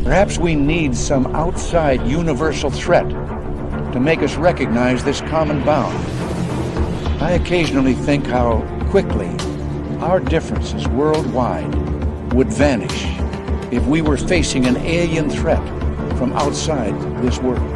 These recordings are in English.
Perhaps we need some outside universal threat to make us recognize this common bound. I occasionally think how quickly our differences worldwide would vanish if we were facing an alien threat from outside this world.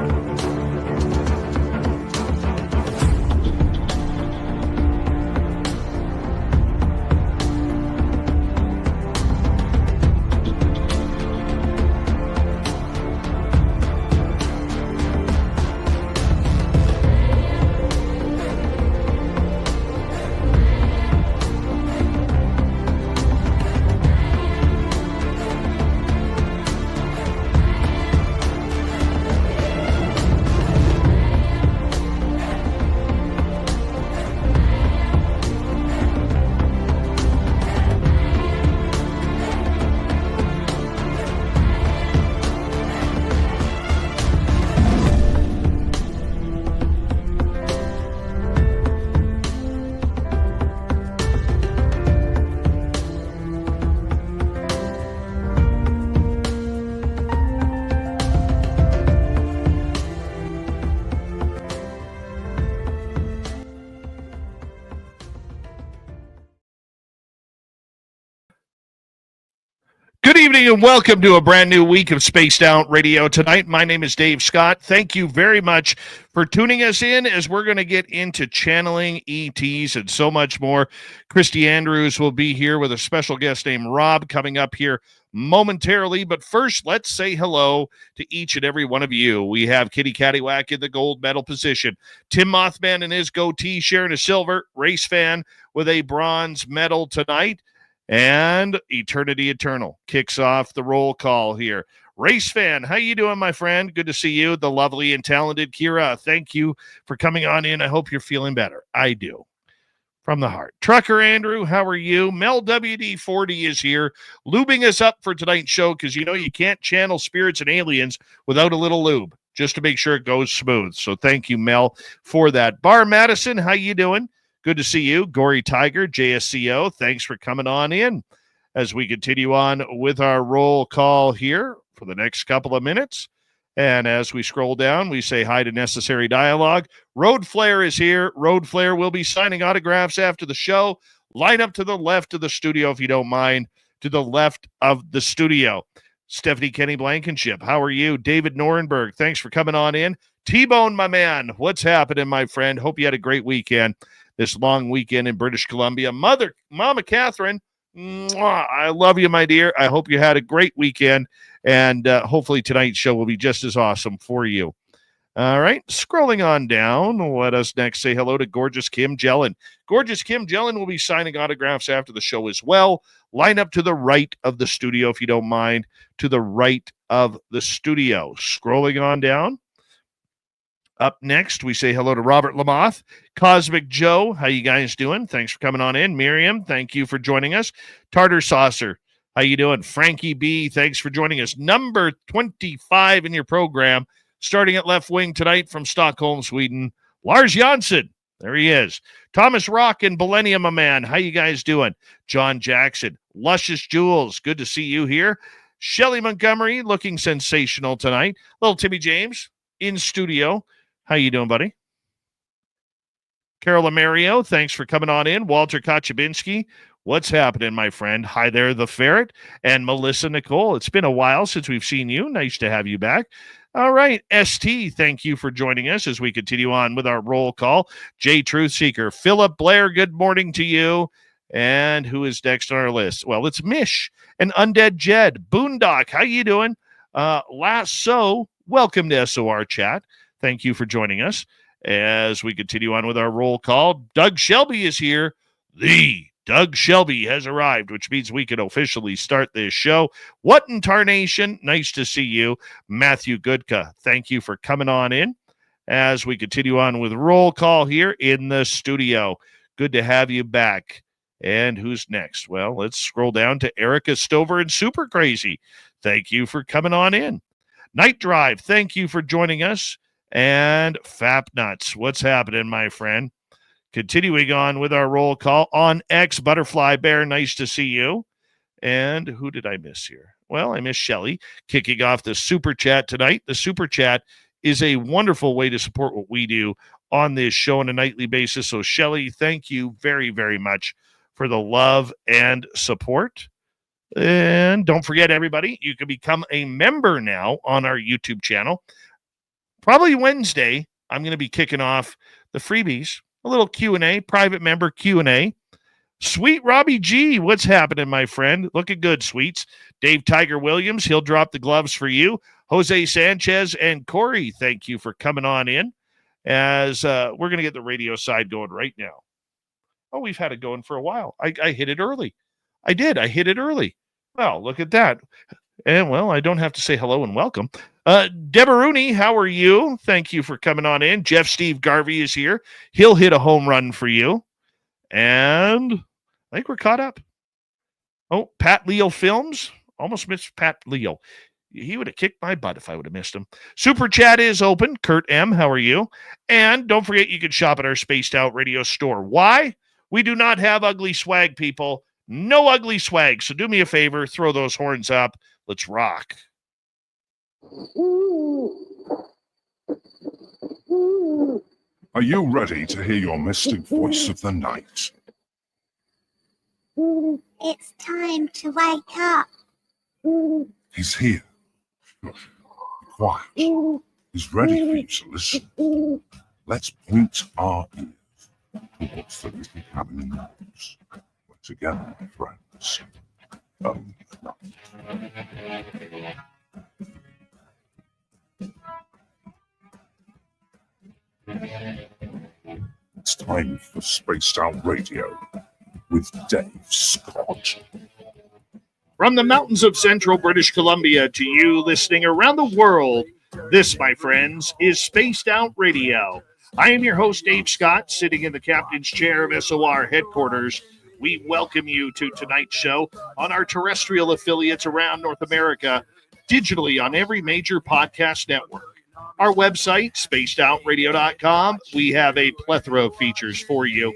Good evening and welcome to a brand new week of Spaced Out Radio tonight. My name is Dave Scott. Thank you very much for tuning us in as we're going to get into channeling, ETs, and so much more. Kryste Andrews will be here with a special guest named Rob coming up here momentarily. But first, let's say hello to each and every one of you. We have Kitty Cattywack in the gold medal position. Tim Mothman and his goatee sharing a silver. Race Fan with a bronze medal tonight. And Eternity Eternal kicks off the roll call here. Race Fan, how you doing, my friend? Good to see you. The lovely and talented Kira, thank you for coming on in. I hope you're feeling better. I do. From the heart. Trucker Andrew, how are you? Mel WD40 is here, lubing us up for tonight's show because, you know, you can't channel spirits and aliens without a little lube, just to make sure it goes smooth. So thank you, Mel, for that. Bar Madison, how you doing? Good to see you. Gory Tiger, JSCO, thanks for coming on in as we continue on with our roll call here for the next couple of minutes. And as we scroll down, we say hi to Necessary Dialogue. Road Flare is here. Road Flare will be signing autographs after the show. Line up to the left of the studio, if you don't mind, to the left of the studio. Stephanie Kenny Blankenship, how are you? David Norenberg, thanks for coming on in. T-Bone, my man, what's happening, my friend? Hope you had a great weekend. This long weekend in British Columbia. Mama Catherine, mwah, I love you, my dear. I hope you had a great weekend, and hopefully tonight's show will be just as awesome for you. All right, scrolling on down, let us next say hello to Gorgeous Kim Jellin. Gorgeous Kim Jellin will be signing autographs after the show as well. Line up to the right of the studio, if you don't mind, to the right of the studio. Scrolling on down. Up next, we say hello to Robert Lamoth. Cosmic Joe, how you guys doing? Thanks for coming on in. Miriam, thank you for joining us. Tartar Saucer, how you doing? Frankie B, thanks for joining us. Number 25 in your program, starting at left wing tonight from Stockholm, Sweden. Lars Janssen, there he is. Thomas Rock and Millennium, a man, how you guys doing? John Jackson, Luscious Jewels, good to see you here. Shelly Montgomery, looking sensational tonight. Little Timmy James, in studio. How you doing, buddy? Carol Amario, thanks for coming on in. Walter Kochabinski, what's happening, my friend? Hi there, the Ferret. And Melissa Nicole, it's been a while since we've seen you. Nice to have you back. All right, ST, thank you for joining us as we continue on with our roll call. J Truthseeker, Philip Blair, good morning to you. And who is next on our list? Well, it's Mish and Undead Jed. Boondock, how you doing? Lasso, welcome to SOR Chat. Thank you for joining us as we continue on with our roll call. Doug Shelby is here. The Doug Shelby has arrived, which means we can officially start this show. What in tarnation? Nice to see you. Matthew Goodka, thank you for coming on in as we continue on with roll call here in the studio. Good to have you back. And who's next? Well, let's scroll down to Erica Stover and Super Crazy. Thank you for coming on in. Night Drive, thank you for joining us. And Fap Nuts, what's happening, my friend? Continuing on with our roll call on X, Butterfly Bear, nice to see you. And who did I miss here? Well, I miss Shelly kicking off the Super Chat tonight. The Super Chat is a wonderful way to support what we do on this show on a nightly basis. So, Shelly, thank you very, very much for the love and support. And don't forget, everybody, you can become a member now on our YouTube channel. Probably Wednesday, I'm going to be kicking off the freebies, a little Q&A, private member Q&A. Sweet Robbie G, what's happening, my friend? Looking good, Sweets. Dave Tiger Williams, he'll drop the gloves for you. Jose Sanchez and Corey, thank you for coming on in as we're going to get the radio side going right now. Oh, we've had it going for a while. I hit it early. I did. I hit it early. Well, look at that. And, well, I don't have to say hello and welcome. Deborah Rooney, how are you? Thank you for coming on in. Jeff Steve Garvey is here. He'll hit a home run for you. And I think we're caught up. Oh, Pat Leo Films. Almost missed Pat Leo. He would have kicked my butt if I would have missed him. Super Chat is open. Kurt M., how are you? And don't forget you can shop at our Spaced Out Radio store. Why? We do not have ugly swag, people. No ugly swag. So do me a favor. Throw those horns up. Let's rock. Are you ready to hear your mystic voice of the night? It's time to wake up. He's here. Be quiet. He's ready for you to listen. Let's point our ears towards the little cabin knows. We're together, my friends. Oh, no. It's time for Spaced Out Radio with Dave Scott. From the mountains of central British Columbia to you listening around the world, this, my friends, is Spaced Out Radio. I am your host, Dave Scott, sitting in the captain's chair of SOR headquarters. We welcome you to tonight's show on our terrestrial affiliates around North America, digitally on every major podcast network. Our website, spacedoutradio.com, we have a plethora of features for you.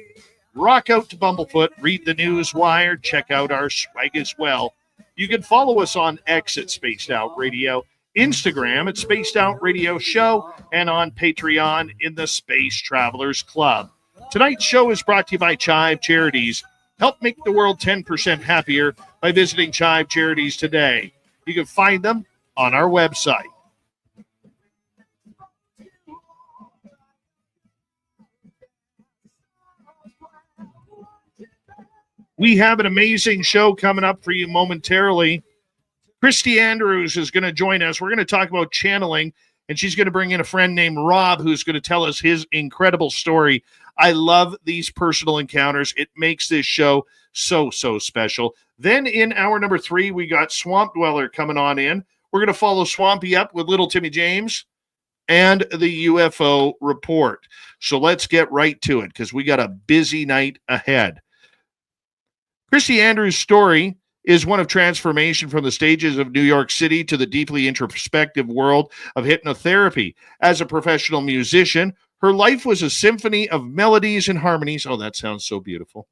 Rock out to Bumblefoot, read the news wire, check out our swag as well. You can follow us on X at Spaced Out Radio, Instagram at Spaced Out Radio Show, and on Patreon in the Space Travelers Club. Tonight's show is brought to you by Chive Charities. Help make the world 10% happier by visiting Chive Charities today. You can find them on our website. We have an amazing show coming up for you momentarily. Kryste Andrews is going to join us. We're going to talk about channeling, and she's going to bring in a friend named Rob who's going to tell us his incredible story. I love these personal encounters. It makes this show so, so special. Then in hour number 3, we got Swamp Dweller coming on in. We're going to follow Swampy up with Little Timmy James and the UFO report. So let's get right to it because we got a busy night ahead. Kryste Andrews' story is one of transformation from the stages of New York City to the deeply introspective world of hypnotherapy. As a professional musician, her life was a symphony of melodies and harmonies. Oh, that sounds so beautiful.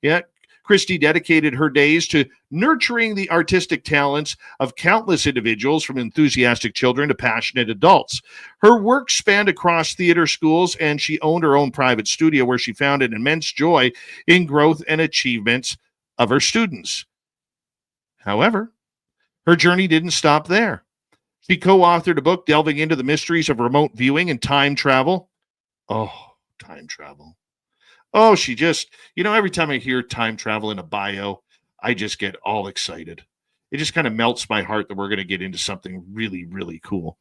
Yeah, Kryste dedicated her days to nurturing the artistic talents of countless individuals, from enthusiastic children to passionate adults. Her work spanned across theater schools, and she owned her own private studio where she found an immense joy in growth and achievements of her students. However, her journey didn't stop there. She co-authored a book delving into the mysteries of remote viewing and time travel. Oh, time travel. Oh, she just, every time I hear time travel in a bio, I just get all excited. It just kind of melts my heart that we're going to get into something really, really cool.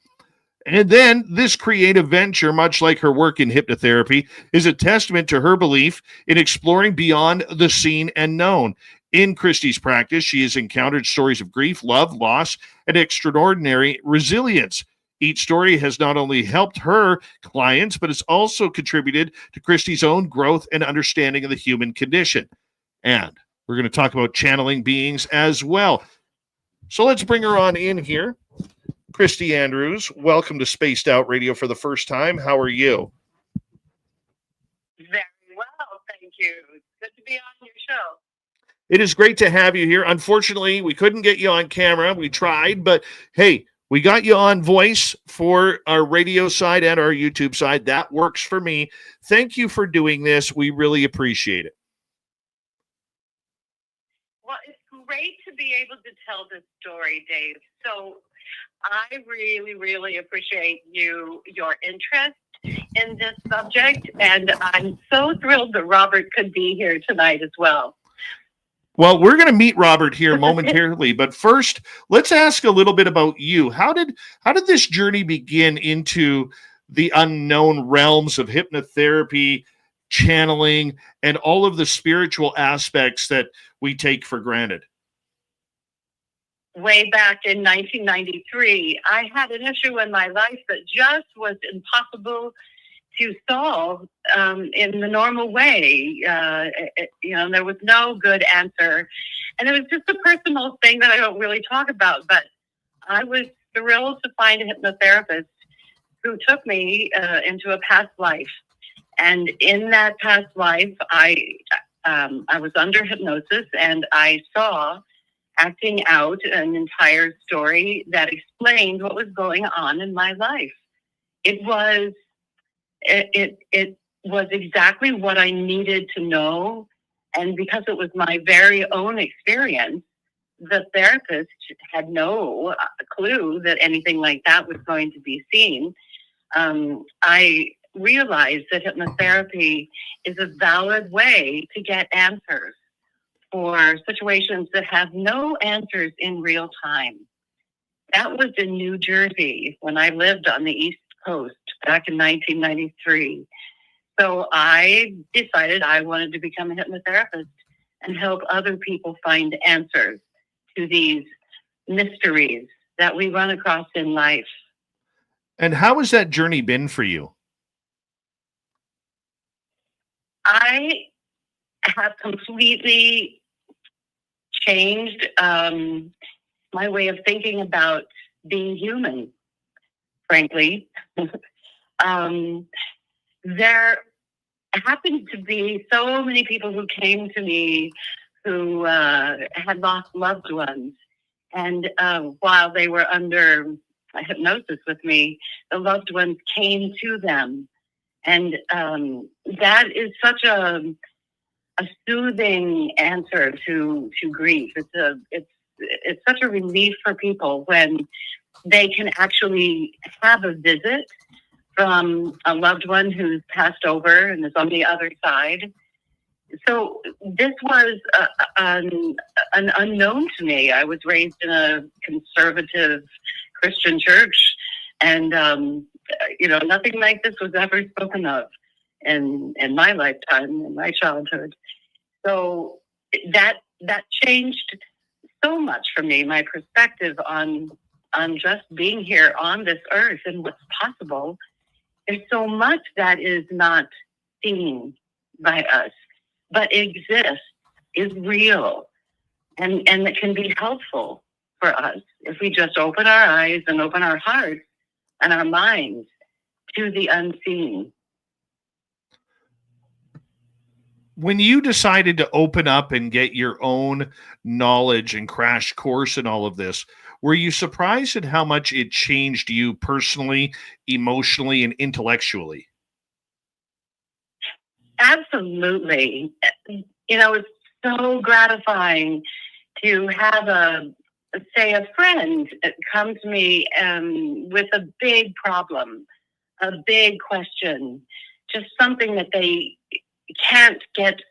And then this creative venture, much like her work in hypnotherapy, is a testament to her belief in exploring beyond the seen and known. In Kryste's practice, she has encountered stories of grief, love, loss, and extraordinary resilience. Each story has not only helped her clients, but it's also contributed to Kryste's own growth and understanding of the human condition. And we're going to talk about channeling beings as well. So let's bring her on in here. Kryste Andrews, welcome to Spaced Out Radio for the first time. How are you? Very well, thank you. It's good to be on your show. It is great to have you here. Unfortunately, we couldn't get you on camera. We tried, but hey, we got you on voice for our radio side and our YouTube side. That works for me. Thank you for doing this. We really appreciate it. Well, it's great to be able to tell this story, Dave. So I really, really appreciate your interest in this subject, and I'm so thrilled that Robert could be here tonight as well. Well, we're going to meet Robert here momentarily, but first, let's ask a little bit about you. How did this journey begin into the unknown realms of hypnotherapy, channeling, and all of the spiritual aspects that we take for granted? Way back in 1993, I had an issue in my life that just was impossible to solve in the normal way. There was no good answer. And it was just a personal thing that I don't really talk about, but I was thrilled to find a hypnotherapist who took me into a past life. And in that past life, I was under hypnosis, and I saw acting out an entire story that explained what was going on in my life. It was exactly what I needed to know. And because it was my very own experience, the therapist had no clue that anything like that was going to be seen. I realized that hypnotherapy is a valid way to get answers for situations that have no answers in real time. That was in New Jersey when I lived on the East Coast back in 1993. So I decided I wanted to become a hypnotherapist and help other people find answers to these mysteries that we run across in life. And how has that journey been for you? I have completely changed my way of thinking about being human, frankly. There happened to be so many people who came to me who had lost loved ones. And while they were under hypnosis with me, the loved ones came to them. And that is such a soothing answer to grief. It's such a relief for people when they can actually have a visit from a loved one who's passed over and is on the other side. So this was an unknown to me. I was raised in a conservative Christian church, and nothing like this was ever spoken of in my lifetime, in my childhood. So that changed so much for me, my perspective on just being here on this earth and what's possible. There's so much that is not seen by us, but exists, is real, and that can be helpful for us if we just open our eyes and open our hearts and our minds to the unseen. When you decided to open up and get your own knowledge and crash course in all of this, were you surprised at how much it changed you personally, emotionally, and intellectually? Absolutely. It's so gratifying to have a friend come to me with a big problem, a big question, just something that they can't get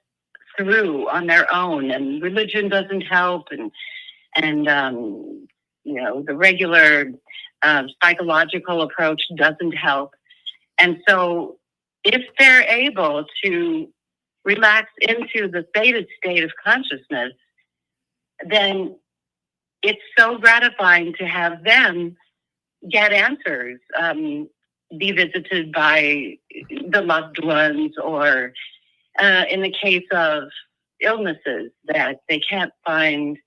through on their own, and religion doesn't help, and the regular psychological approach doesn't help. And so if they're able to relax into the theta state of consciousness, then it's so gratifying to have them get answers, be visited by the loved ones, or in the case of illnesses that they can't find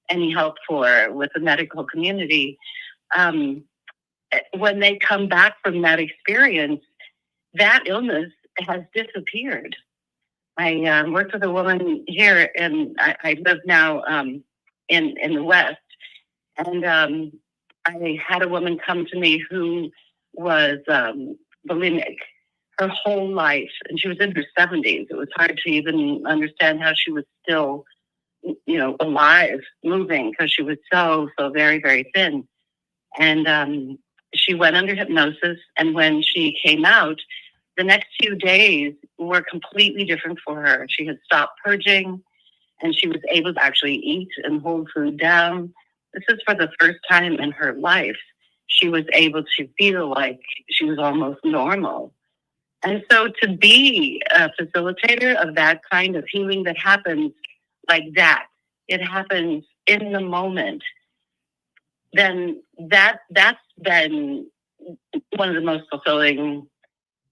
any help for with the medical community. When they come back from that experience, that illness has disappeared. I worked with a woman here, and I live now in the West, and I had a woman come to me who was bulimic her whole life, and she was in her 70s. It was hard to even understand how she was still, alive, moving, because she was so very, very thin. And she went under hypnosis, and when she came out, the next few days were completely different for her. She had stopped purging, and she was able to actually eat and hold food down. This is for the first time in her life. She was able to feel like she was almost normal. And so to be a facilitator of that kind of healing that happens like that, it happens in the moment, then that's been one of the most fulfilling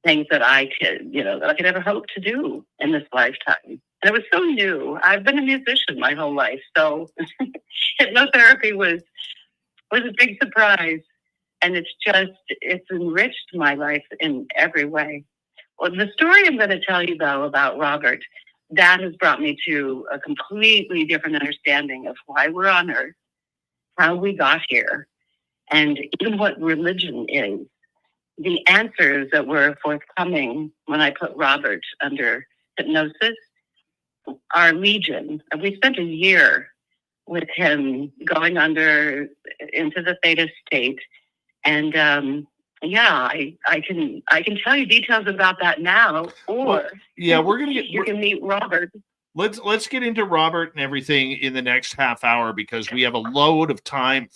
things that I could ever hope to do in this lifetime. And it was so new. I've been a musician my whole life, so hypnotherapy was a big surprise, and it's enriched my life in every way. Well, the story I'm going to tell you, though, about Robert, that has brought me to a completely different understanding of why we're on Earth, how we got here, and even what religion is. The answers that were forthcoming when I put Robert under hypnosis are legion. And we spent a year with him going into the theta state. And I can tell you details about that now, or you can meet Robert. Let's get into Robert and everything in the next half hour, because we have a load of time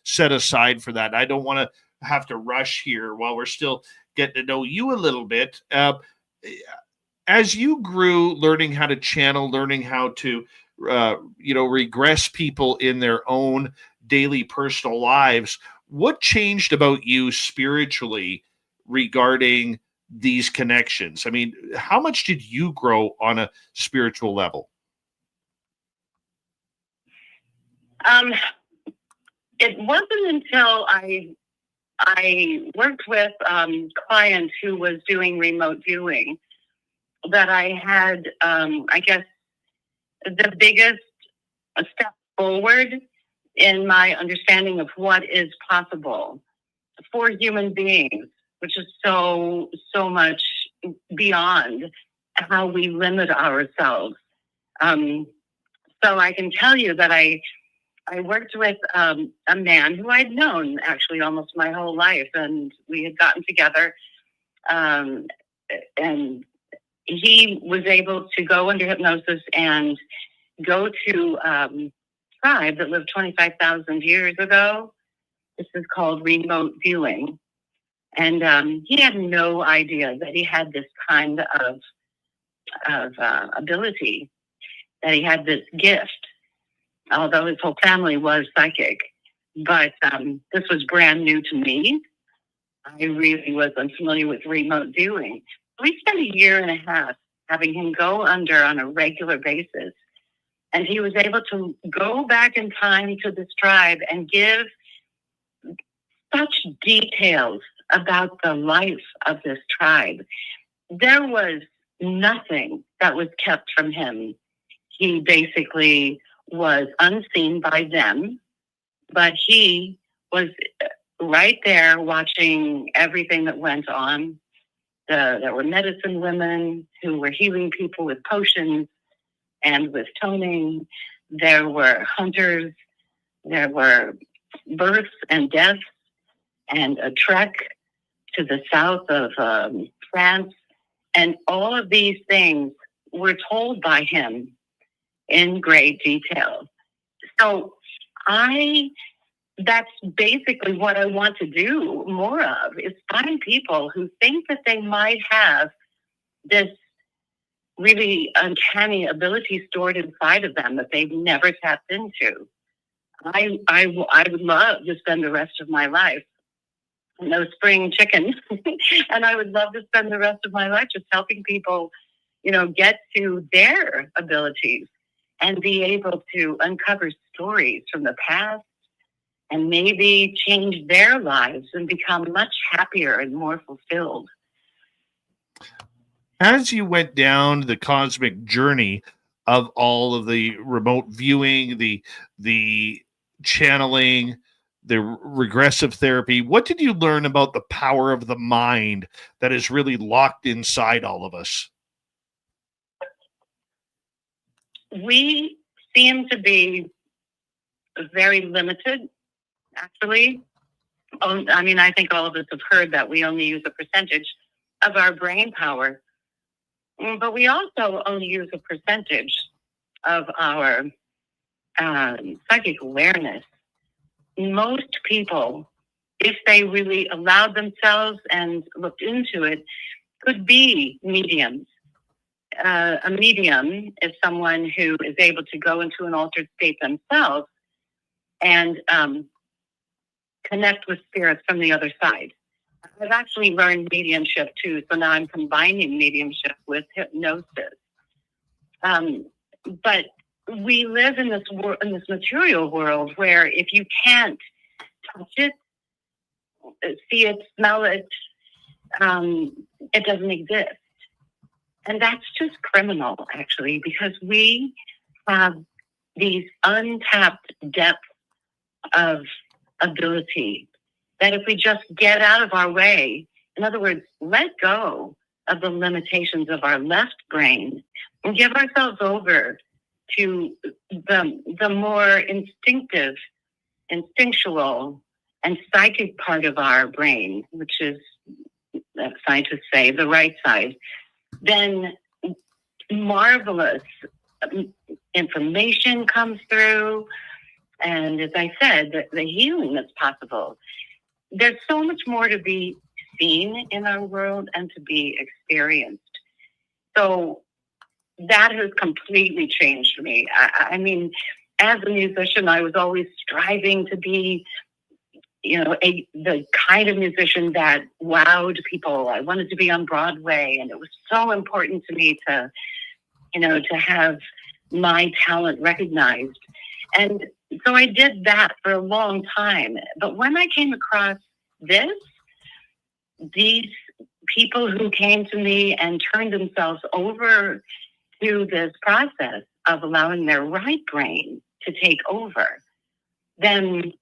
set aside for that. I don't want to have to rush here while we're still getting to know you a little bit. As you grew, learning how to channel, learning how to regress people in their own daily personal lives, what changed about you spiritually regarding these connections? I mean, how much did you grow on a spiritual level? It wasn't until I worked with a client who was doing remote viewing that I had, I guess, the biggest step forward in my understanding of what is possible for human beings, which is so much beyond how we limit ourselves. So I can tell you that I worked with a man who I'd known actually almost my whole life, and we had gotten together, and he was able to go under hypnosis and go to tribe that lived 25,000 years ago. This is called remote viewing. And he had no idea that he had this kind of ability, that he had this gift, although his whole family was psychic. But this was brand new to me. I really was unfamiliar with remote viewing. We spent a year and a half having him go under on a regular basis. And he was able to go back in time to this tribe and give such details about the life of this tribe. There was nothing that was kept from him. He basically was unseen by them, but he was right there watching everything that went on. There were medicine women who were healing people with potions and with toning. There were hunters. There were births and deaths, and a trek to the south of France. And all of these things were told by him in great detail. So that's basically what I want to do more of, is find people who think that they might have this really uncanny ability stored inside of them that they've never tapped into. I would love to spend the rest of my life, no spring chicken, and I would love to spend the rest of my life just helping people, get to their abilities and be able to uncover stories from the past and maybe change their lives and become much happier and more fulfilled. As you went down the cosmic journey of all of the remote viewing, the channeling, the regressive therapy, what did you learn about the power of the mind that is really locked inside all of us? We seem to be very limited, actually. I mean, I think all of us have heard that we only use a percentage of our brain power, but we also only use a percentage of our psychic awareness. Most people, if they really allowed themselves and looked into it, could be mediums. A medium is someone who is able to go into an altered state themselves and connect with spirits from the other side. I've actually learned mediumship too, so now I'm combining mediumship with hypnosis. But we live in this material world where if you can't touch it, see it, smell it, it doesn't exist. And that's just criminal, actually, because we have these untapped depths of ability that if we just get out of our way, in other words, let go of the limitations of our left brain and give ourselves over to the more instinctual and psychic part of our brain, which is, scientists say, the right side, then marvelous information comes through. And as I said, the healing that's possible. There's so much more to be seen in our world and to be experienced. So that has completely changed me. I mean, as a musician, I was always striving to be, the kind of musician that wowed people. I wanted to be on Broadway, and it was so important to me to have my talent recognized. And so I did that for a long time. But when I came across these people who came to me and turned themselves over to this process of allowing their right brain to take over, then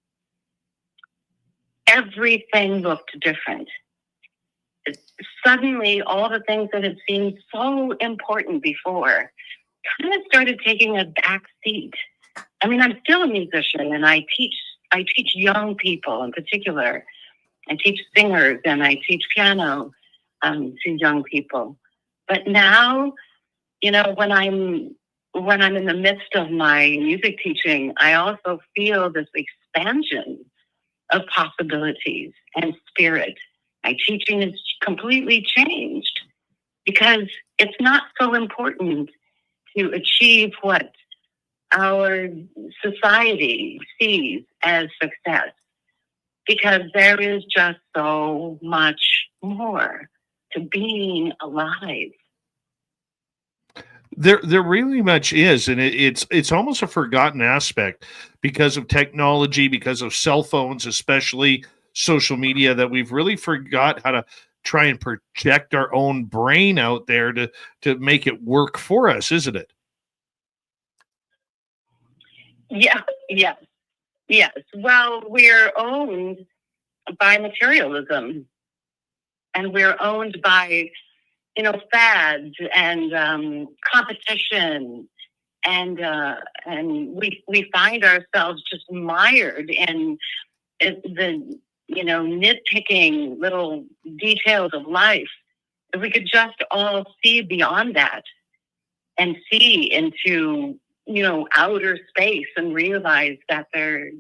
everything looked different. Suddenly, all the things that had seemed so important before kind of started taking a back seat. I mean, I'm still a musician, and I teach young people in particular. I teach singers and I teach piano to young people. But now, when I'm in the midst of my music teaching, I also feel this expansion of possibilities and spirit. My teaching is completely changed because it's not so important to achieve what our society sees as success, because there is just so much more to being alive. There really much is, and it's almost a forgotten aspect because of technology, because of cell phones, especially social media, that we've really forgot how to try and project our own brain out there to make it work for us, isn't it? Yeah, yes. Well, we're owned by materialism, and we're owned by fads and competition, and we find ourselves just mired in the nitpicking little details of life. If we could just all see beyond that and see into outer space and realize that there's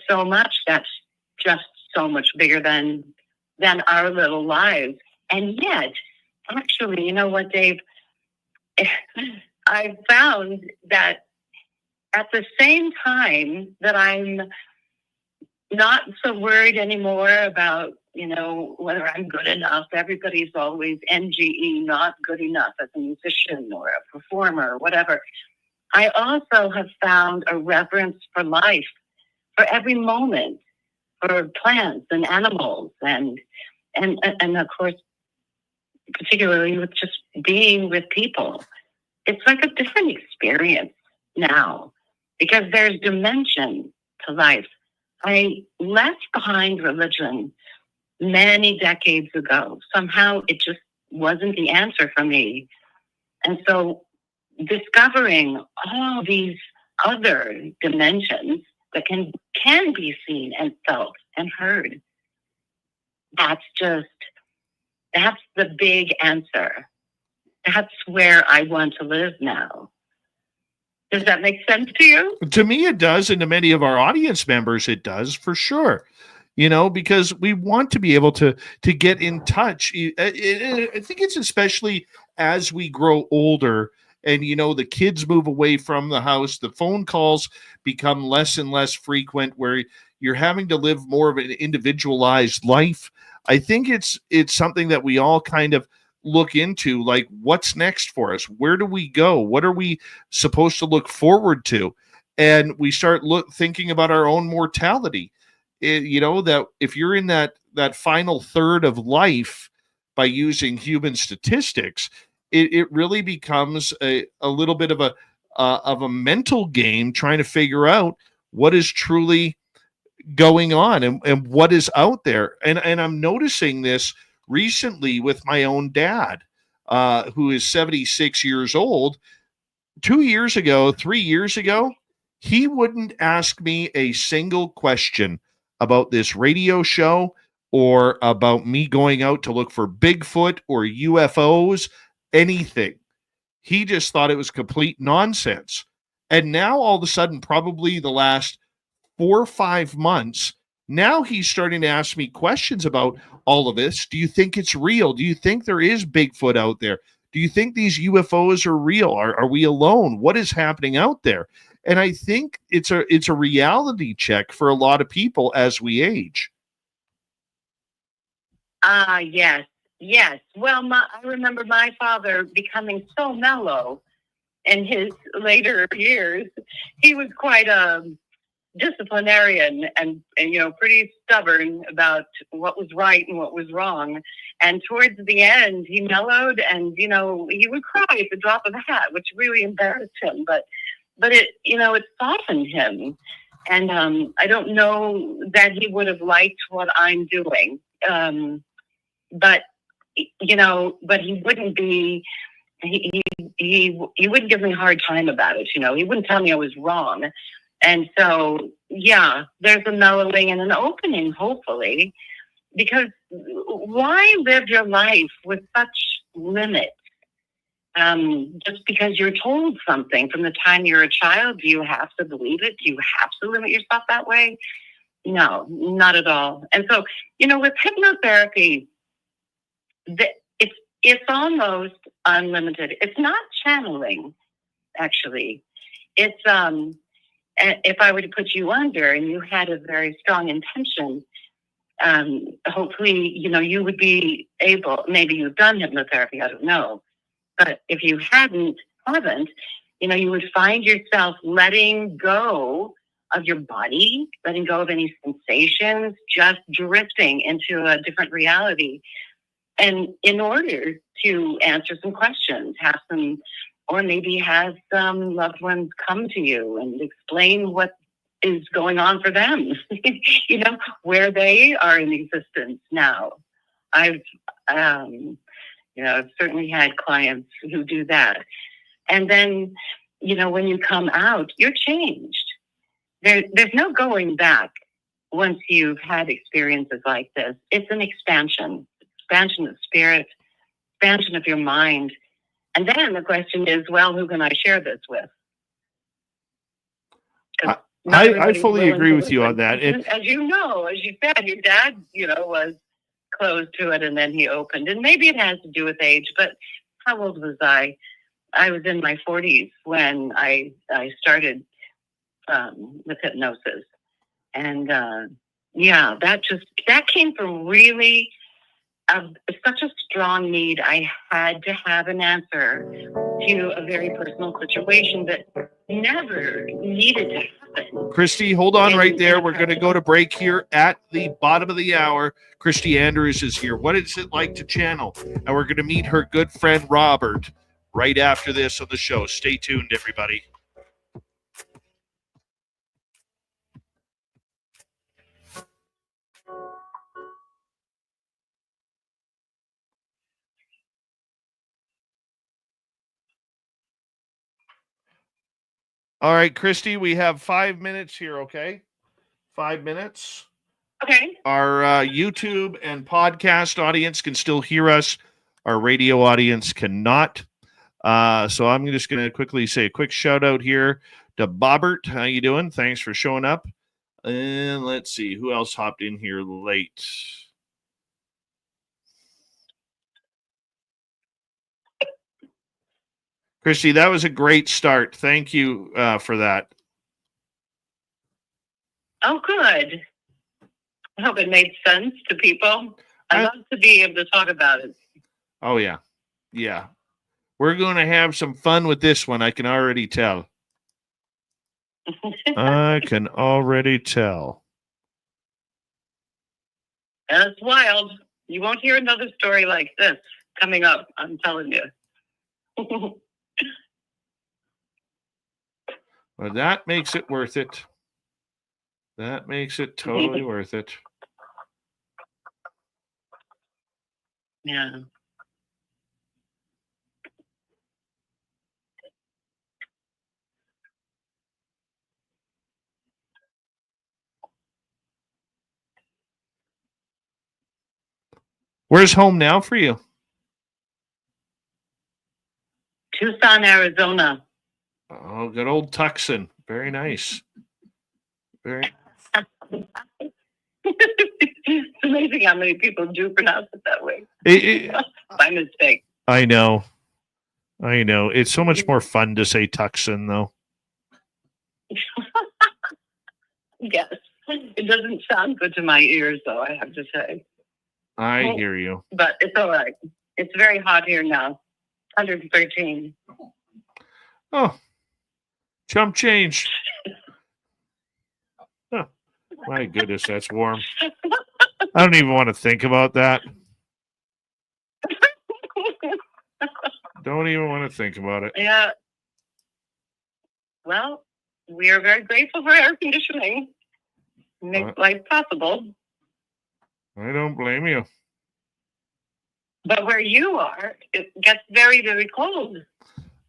so much that's just so much bigger than our little lives. And yet, actually, you know what, Dave? I found that at the same time that I'm not so worried anymore about, whether I'm good enough. Everybody's always NGE, not good enough as a musician or a performer or whatever. I also have found a reverence for life, for every moment, for plants and animals, and of course, particularly with just being with people. It's like a different experience now because there's dimension to life. I left behind religion many decades ago. Somehow it just wasn't the answer for me. And so discovering all these other dimensions that can be seen and felt and heard, that's the big answer. That's where I want to live now. Does that make sense to you? To me, it does. And to many of our audience members, it does for sure. Because we want to be able to get in touch. I think it's especially as we grow older and, the kids move away from the house, the phone calls become less and less frequent where you're having to live more of an individualized life. I think it's something that we all kind of look into, like what's next for us? Where do we go? What are we supposed to look forward to? And we start thinking about our own mortality. That if you're in that final third of life, by using human statistics, it really becomes a little bit of a mental game trying to figure out what is truly going on and what is out there. And I'm noticing this recently with my own dad, who is 76 years old. 2 years ago, 3 years ago, he wouldn't ask me a single question about this radio show or about me going out to look for Bigfoot or UFOs, anything. He just thought it was complete nonsense. And now all of a sudden, probably the last 4 or 5 months, now he's starting to ask me questions about all of this. Do you think it's real? Do you think there is Bigfoot out there? Do you think these UFOs are real? Are we alone? What is happening out there? And I think it's a reality check for a lot of people as we age. Yes. Well, I remember my father becoming so mellow in his later years. He was quite a disciplinarian and pretty stubborn about what was right and what was wrong. And towards the end, he mellowed and, he would cry at the drop of a hat, which really embarrassed him. But it softened him. And I don't know that he would have liked what I'm doing. But he wouldn't be, he wouldn't give me a hard time about it. He wouldn't tell me I was wrong. And so, yeah, there's a mellowing and an opening, hopefully, because why live your life with such limits? Just because you're told something from the time you're a child, do you have to believe it? Do you have to limit yourself that way? No, not at all. And so, with hypnotherapy, it's almost unlimited. It's not channeling, actually. It's if I were to put you under and you had a very strong intention, hopefully, you would be able, maybe you've done hypnotherapy, I don't know. But if you haven't, you would find yourself letting go of your body, letting go of any sensations, just drifting into a different reality. And in order to answer some questions, or maybe have some loved ones come to you and explain what is going on for them, where they are in existence now. I've certainly had clients who do that. And then, when you come out, you're changed. There's no going back once you've had experiences like this. It's an expansion of spirit, expansion of your mind. And then the question is, well, who can I share this with? I fully agree with you on that. As you said, your dad, was closed to it and then he opened. And maybe it has to do with age, but how old was I? I was in my 40s when I started with hypnosis. And that came from really such a strong need. I had to have an answer to a very personal situation that never needed to happen. Kryste, hold on right there. We're going to go to break here at the bottom of the hour. Kryste Andrews is here. What is it like to channel? And we're going to meet her good friend Robert right after this on the show. Stay tuned, everybody. All right, Kryste, we have 5 minutes here, okay? 5 minutes. Okay. Our YouTube and podcast audience can still hear us. Our radio audience cannot. So I'm just going to quickly say a quick shout out here to Bobbert. How you doing? Thanks for showing up. And let's see who else hopped in here late. Kryste, that was a great start. Thank you for that. Oh, good. I hope it made sense to people. I love to be able to talk about it. Oh, yeah. Yeah. We're going to have some fun with this one. I can already tell. I can already tell. That's wild. You won't hear another story like this coming up. I'm telling you. Well, that makes it worth it. That makes it totally worth it. Yeah. Where's home now for you? Tucson, Arizona. Oh, good old Tucson. Very nice. Very. It's amazing how many people do pronounce it that way. By mistake. I know. I know. It's so much more fun to say Tucson, though. Yes. It doesn't sound good to my ears, though, I have to say. I hear you. But it's all right. It's very hot here now. 113. Oh. Chump change. Huh. My goodness, that's warm. I don't even want to think about that. Don't even want to think about it. Yeah. Well, we are very grateful for air conditioning. Makes life possible. I don't blame you. But where you are, it gets very, very cold.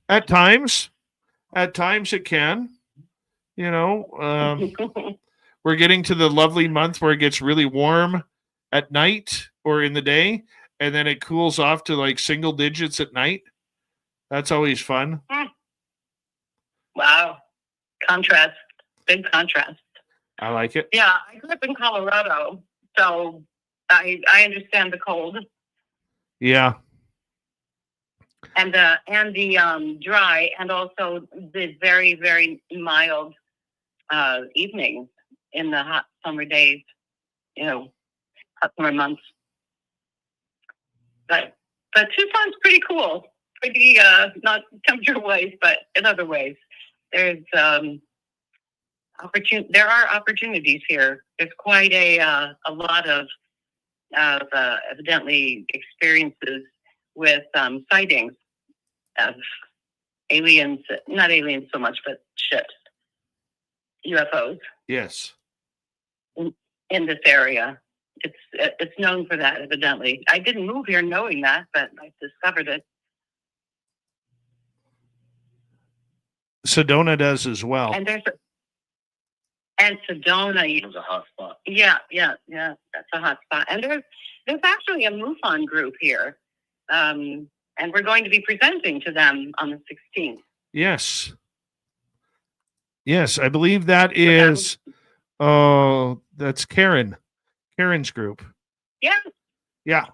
At times it can. You know, we're getting to the lovely month where it gets really warm at night or in the day, and then it cools off to like single digits at night. That's always fun. Wow. Contrast. Big contrast. I like it. Yeah, I grew up in Colorado, so I understand the cold. Yeah. And the dry, and also the very, very mild evenings in the hot summer days, you know, hot summer months. But Tucson's pretty cool. Pretty, not temperature-wise, but in other ways. There's there are opportunities here. There's quite a lot of evidently experiences with sightings of aliens, not aliens so much, but ships, UFOs. Yes. In this area. It's known for that, evidently. I didn't move here knowing that, but I discovered it. Sedona does as well. And Sedona is a hot spot. Yeah, that's a hot spot. And there's actually a MUFON group here, and we're going to be presenting to them on the 16th. Yes, I believe that is. Oh, that's Karen. Karen's group. Yeah. Yeah.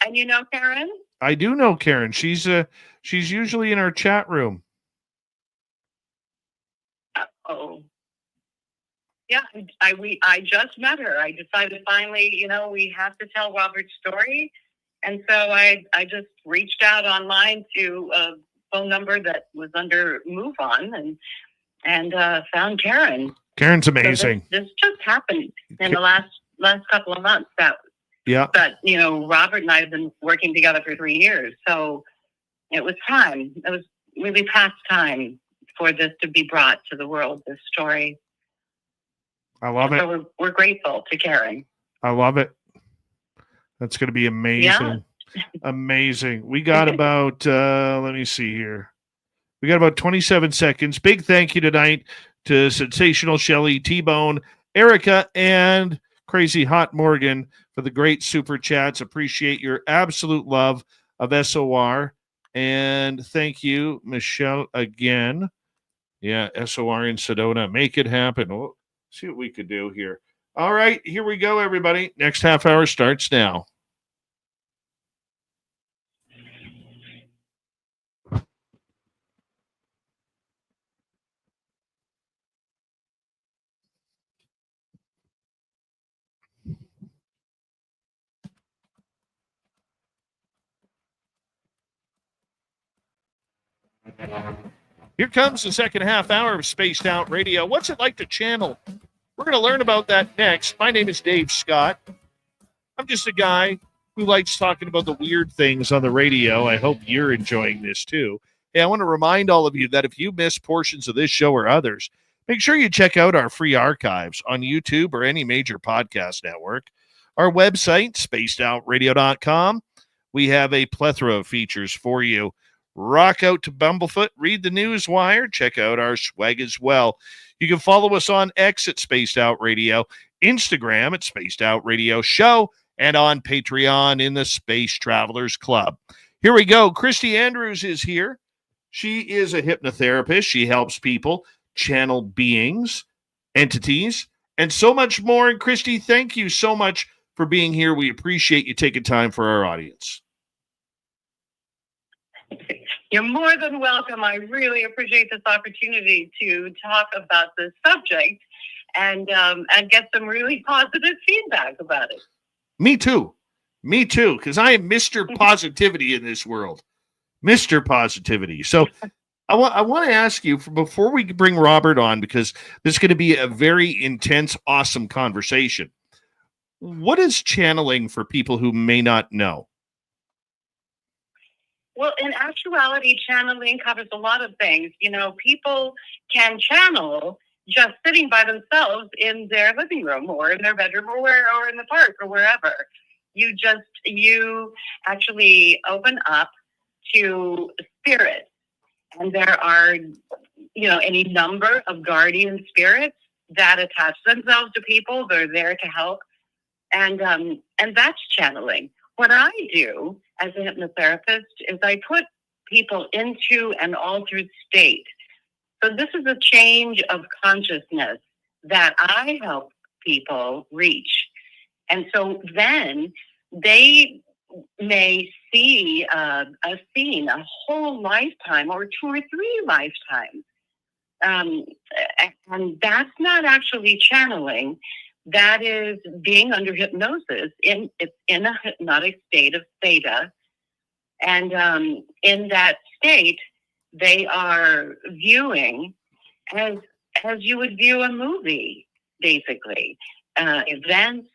And you know Karen? I do know Karen. She's usually in our chat room. Oh. Yeah, I just met her. I decided finally, we have to tell Robert's story. And so I just reached out online to phone number that was under Move On, and found Karen. Karen's amazing. So this just happened in the last couple of months. But Robert and I have been working together for 3 years, so it was time. It was really past time for this to be brought to the world. This story. I love it. So we're grateful to Karen. I love it. That's going to be amazing. Yeah. Amazing. We got about, let me see here. We got about 27 seconds. Big thank you tonight to Sensational Shelley, T-Bone, Erica, and Crazy Hot Morgan for the great super chats. Appreciate your absolute love of SOR. And thank you, Michelle, again. Yeah, SOR in Sedona. Make it happen. Oh, see what we could do here. All right, here we go, everybody. Next half hour starts now. Here comes the second half hour of Spaced Out Radio. What's it like to channel? We're going to learn about that next. My name is Dave Scott. I'm just a guy who likes talking about the weird things on the radio. I hope you're enjoying this too. Hey, I want to remind all of you that if you miss portions of this show or others, make sure you check out our free archives on YouTube or any major podcast network. Our website, spacedoutradio.com. We have a plethora of features for you. Rock out to Bumblefoot, read the news wire, check out our swag as well. You can follow us on X at Spaced Out Radio, Instagram at Spaced Out Radio Show, and on Patreon in the Space Travelers Club. Here we go. Kryste Andrews is here. She is a hypnotherapist. She helps people channel beings, entities, and so much more. And Kryste, thank you so much for being here. We appreciate you taking time for our audience. You're more than welcome. I really appreciate this opportunity to talk about this subject and get some really positive feedback about it. Me too, because I am Mr. Positivity in this world. Mr. Positivity. So I want to ask you, before we bring Robert on, because this is going to be a very intense, awesome conversation. What is channeling for people who may not know? Well, in actuality, channeling covers a lot of things. You know, people can channel just sitting by themselves in their living room or in their bedroom or in the park or wherever. You actually open up to spirit, and there are, any number of guardian spirits that attach themselves to people. They're there to help, and that's channeling. What I do as a hypnotherapist is I put people into an altered state. So this is a change of consciousness that I help people reach. And so then they may see a scene, a whole lifetime or 2 or 3 lifetimes. And that's not actually channeling. That is being under hypnosis in a hypnotic state of theta. And in that state, they are viewing as you would view a movie, basically, events,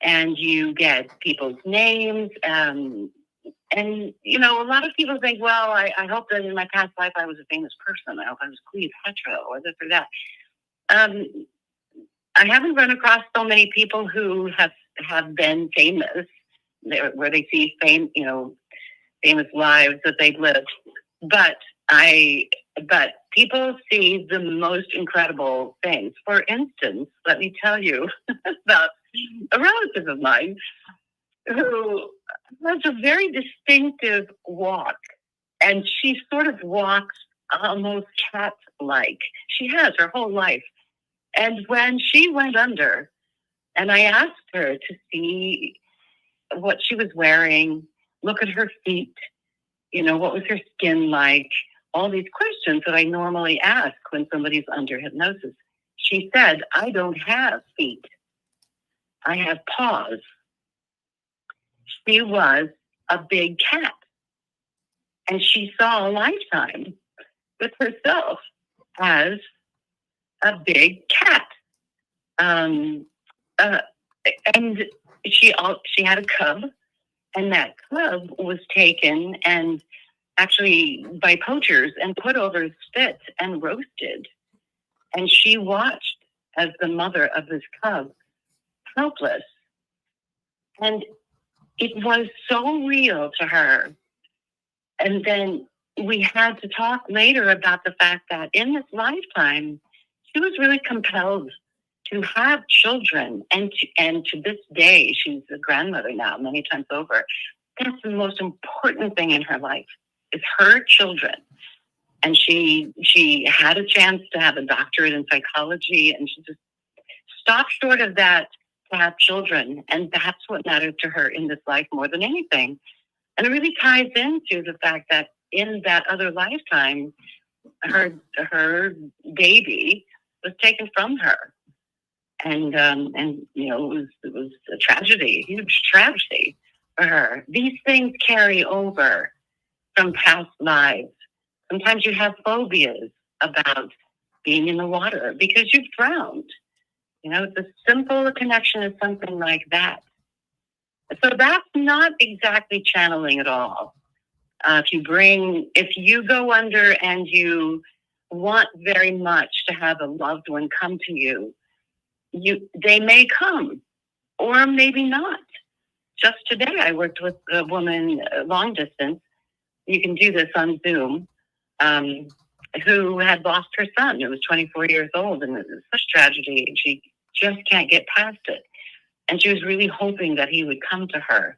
and you get people's names. And a lot of people think, well, I hope that in my past life I was a famous person. I hope I was Cleopatra or this or that. I haven't run across so many people who have been famous, where they see famous lives that they've lived. But people see the most incredible things. For instance, let me tell you about a relative of mine who has a very distinctive walk, and she sort of walks almost cat-like. She has her whole life. And when she went under, and I asked her to see what she was wearing, look at her feet, what was her skin like, all these questions that I normally ask when somebody's under hypnosis. She said, I don't have feet. I have paws. She was a big cat. And she saw a lifetime with herself as a big cat. And she had a cub, and that cub was taken and actually by poachers and put over a spit and roasted. And she watched as the mother of this cub, helpless. And it was so real to her. And then we had to talk later about the fact that in this lifetime, she was really compelled to have children. And to this day, she's a grandmother now, many times over. That's the most important thing in her life, is her children. And she had a chance to have a doctorate in psychology, and she just stopped short of that to have children. And that's what mattered to her in this life more than anything. And it really ties into the fact that in that other lifetime, her baby was taken from her. And you know, it was a tragedy, a huge tragedy for her. These things carry over from past lives. Sometimes you have phobias about being in the water because you've drowned. You know, it's as simple a connection as something like that. So that's not exactly channeling at all. If you go under and you want very much to have a loved one come to you, they may come, or maybe not. Just today, I worked with a woman long distance. You can do this on Zoom, who had lost her son, who was 24 years old, and it was such tragedy, and she just can't get past it. And she was really hoping that he would come to her.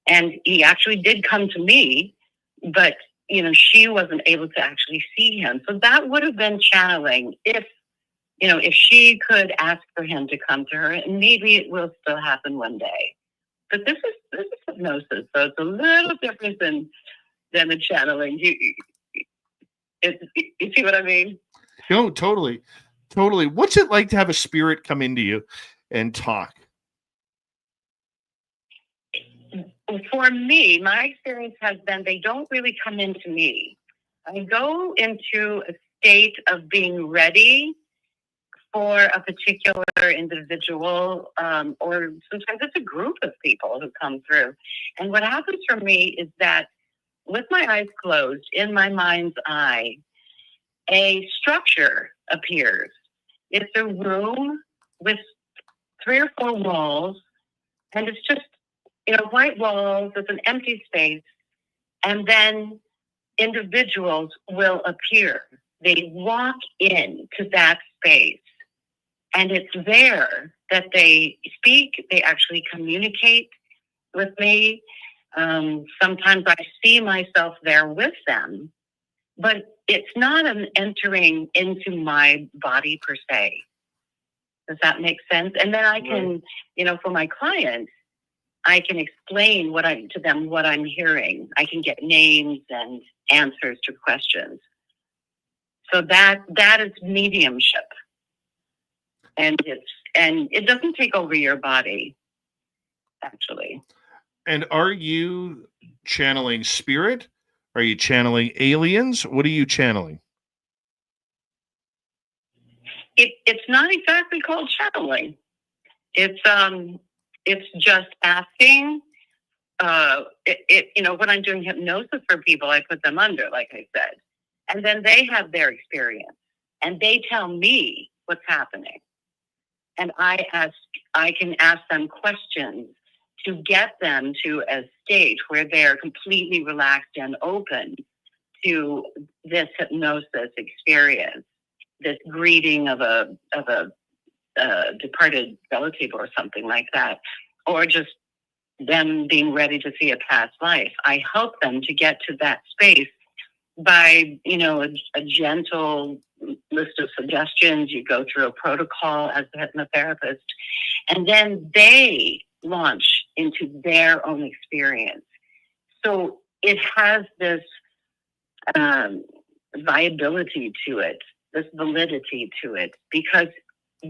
And he actually did come to me, but, you know, she wasn't able to actually see him. So that would have been channeling if she could ask for him to come to her, and maybe it will still happen one day. But this is hypnosis, so it's a little different than the channeling. You see what I mean? No, totally. What's it like to have a spirit come into you and talk? For me, my experience has been they don't really come into me. I go into a state of being ready for a particular individual, or sometimes it's a group of people who come through. And what happens for me is that with my eyes closed, in my mind's eye, a structure appears. It's a room with 3 or 4 walls, and it's just, white walls. It's an empty space. And then individuals will appear. They walk into that space. And it's there that they speak. They actually communicate with me. Sometimes I see myself there with them, but it's not an entering into my body per se. Does that make sense? And then I can, for my clients, I can explain to them what I'm hearing. I can get names and answers to questions. So that is mediumship. And it doesn't take over your body, actually. And are you channeling spirit? Are you channeling aliens? What are you channeling? It's not exactly called channeling. It's just asking. When I'm doing hypnosis for people, I put them under, like I said, and then they have their experience, and they tell me what's happening. And I can ask them questions to get them to a stage where they're completely relaxed and open to this hypnosis experience, this greeting of a departed relative or something like that, or just them being ready to see a past life. I help them to get to that space by, a gentle list of suggestions. You go through a protocol as a hypnotherapist, and then they launch into their own experience. So it has this viability to it, this validity to it, because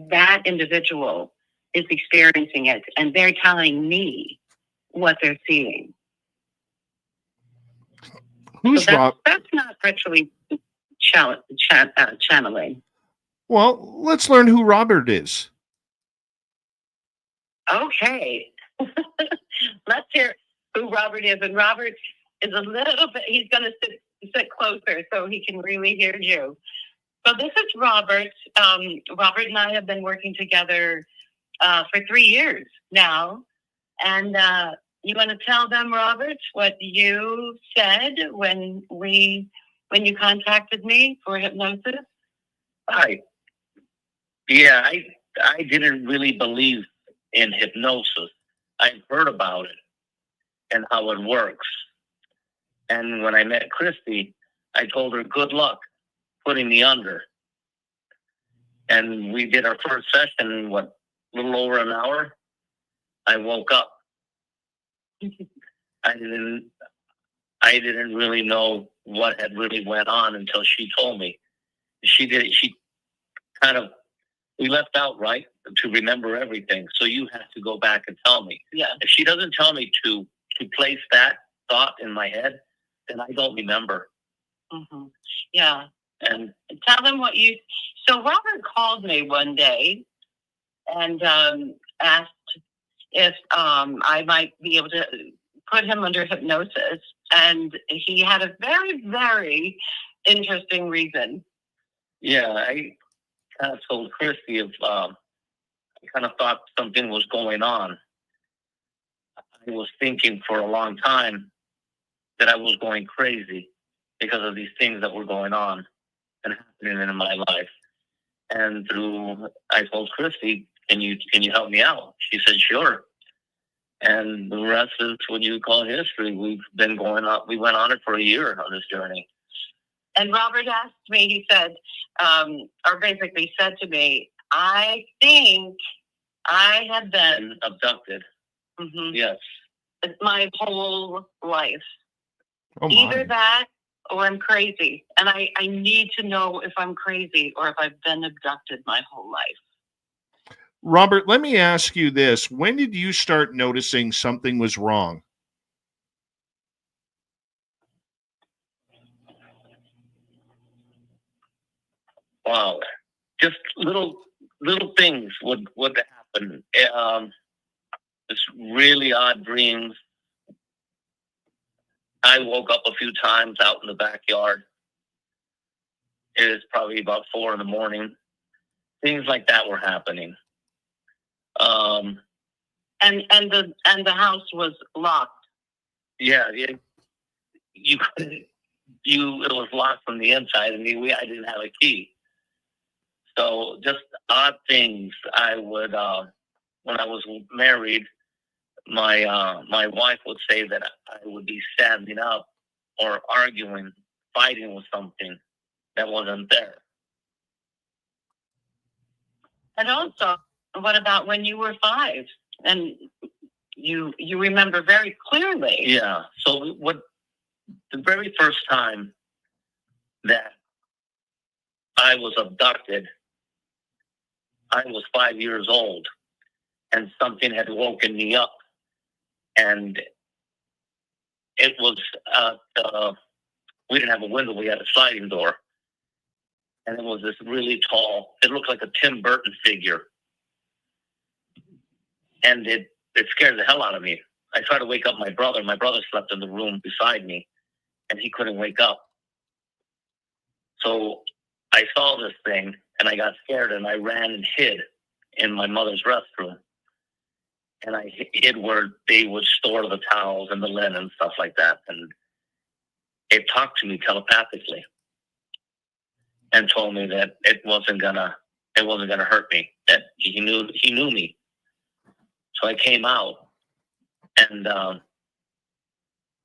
that individual is experiencing it, and they're telling me what they're seeing. Who's Rob? That's not actually channeling. Well, let's learn who Robert is. Okay. Let's hear who Robert is. And Robert is a little bit, he's going to sit closer so he can really hear you. So this is Robert. Robert and I have been working together for 3 years now. And you want to tell them, Robert, what you said when you contacted me for hypnosis? Hi. Yeah, I didn't really believe in hypnosis. I heard about it and how it works. And when I met Kryste, I told her good luck putting me under. And we did our first session, a little over an hour. I woke up. I didn't really know what had really went on until she told me. She kind of, we left out, right, to remember everything. So you have to go back and tell me. Yeah. If she doesn't tell me to place that thought in my head, then I don't remember. Mm-hmm. Yeah. And tell them what you. So Robert called me one day and asked if I might be able to put him under hypnosis, and he had a very, very interesting reason. yeah, I kind of told Kryste I kind of thought something was going on. I was thinking for a long time that I was going crazy because of these things that were going on and happening in my life. And I told Kryste, can you help me out? She said, sure. And the rest is what you call history. We've been going on. We went on it for a year on this journey. And Robert asked me, he said, or basically said to me, I think I have been abducted. Mm-hmm. Yes. My whole life. Oh, my. Either that or I'm crazy. And I need to know if I'm crazy or if I've been abducted my whole life. Robert, let me ask you this. When did you start noticing something was wrong? Wow. Just little things would happen. Just really odd dreams. I woke up a few times out in the backyard. It is probably about 4 a.m. Things like that were happening. And the house was locked. Yeah, it was locked from the inside, and I didn't have a key. So just odd things. I would, when I was married, my wife would say that I would be standing up or arguing, fighting with something that wasn't there. And also, what about when you were 5 and you remember very clearly? Yeah. So the very first time that I was abducted, I was 5 years old, and something had woken me up, and it was we didn't have a window, we had a sliding door, and it was this really tall, it looked like a Tim Burton figure, and it scared the hell out of me. I tried to wake up my brother. My brother slept in the room beside me, and he couldn't wake up. So I saw this thing, and I got scared, and I ran and hid in my mother's restroom. And I hid where they would store the towels and the linen and stuff like that. And it talked to me telepathically and told me that it wasn't gonna hurt me, that he knew me. So I came out, and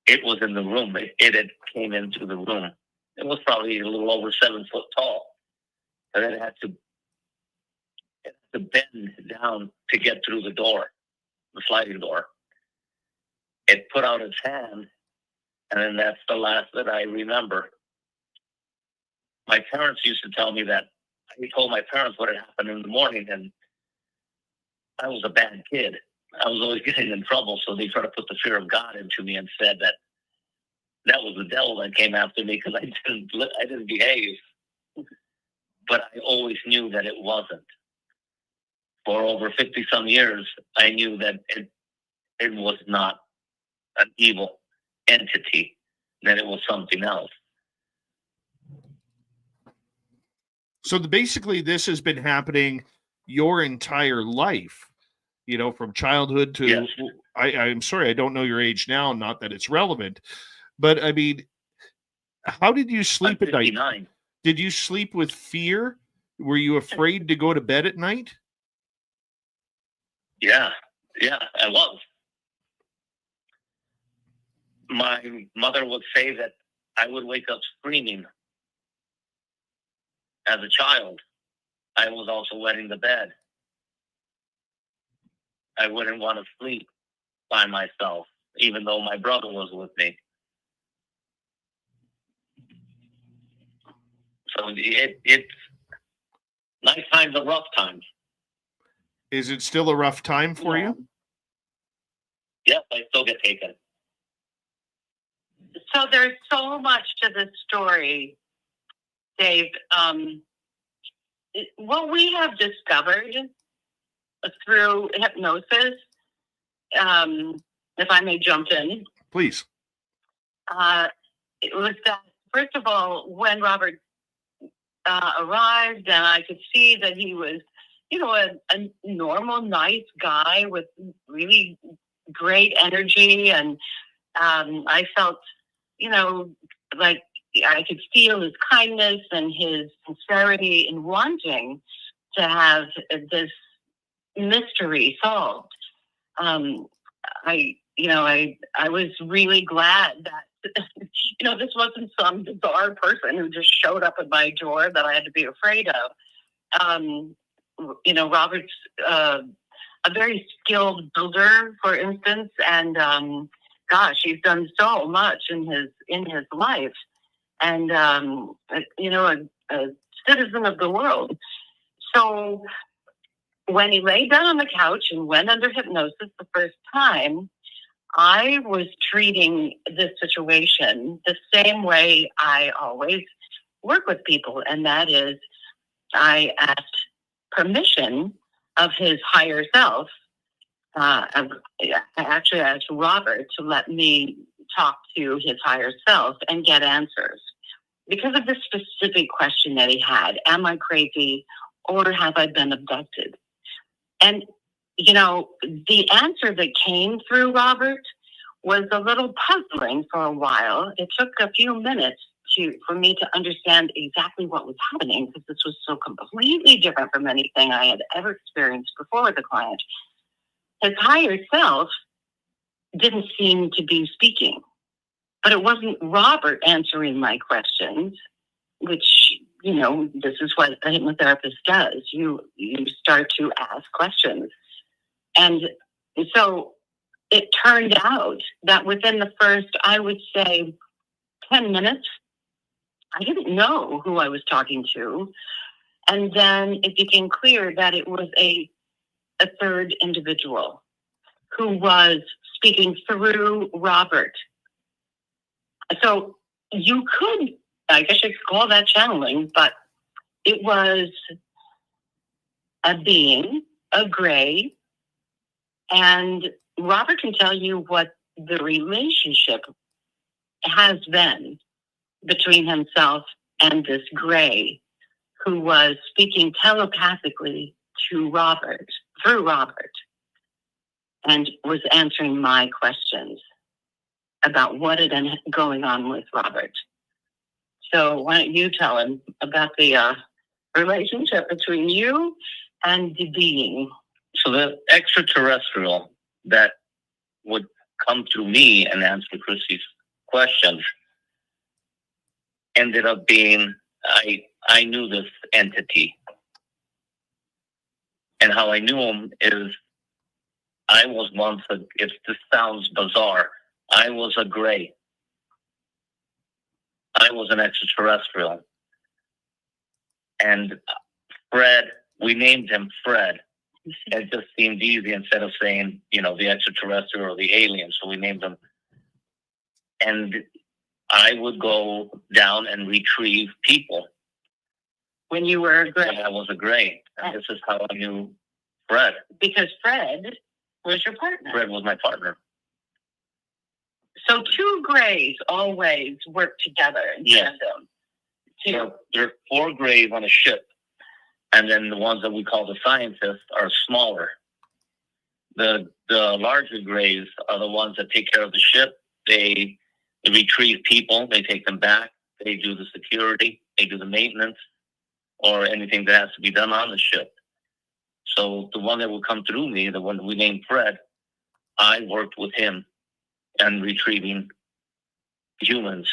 it was in the room. It had came into the room. It was probably a little over 7 foot tall. And it had to bend down to get through the door, the sliding door. It put out its hand, and then that's the last that I remember. My parents used to tell me that I told my parents what had happened in the morning, and I was a bad kid. I was always getting in trouble, so they tried to put the fear of God into me and said that that was the devil that came after me because I didn't behave. But I always knew that it wasn't. For over 50 some years, I knew that it was not an evil entity, that it was something else. So basically this has been happening your entire life, from childhood to, yes. I'm sorry, I don't know your age now, not that it's relevant, but I mean, how did you sleep at night? Did you sleep with fear? Were you afraid to go to bed at night? Yeah, I was. My mother would say that I would wake up screaming as a child. I was also wetting the bed. I wouldn't want to sleep by myself, even though my brother was with me. So it's nice times and rough times. Is it still a rough time for you? Yes, I still get taken. So there's so much to this story, Dave. What we have discovered through hypnosis, if I may jump in. Please. It was that, first of all, when Robert arrived, and I could see that he was, a normal, nice guy with really great energy. And I felt, like I could feel his kindness and his sincerity in wanting to have this mystery solved. I was really glad that, this wasn't some bizarre person who just showed up at my door that I had to be afraid of. Robert's a very skilled builder, for instance, and gosh, he's done so much in his life, and a citizen of the world. So when he laid down on the couch and went under hypnosis the first time, I was treating this situation the same way I always work with people, and that is I asked permission of his higher self. I actually asked Robert to let me talk to his higher self and get answers because of the specific question that he had. Am I crazy, or have I been abducted? And, the answer that came through Robert was a little puzzling for a while. It took a few minutes for me to understand exactly what was happening, because this was so completely different from anything I had ever experienced before with a client. His higher self didn't seem to be speaking, but it wasn't Robert answering my questions, which, this is what a hypnotherapist does. You start to ask questions. And so it turned out that within the first, I would say, 10 minutes, I didn't know who I was talking to. And then it became clear that it was a third individual who was speaking through Robert. So you could, I guess you could call that channeling, but it was a being, a gray, and Robert can tell you what the relationship has been between himself and this gray who was speaking telepathically to Robert, through Robert, and was answering my questions about what had been going on with Robert. So why don't you tell him about the relationship between you and the being? So the extraterrestrial that would come through me and answer Kryste's questions ended up being, I knew this entity. And how I knew him is I was once, if this sounds bizarre, I was a gray. I was an extraterrestrial. And Fred, we named him Fred. It just seemed easy instead of saying, the extraterrestrial or the alien. So we named him. And I would go down and retrieve people. When you were a When gray? I was a gray. And this is how I knew Fred. Because Fred was your partner. Fred was my partner. So two grays always work together in tandem. There are 4 grays on a ship, and then the ones that we call the scientists are smaller. The larger grays are the ones that take care of the ship. They retrieve people, they take them back, they do the security, they do the maintenance, or anything that has to be done on the ship. So the one that would come through me, the one we named Fred, I worked with him and retrieving humans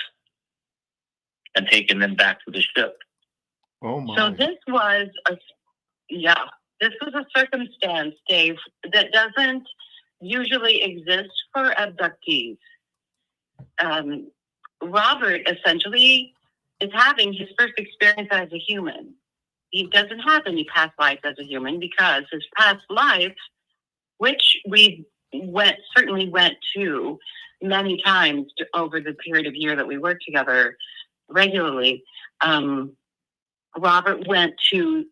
and taking them back to the ship. Oh my. So this was a circumstance, Dave, that doesn't usually exist for abductees. Robert essentially is having his first experience as a human. He doesn't have any past life as a human because his past life, which we certainly went to many times over the period of year that we worked together regularly, Robert went to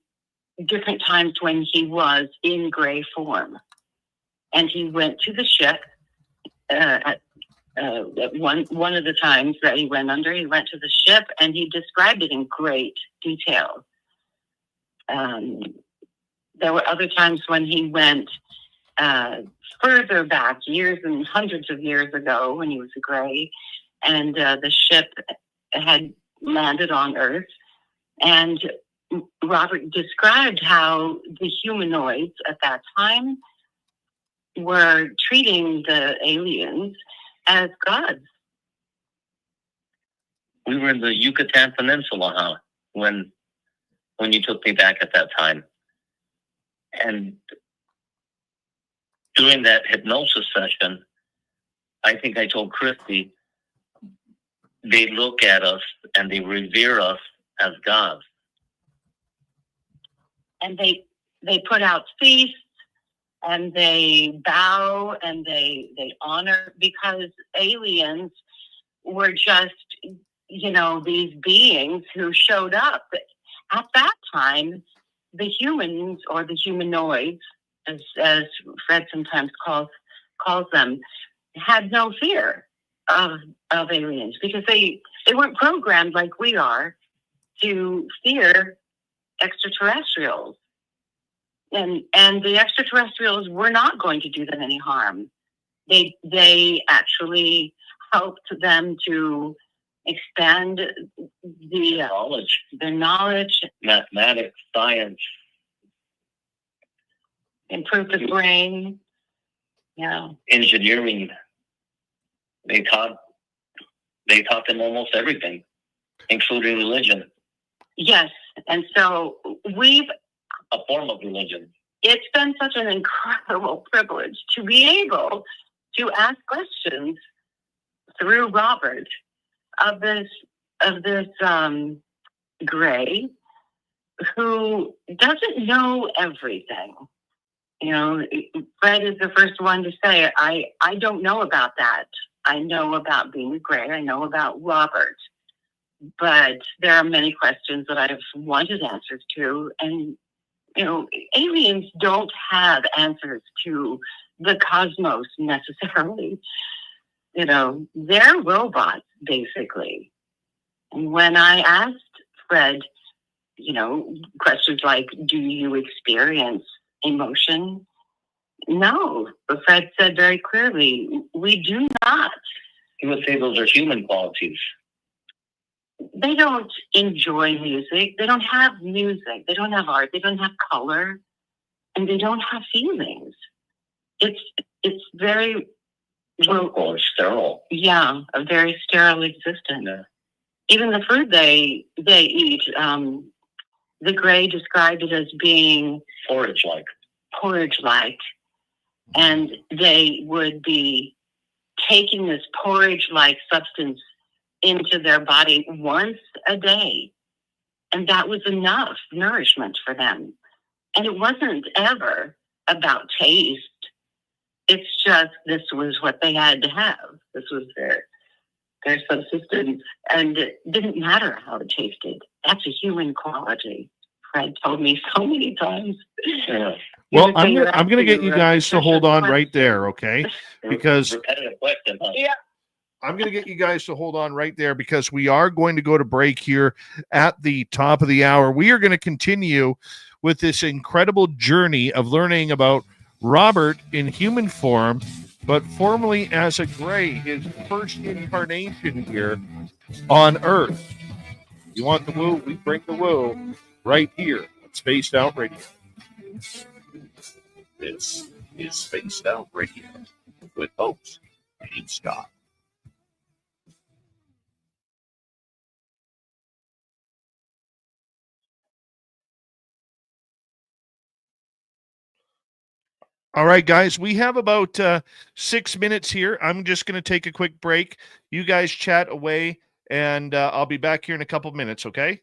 different times when he was in gray form. And he went to the ship at one of the times that he went under. He went to the ship and he described it in great detail. There were other times when he went further back, years and hundreds of years ago, when he was a gray, and the ship had landed on Earth. And Robert described how the humanoids at that time were treating the aliens as gods. We were in the Yucatan Peninsula, huh? When you took me back at that time. And during that hypnosis session, I think I told Kryste, they look at us and they revere us as gods. And they put out feasts and they bow and they honor, because aliens were just, these beings who showed up. At that time, the humans, or the humanoids, as Fred sometimes calls them, had no fear of aliens, because they weren't programmed like we are to fear extraterrestrials. And the extraterrestrials were not going to do them any harm. They actually helped them to expand their knowledge, mathematics, science, improve the brain, engineering. They taught them almost everything, including religion. Yes, and so a form of religion. It's been such an incredible privilege to be able to ask questions through Robert of this gray who doesn't know everything. Fred is the first one to say, I don't know about that. I know about being gray. I know about Robert. But there are many questions that I've wanted answers to. And, aliens don't have answers to the cosmos necessarily. They're robots, basically. And when I asked Fred, questions like, do you experience emotion? No. But Fred said very clearly, we do not. He would say those are human qualities. They don't enjoy music. They don't have music. They don't have art. They don't have color. And they don't have feelings. It's very... Or sterile. Yeah, a very sterile existence. Yeah. Even the food they eat, the gray described it as being porridge-like. And they would be taking this porridge-like substance into their body once a day. And that was enough nourishment for them. And it wasn't ever about taste. It's just, this was what they had to have. This was their subsistence, and it didn't matter how it tasted. That's a human quality. Fred told me so many times. Yeah. Well, I'm gonna get you guys to hold on right there, okay? Because Repetitive question, huh? Yeah. I'm going to get you guys to hold on right there because we are going to go to break here at the top of the hour. We are going to continue with this incredible journey of learning about Robert in human form, but formerly as a gray, his first incarnation here on Earth. You want the woo? We bring the woo right here at Spaced Out Radio. This is Spaced Out Radio with host Dave Scott. All right, guys, we have about 6 minutes here. I'm just going to take a quick break. You guys chat away, and I'll be back here in a couple minutes, okay?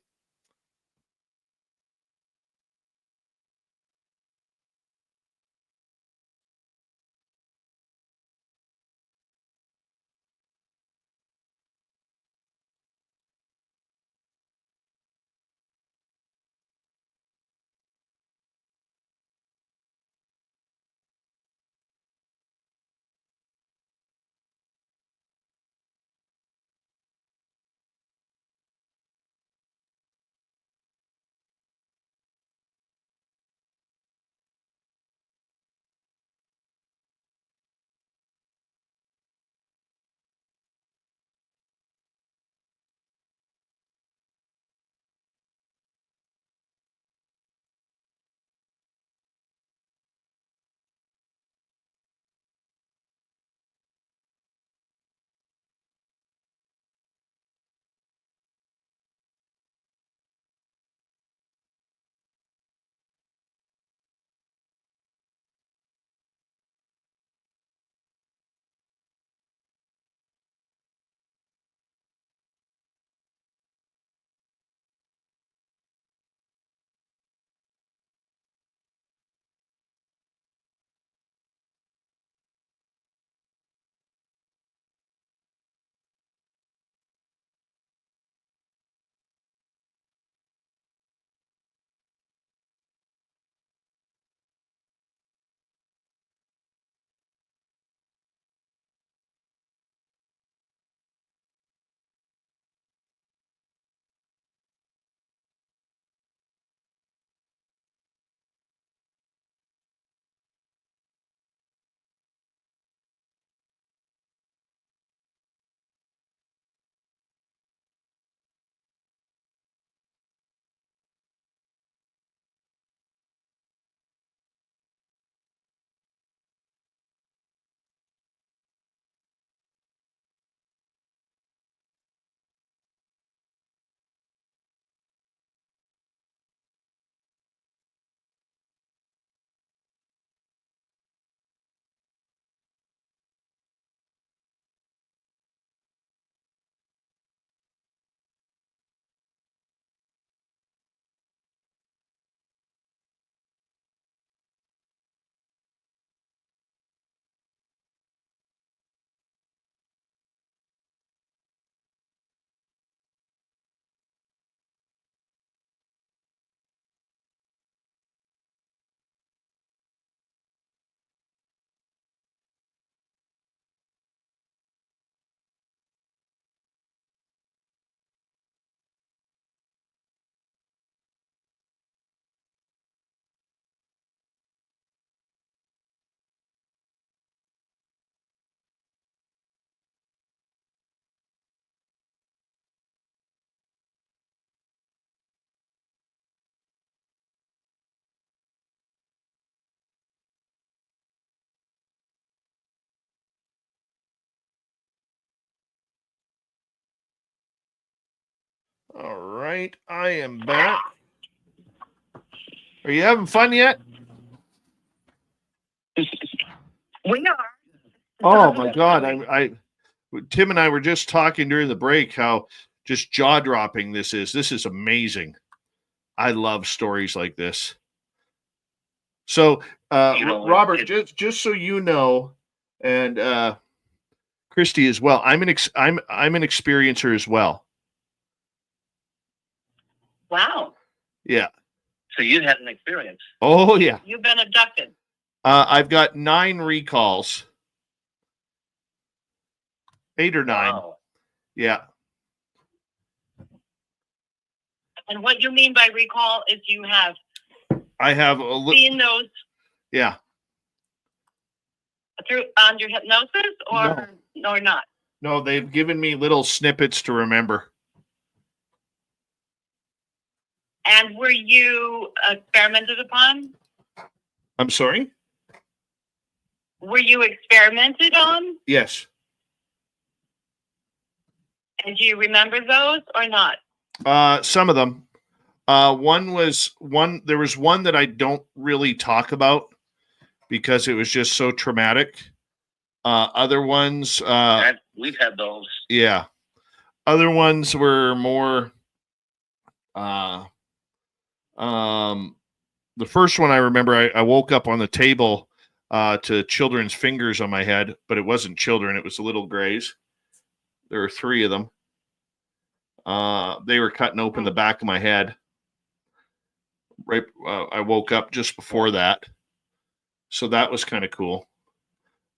All right, I am back. Are you having fun yet? We are. Oh my God! Tim and I were just talking during the break how just jaw dropping this is. This is amazing. I love stories like this. So, Robert, just so you know, and Kryste as well. I'm an experiencer as well. Wow. Yeah. So you had an experience. Oh yeah. You've been abducted. I've got 9 recalls. 8 or 9. Wow. Yeah. And what you mean by recall is you have I have seen those yeah. through under hypnosis or not. No, they've given me little snippets to remember. And were you experimented upon? I'm sorry? Were you experimented on? Yes. And do you remember those or not? Some of them. There was one that I don't really talk about because it was just so traumatic. Other ones, we've had those. yeah. Other ones were more, the first one I remember, I woke up on the table to children's fingers on my head, but it wasn't children. It was the little grays. There were 3 of them. They were cutting open the back of my head. Right. I woke up just before that. So that was kind of cool.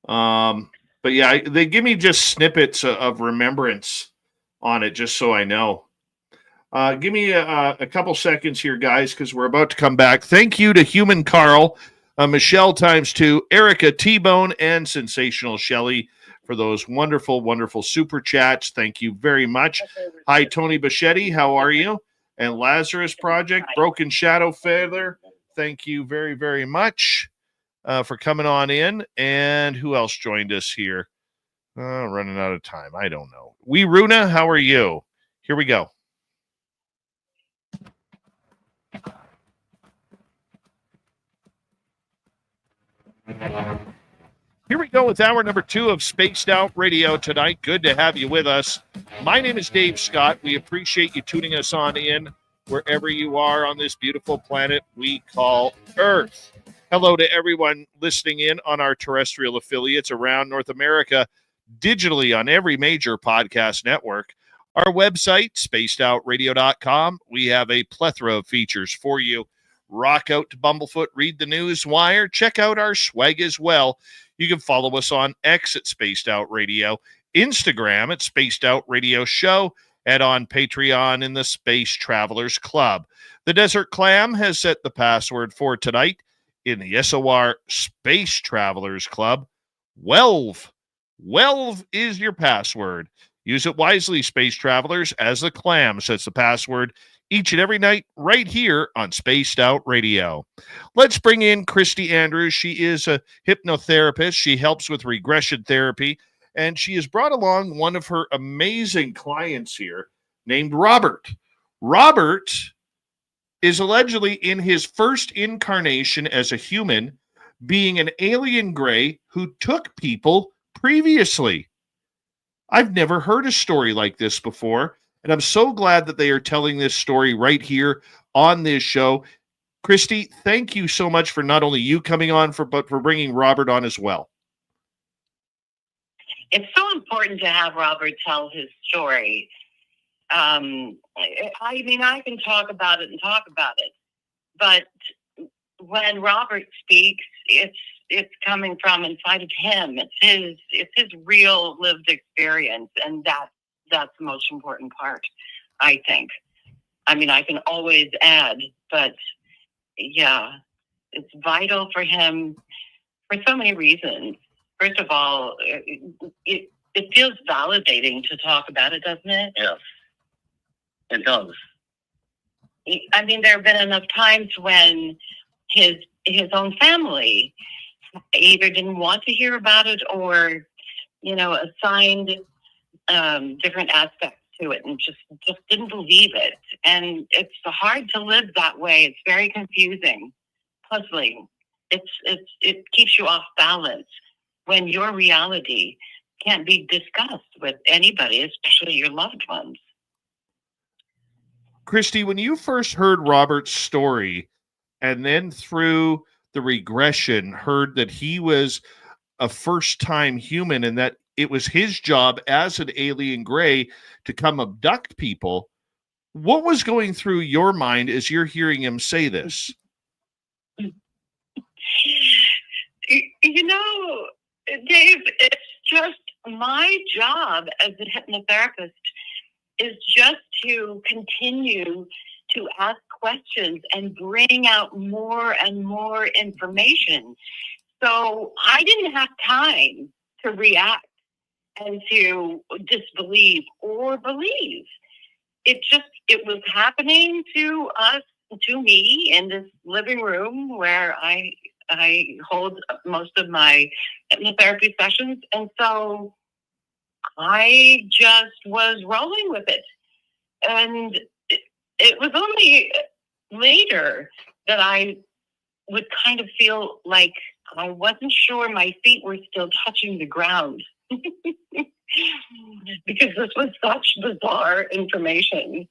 But yeah, they give me just snippets of remembrance on it, just so I know. Give me a couple seconds here, guys, because we're about to come back. Thank you to Human Carl, Michelle ×2, Erica T-Bone, and Sensational Shelley for those wonderful, wonderful super chats. Thank you very much. Hi, Tony Bichetti. How are you? And Lazarus Project, Broken Shadow Feather. Thank you very, very much for coming on in. And who else joined us here? Running out of time. I don't know. Runa, how are you? Here we go. Here we go with hour number 2 of Spaced Out Radio tonight. Good to have you with us. My name is Dave Scott. We appreciate you tuning us on in wherever you are on this beautiful planet we call Earth. Hello to everyone listening in on our terrestrial affiliates around North America, digitally on every major podcast network. Our website, spacedoutradio.com. We have a plethora of features for you. Rock out to Bumblefoot, read the news wire, check out our swag as well. You can follow us on X at Spaced Out Radio, Instagram at Spaced Out Radio Show, and on Patreon in the Space Travelers Club. The Desert Clam has set the password for tonight in the SOR Space Travelers Club. Welv. Welv is your password. Use it wisely, Space Travelers, as the Clam sets the password each and every night right here on Spaced Out Radio. Let's bring in Kryste Andrews. She is a hypnotherapist. She helps with regression therapy, and she has brought along one of her amazing clients here named Robert. Robert is allegedly in his first incarnation as a human, being an alien gray who took people previously. I've never heard a story like this before, and I'm so glad that they are telling this story right here on this show. Kryste, thank you so much for not only you coming on, but for bringing Robert on as well. It's so important to have Robert tell his story. I mean, I can talk about it, but when Robert speaks, it's coming from inside of him. It's his real lived experience, and that's the most important part, I think. I mean, I can always add, but yeah, it's vital for him for so many reasons. First of all, it feels validating to talk about it, doesn't it? Yes, it does. I mean, there have been enough times when his own family either didn't want to hear about it or, assigned different aspects to it and just didn't believe it. And it's hard to live that way. It's very confusing, puzzling. It keeps you off balance when your reality can't be discussed with anybody, especially your loved ones. Kryste, when you first heard Robert's story and then through the regression heard that he was a first-time human and that it was his job as an alien gray to come abduct people. What was going through your mind as you're hearing him say this? You know, Dave, it's just my job as a hypnotherapist is just to continue to ask questions and bring out more and more information. So I didn't have time to react and to disbelieve or believe. It was happening to us, to me, in this living room where I hold most of my hypnotherapy sessions. And so I just was rolling with it. And it was only later that I would kind of feel like I wasn't sure my feet were still touching the ground. Because this was such bizarre information.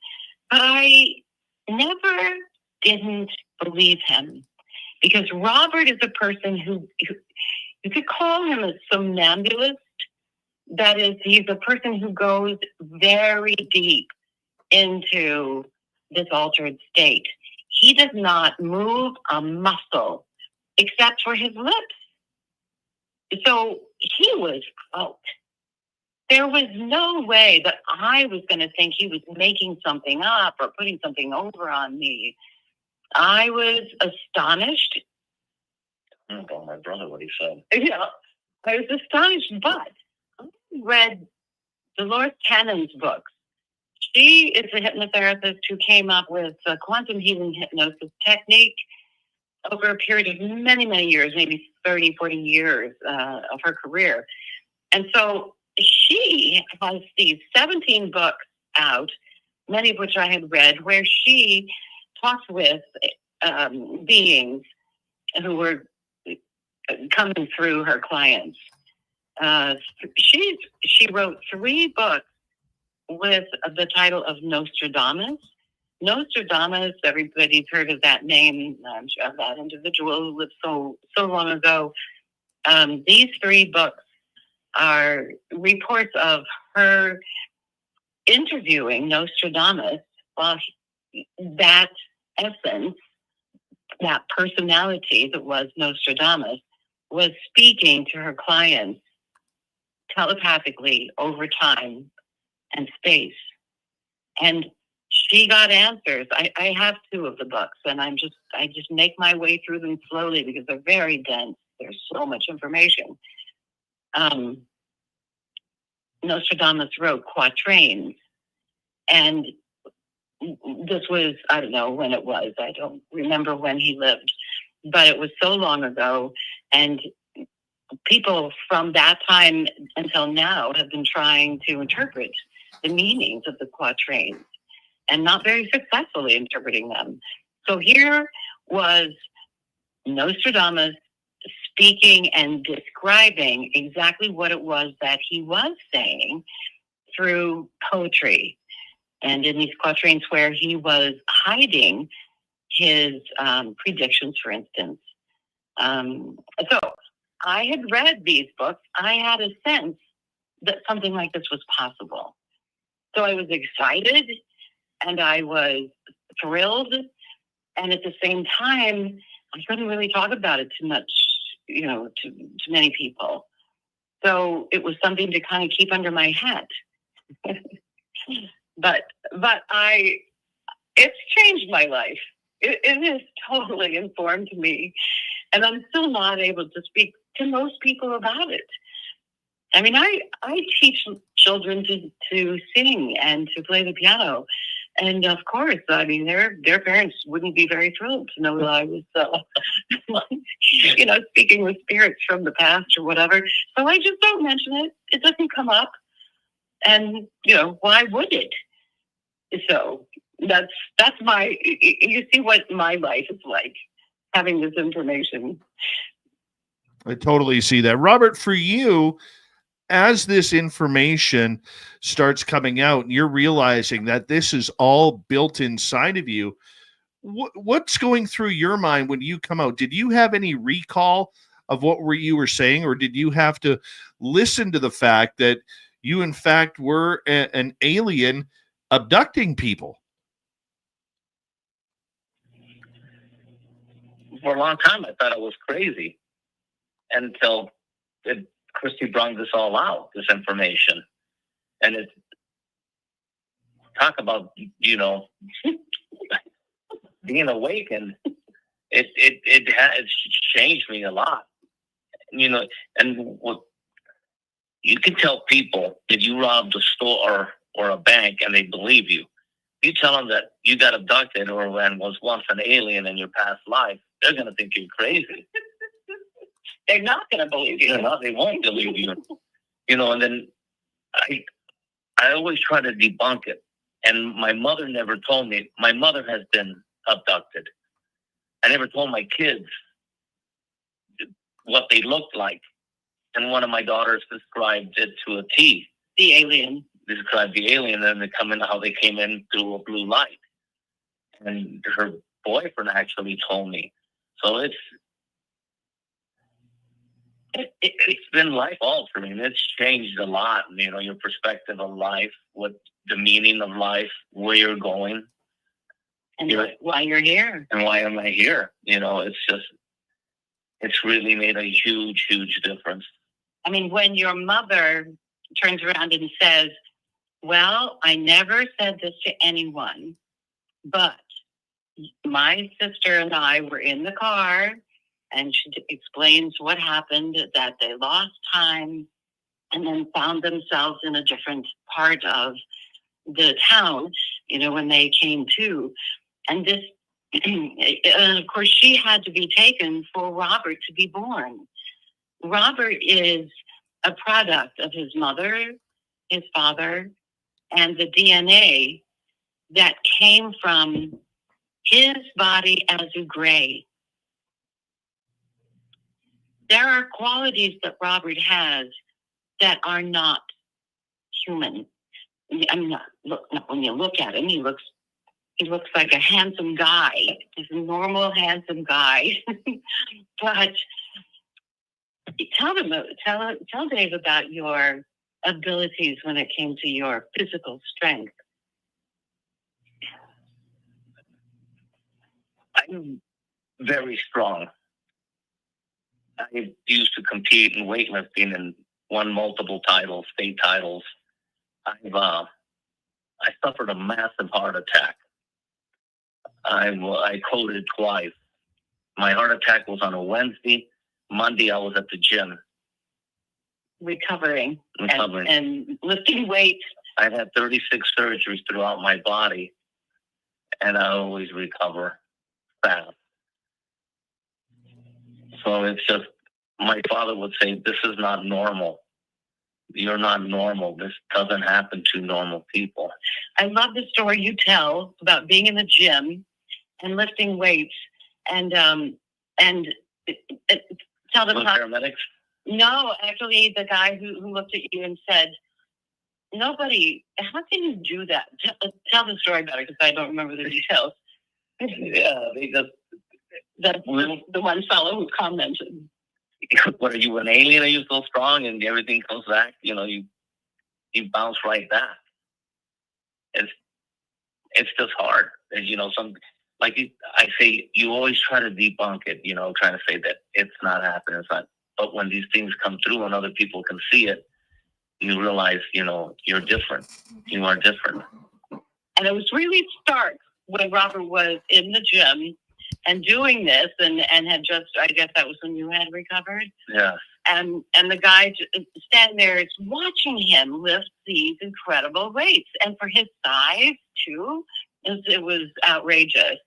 But I never didn't believe him. Because Robert is a person who you could call him a somnambulist. That is, he's a person who goes very deep into this altered state. He does not move a muscle except for his lips. So he was out. There was no way that I was going to think he was making something up or putting something over on me. I was astonished. I don't know my brother what he said. Yeah, I was astonished, but I read Dolores Cannon's books. She is a hypnotherapist who came up with a quantum healing hypnosis technique over a period of many, many years, maybe 30, 40 years of her career. And so she has these 17 books out, many of which I had read, where she talks with beings who were coming through her clients. She wrote 3 books with the title of Nostradamus. Nostradamus, everybody's heard of that name, I'm sure, of that individual who lived so long ago. These 3 books are reports of her interviewing Nostradamus while that essence, that personality that was Nostradamus, was speaking to her clients telepathically over time and space. And she got answers. I have 2 of the books, and I just make my way through them slowly because they're very dense. There's so much information. Nostradamus wrote quatrains, and this was, I don't know when it was. I don't remember when he lived, but it was so long ago, and people from that time until now have been trying to interpret the meanings of the quatrains and not very successfully interpreting them. So here was Nostradamus speaking and describing exactly what it was that he was saying through poetry. And in these quatrains where he was hiding his predictions, for instance. So I had read these books. I had a sense that something like this was possible. So I was excited and I was thrilled. And at the same time, I couldn't really talk about it too much, to many people. So it was something to kind of keep under my hat. But it's changed my life. It has totally informed me. And I'm still not able to speak to most people about it. I mean, I teach children to sing and to play the piano. And of course, I mean, their parents wouldn't be very thrilled to know that I was, speaking with spirits from the past or whatever. So I just don't mention it. It doesn't come up. And, why would it? So that's my, you see what my life is like, having this information. I totally see that. Robert, for you, as this information starts coming out and you're realizing that this is all built inside of you, what's going through your mind when you come out? Did you have any recall of what you were saying, or did you have to listen to the fact that you in fact were an alien abducting people? For a long time, I thought I was crazy until Kryste brought this all out, this information. And it's talk about, being awakened. It's changed me a lot. And what you can tell people that you robbed a store or a bank and they believe you. You tell them that you got abducted or was once an alien in your past life, they're going to think you're crazy. They're not going to believe you. They won't believe you. And then I always try to debunk it. And my mother never told me. My mother has been abducted. I never told my kids what they looked like. And one of my daughters described it to a T. The alien. Described the alien, and how they came in through a blue light. And her boyfriend actually told me. So it's been life altering. It's changed a lot. Your perspective of life, what the meaning of life, where you're going, and why you're here, and why am I here? It's really made a huge, huge difference. I mean, when your mother turns around and says, "Well, I never said this to anyone, but my sister and I were in the car," and she explains what happened, that they lost time and then found themselves in a different part of the town, when they came to. And this, and of course, she had to be taken for Robert to be born. Robert is a product of his mother, his father, and the DNA that came from his body as a gray. There are qualities that Robert has that are not human. I mean, not when you look at him, he looks like a handsome guy. He's a normal, handsome guy. But tell Dave about your abilities when it came to your physical strength. I'm very strong. I used to compete in weightlifting and won multiple titles, state titles. I suffered a massive heart attack. I coded twice. My heart attack was on a Wednesday. Monday, I was at the gym. Recovering. And lifting weights. I've had 36 surgeries throughout my body, and I always recover fast. So it's just, my father would say, "This is not normal. You're not normal. This doesn't happen to normal people." I love the story you tell about being in the gym and lifting weights and tell them how paramedics. No, actually, the guy who looked at you and said, "Nobody, how can you do that?" Tell the story better, because I don't remember the details. Yeah, they just... The one fellow who commented. What, are you an alien? Are you so strong? And everything comes back, you bounce right back. It's just hard. As like I say, you always try to debunk it, trying to say that it's not happening. It's not. But when these things come through and other people can see it, you realize, you're different. You are different. And it was really stark when Robert was in the gym and doing this and had just, I guess that was when you had recovered. Yeah. And the guy standing there is watching him lift these incredible weights. And for his size, too, it was outrageous.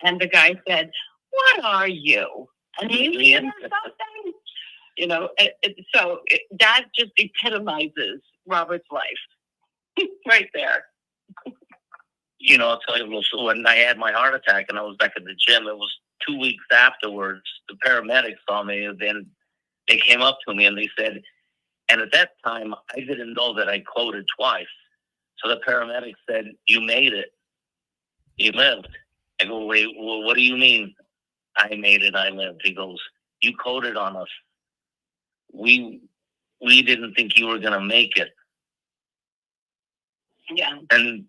And the guy said, "What are you, an alien or something?" That just epitomizes Robert's life right there. I'll tell you, so when I had my heart attack and I was back at the gym, it was 2 weeks afterwards, the paramedics saw me, and then they came up to me and they said, and at that time, I didn't know that I coded twice. So the paramedics said, "You made it. You lived." I go, "Wait, well, what do you mean I made it, I lived?" He goes, You coded on us. We didn't think you were going to make it. Yeah. And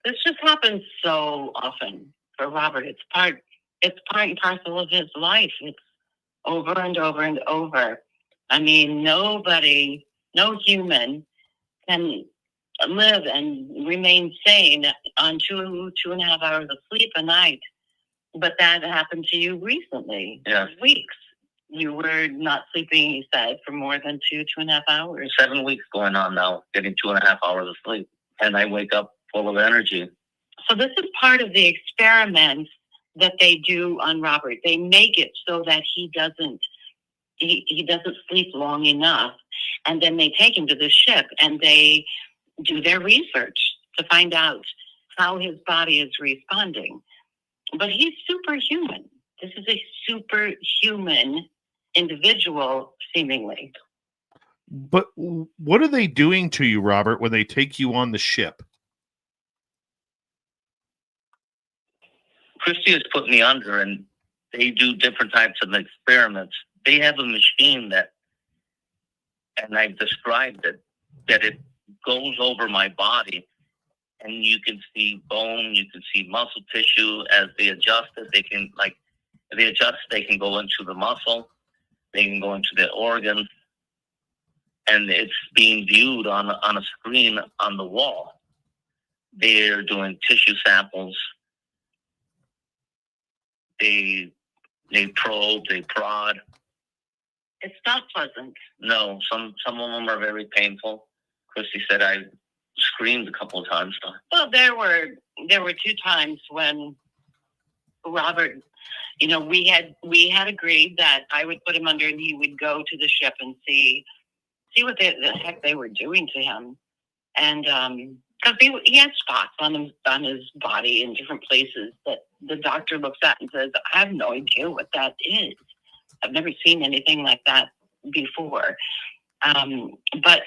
This just happens so often for Robert. It's part and parcel of his life. It's over and over and over. I mean, no human can live and remain sane on 2.5 hours of sleep a night. But that happened to you recently. Yeah. Weeks. You were not sleeping, you said, for more than 2.5 hours. 7 weeks going on now, getting 2.5 hours of sleep. And I wake up full of energy. So this is part of the experiments that they do on Robert. They make it so that he doesn't sleep long enough. And then they take him to the ship and they do their research to find out how his body is responding. But he's superhuman. This is a superhuman individual, seemingly. But what are they doing to you, Robert, when they take you on the ship? Kryste has put me under, and they do different types of experiments. They have a machine that, and I've described it, that it goes over my body, and you can see bone, you can see muscle tissue. As they adjust it, they can, they can go into the muscle, they can go into the organs, and it's being viewed on a screen on the wall. They're doing tissue samples. They probe, they prod. It's not pleasant. No, some of them are very painful. Kryste said I screamed a couple of times. Well, there were 2 times when Robert, we had agreed that I would put him under and he would go to the ship and see what the heck they were doing to him. And because he has spots on his body in different places that the doctor looks at and says, I have no idea what that is. I've never seen anything like that before. But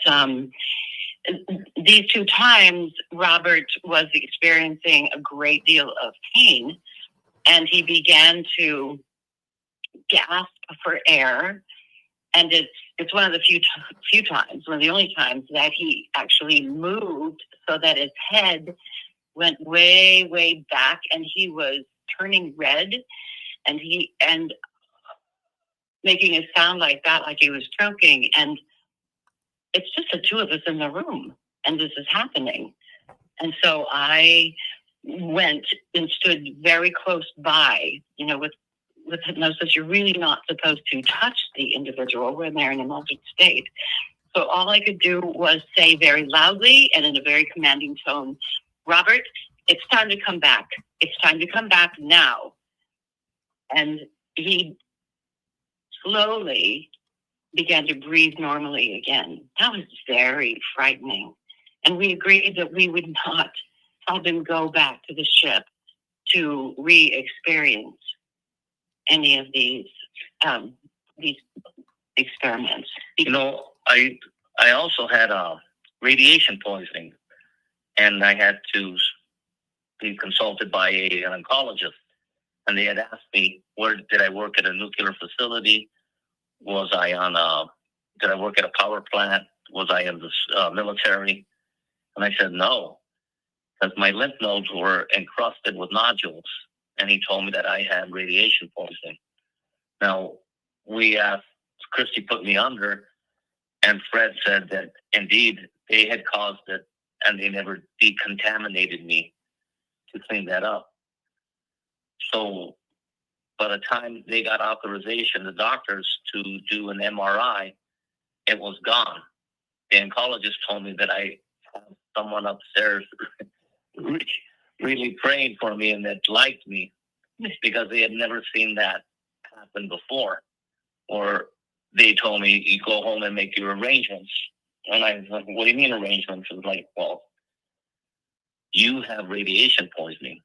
these 2 times, Robert was experiencing a great deal of pain, and he began to gasp for air. And it's one of the few times, one of the only times that he actually moved so that his head went way, way back, and he was turning red, and making a sound like that, like he was choking. And it's just the 2 of us in the room, and this is happening. And so I went and stood very close by. With hypnosis, you're really not supposed to touch the individual when they're in an altered state. So all I could do was say very loudly and in a very commanding tone, Robert, it's time to come back. It's time to come back now. And he slowly began to breathe normally again. That was very frightening. And we agreed that we would not have him go back to the ship to re-experience any of these experiments. I also had radiation poisoning, and I had to be consulted by an oncologist, and they had asked me, where did I work at a nuclear facility? Was I did I work at a power plant? Was I in the military? And I said no, because my lymph nodes were encrusted with nodules. And he told me that I had radiation poisoning. Now, we asked, Kryste put me under, and Fred said that indeed they had caused it, and they never decontaminated me to clean that up. So by the time they got authorization, the doctors, to do an MRI, it was gone. The oncologist told me that I had someone upstairs really praying for me and that liked me, because they had never seen that happen before. Or they told me, you go home and make your arrangements. And I was like, what do you mean arrangements? It was like, well, you have radiation poisoning.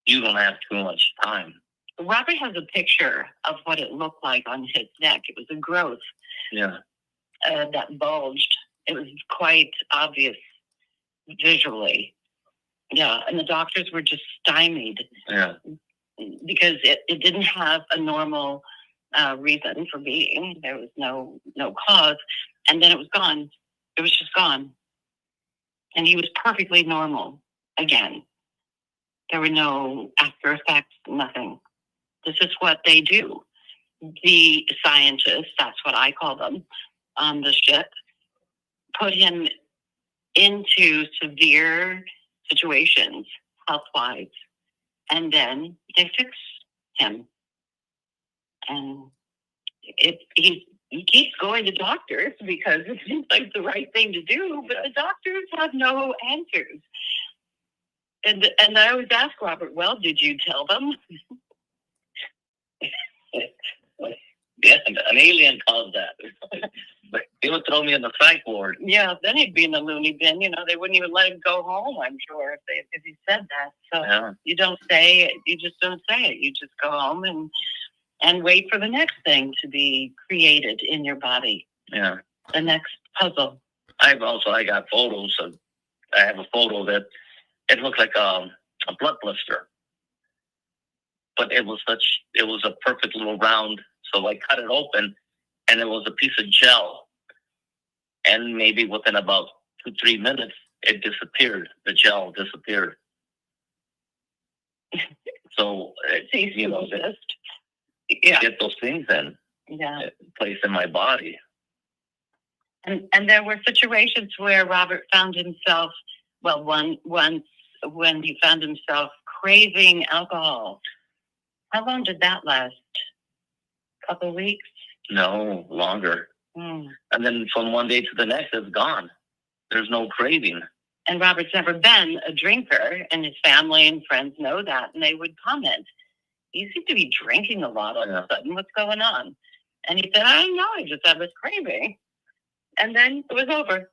You don't have too much time. Robert has a picture of what it looked like on his neck. It was a growth that bulged. It was quite obvious visually. Yeah, and the doctors were just stymied because it didn't have a normal reason for being. There was no cause. And then it was gone. It was just gone. And he was perfectly normal again. There were no after effects, nothing. This is what they do. The scientists, that's what I call them, on the ship, put him into severe situations, health-wise, and then they fix him. And he keeps going to doctors because it seems like the right thing to do, but the doctors have no answers. And I always ask Robert, well, did you tell them? Yeah, an alien caused that. But he would throw me in the psych ward. Yeah, then he'd be in the loony bin. You know, they wouldn't even let him go home, I'm sure, if he said that. So Yeah. You don't say it. You just don't say it. You just go home and wait for the next thing to be created in your body. Yeah. The next puzzle. I got photos of. I have a photo that it looked like a blood blister, but it was a perfect little round. So I cut it open, and it was a piece of gel. And maybe within about 2-3 minutes, it disappeared. The gel disappeared. So you know, yeah, get those things in place in my body. And there were situations where Robert found himself, well, once when he found himself craving alcohol. How long did that last? Couple of weeks? No, longer. And then from one day to the next, it's gone. There's no craving. And Robert's never been a drinker, and his family and friends know that, and they would comment, you seem to be drinking a lot all of a sudden. What's going on? And he said, I don't know. I just have this craving. And then it was over.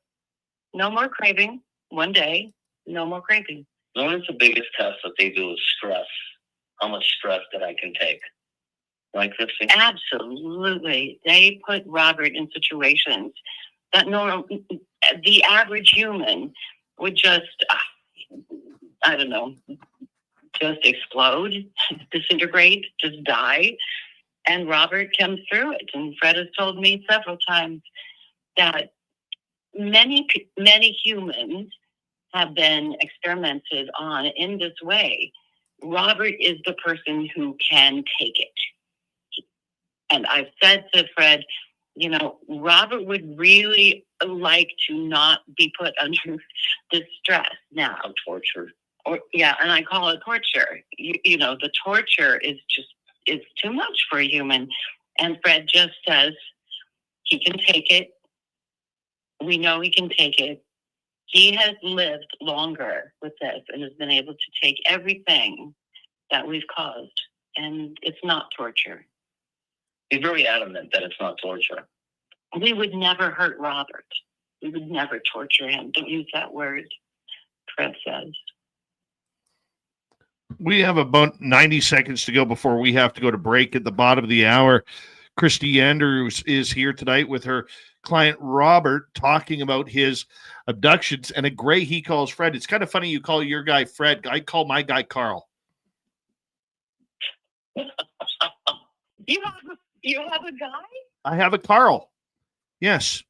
No more craving. One day, no more craving. One of the biggest tests that they do is stress. How much stress that I can take. Like this thing? Absolutely. They put Robert in situations that the average human would just, I don't know, just explode, disintegrate, just die. And Robert comes through it. And Fred has told me several times that many humans have been experimented on in this way. Robert is the person who can take it. And I've said to Fred, you know, Robert would really like to not be put under this stress now. Torture. And I call it torture. You know, the torture is too much for a human. And Fred just says he can take it. We know he can take it. He has lived longer with this and has been able to take everything that we've caused. And it's not torture. He's very adamant that it's not torture. We would never hurt Robert. We would never torture him. Don't use that word, Fred says. We have about 90 seconds to go before we have to go to break at the bottom of the hour. Kryste Andrews is here tonight with her client Robert, talking about his abductions. And a gray he calls Fred. It's kind of funny you call your guy Fred. I call my guy Carl. You have a guy? I have a Carl. Yes.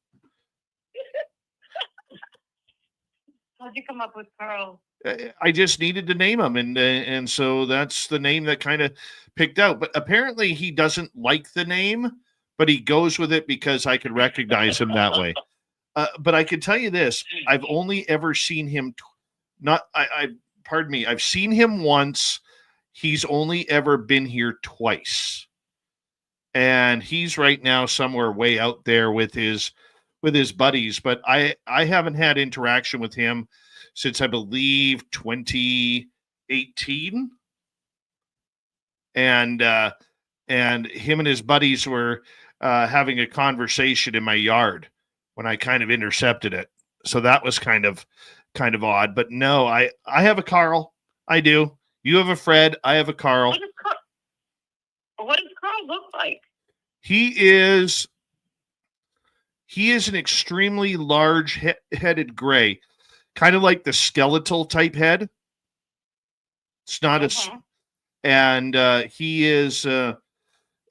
How'd you come up with Carl? I just needed to name him, and so that's the name that kind of picked out. But apparently he doesn't like the name, but he goes with it because I could recognize him that way. But I can tell you this: I've only ever seen him. Pardon me. I've seen him once. He's only ever been here twice, and he's right now somewhere way out there with his buddies. But I haven't had interaction with him since I believe 2018, and him and his buddies were having a conversation in my yard when I kind of intercepted it. So that was kind of odd. But no, I have a Carl. I do. You have a Fred. I have a Carl. What does Carl look like? He is an extremely large-headed gray. Kind of like the skeletal type head. It's not and he is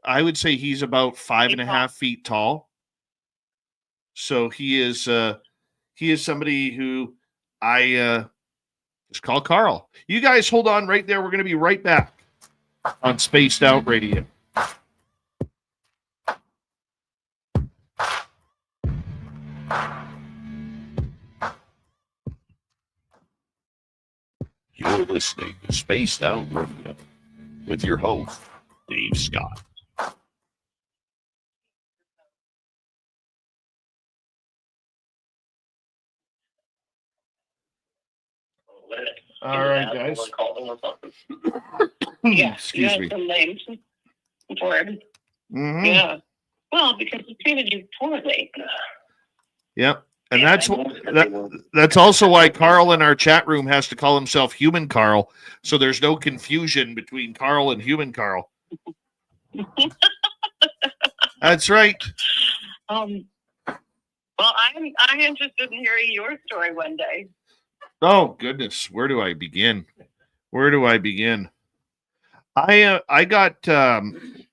I would say he's about 5.5 feet tall. So he is somebody who I just call Carl. You guys hold on right there. We're going to be right back on Spaced Out Radio. You're listening to Spaced Out Radio with your host, Dave Scott. All right, guys. Yeah, Excuse me. Some names for him. Mm-hmm. Yeah. Well, because he treated you poorly. Yep. And Yeah, that's also why Carl in our chat room has to call himself Human Carl, so there's no confusion between Carl and Human Carl. That's right. Well, I'm interested in hearing your story one day. Oh goodness, where do I begin? I got from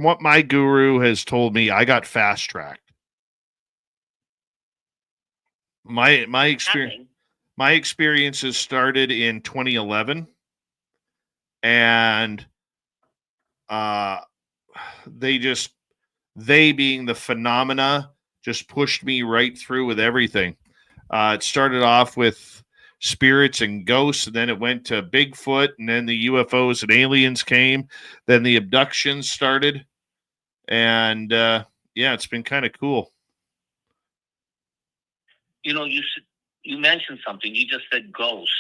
what my guru has told me, I got fast tracked. My experiences started in 2011, and they being the phenomena just pushed me right through with everything. It started off with spirits and ghosts, and then it went to Bigfoot, and then the UFOs and aliens came. Then the abductions started, and yeah, it's been kind of cool. You know, you mentioned something. You just said ghosts,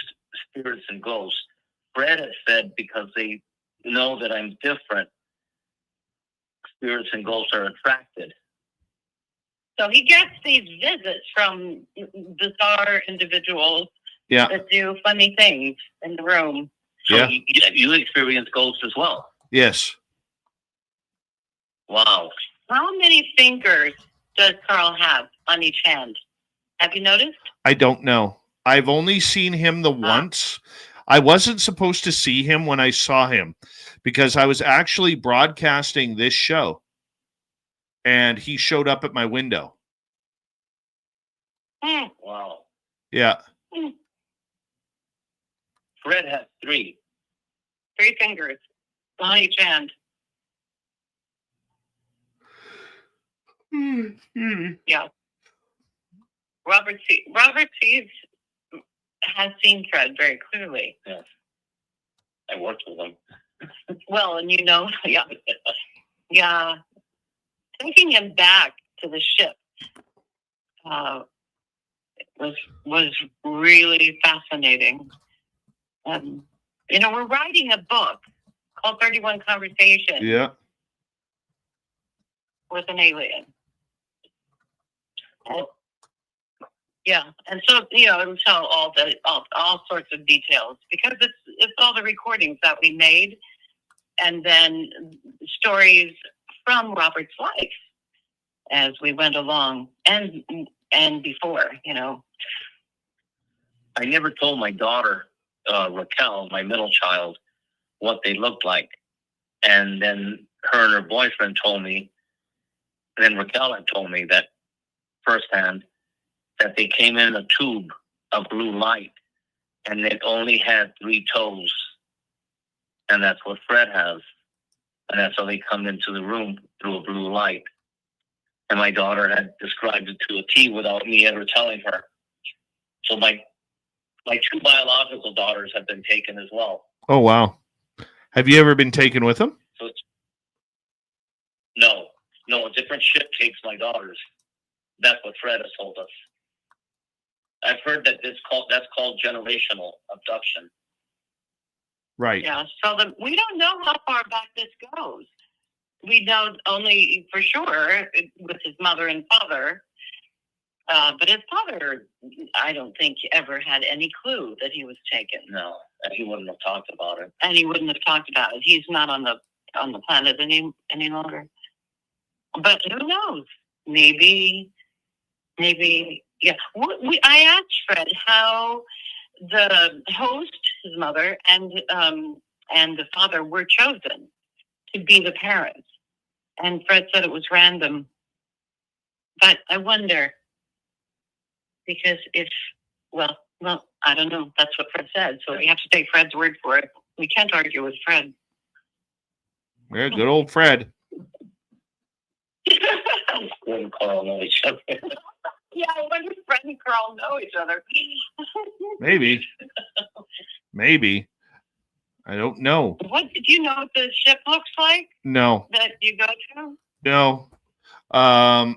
spirits and ghosts. Fred has said because they know that I'm different, spirits and ghosts are attracted. So he gets these visits from bizarre individuals that do funny things in the room. So you experience ghosts as well? Yes. Wow. How many fingers does Carl have on each hand? Have you noticed? I don't know. I've only seen him the once. I wasn't supposed to see him when I saw him because I was actually broadcasting this show, and he showed up at my window. Wow. Yeah. Fred has 3 fingers on each hand. Yeah. Robert Seeds has seen Fred very clearly. Yes. I worked with him. Well, and yeah. Taking him back to the ship was really fascinating. We're writing a book called 31 Conversations. Yeah. With an alien. And so it'll tell all sorts of details because it's all the recordings that we made, and then stories from Robert's life as we went along and before. I never told my daughter Raquel, my middle child, what they looked like, and then her and her boyfriend told me. And then Raquel had told me that firsthand that they came in a tube of blue light and it only had 3 toes. And that's what Fred has. And that's how they come into the room, through a blue light. And my daughter had described it to a T without me ever telling her. So my 2 biological daughters have been taken as well. Oh, wow. Have you ever been taken with them? So No, a different ship takes my daughters. That's what Fred has told us. I've heard that that's called generational abduction. Right. Yeah. So we don't know how far back this goes. We know only for sure with his mother and father. But his father, I don't think, ever had any clue that he was taken. No, and he wouldn't have talked about it. And he wouldn't have talked about it. He's not on the planet any longer. But who knows? Maybe. Yeah. I asked Fred how the host, his mother, and the father were chosen to be the parents. And Fred said it was random. But I wonder, because well, I don't know. That's what Fred said. So we have to take Fred's word for it. We can't argue with Fred. Yeah, good old Fred. And Carl know each other. Yeah, I wonder if Fred and Carl know each other. Maybe. I don't know. What do you know what the ship looks like No. that you go to? No. I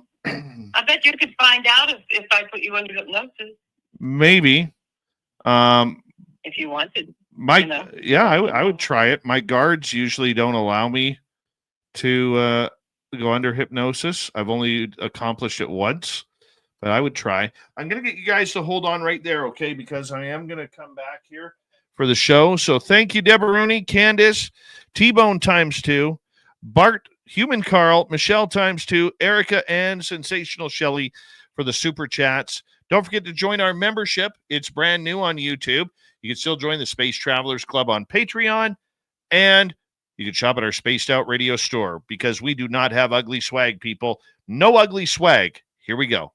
bet you could find out if I put you under hypnosis Maybe. if you wanted. Yeah, I would try it. My guards usually don't allow me to go under hypnosis. I've only accomplished it once, but I would try. I'm going to get you guys to hold on right there, okay? Because I am going to come back here for the show. So thank you, Deborah Rooney, Candace, T-Bone ×2, Bart, Human Carl, Michelle ×2, Erica, and Sensational Shelley for the super chats. Don't forget to join our membership. It's brand new on YouTube. You can still join the Space Travelers Club on Patreon, and you can shop at our Spaced Out Radio store because we do not have ugly swag, people. No ugly swag. Here we go.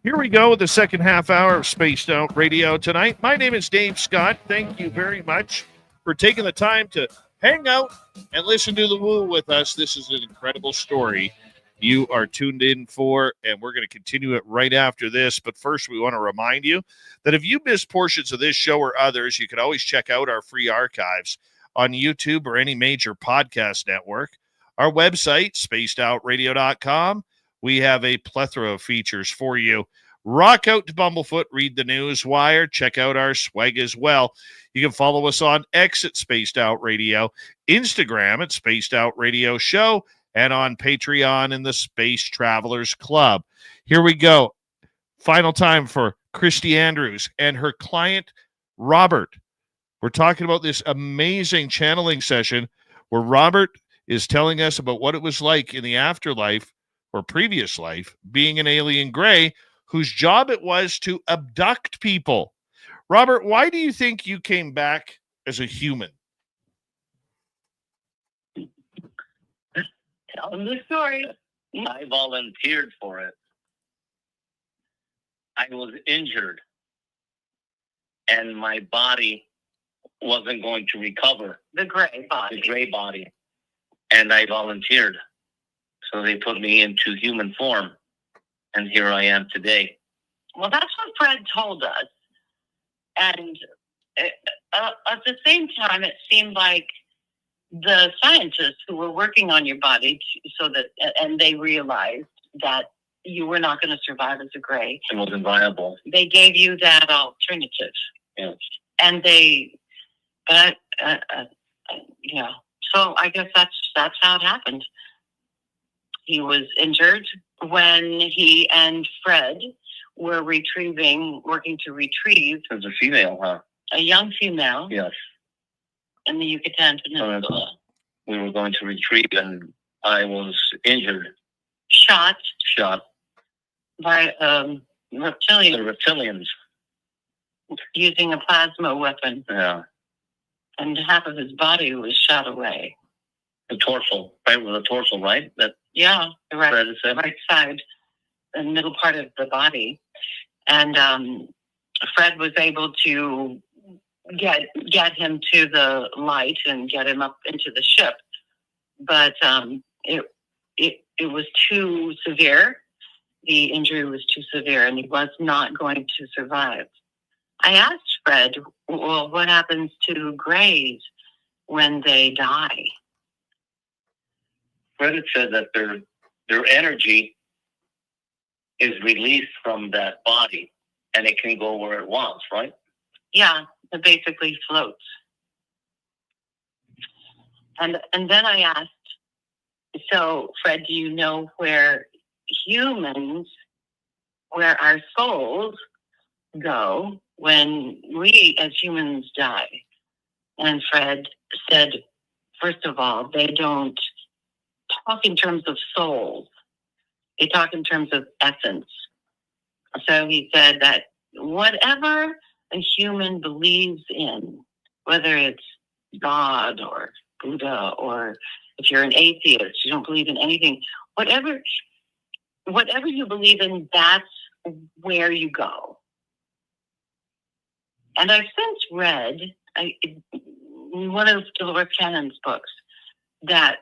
Here we go with the second half hour of Spaced Out Radio tonight. My name is Dave Scott. Thank you very much for taking the time to hang out and listen to the woo with us. This is an incredible story you are tuned in for, and we're going to continue it right after this. But first, we want to remind you that if you missed portions of this show or others, you can always check out our free archives on YouTube or any major podcast network. Our website, spacedoutradio.com. We have a plethora of features for you. Rock out to Bumblefoot, read the news wire, check out our swag as well. You can follow us on X at Spaced Out Radio, Instagram at Spaced Out Radio Show, and on Patreon in the Space Travelers Club. Here we go. Final time for Kryste Andrews and her client, Robert. We're talking about this amazing channeling session where Robert is telling us about what it was like in the afterlife or previous life being an alien gray whose job it was to abduct people. Robert, why do you think you came back as a human? Tell them the story. I volunteered for it. I was injured, and my body wasn't going to recover. The gray body. The gray body. And I volunteered. So they put me into human form, and here I am today. Well, that's what Fred told us. And at the same time, it seemed like the scientists who were working on your body, and they realized that you were not going to survive as a gray. It wasn't viable. They gave you that alternative. Yes. And so I guess that's how it happened. He was injured when he and Fred were working to retrieve. It was a female, huh? A young female. Yes. In the Yucatan Peninsula. We were going to retrieve, and I was injured. Shot by reptilians. The reptilians. Using a plasma weapon. Yeah. And half of his body was shot away. The torso, right? With the torso, right? The right side, the middle part of the body. And Fred was able to get him to the light and get him up into the ship. But it was too severe. The injury was too severe, and he was not going to survive. I asked Fred, well, what happens to grays when they die? Fred had said that their energy is released from that body, and it can go where it wants, right? Yeah, it basically floats. And then I asked, so Fred, do you know where our souls go when we as humans die? And Fred said, first of all, they don't talk in terms of souls. They talk in terms of essence. So he said that whatever a human believes in, whether it's God or Buddha, or if you're an atheist, you don't believe in anything, whatever you believe in, that's where you go. And I've since read in one of Dolores Cannon's books that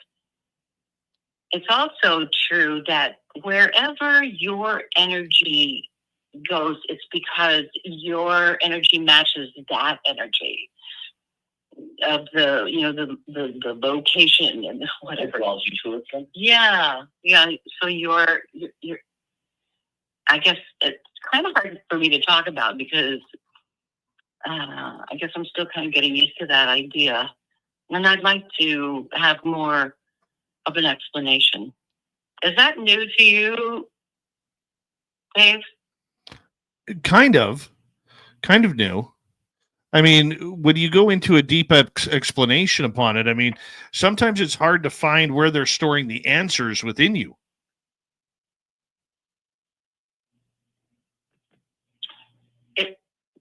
it's also true that wherever your energy goes, it's because your energy matches that energy of the location and whatever else you to it. Yeah. So you're. I guess it's kind of hard for me to talk about because I guess I'm still kind of getting used to that idea, and I'd like to have more of an explanation. Is that new to you, Dave? Kind of new. I mean, when you go into a deep explanation upon it, I mean, sometimes it's hard to find where they're storing the answers within you.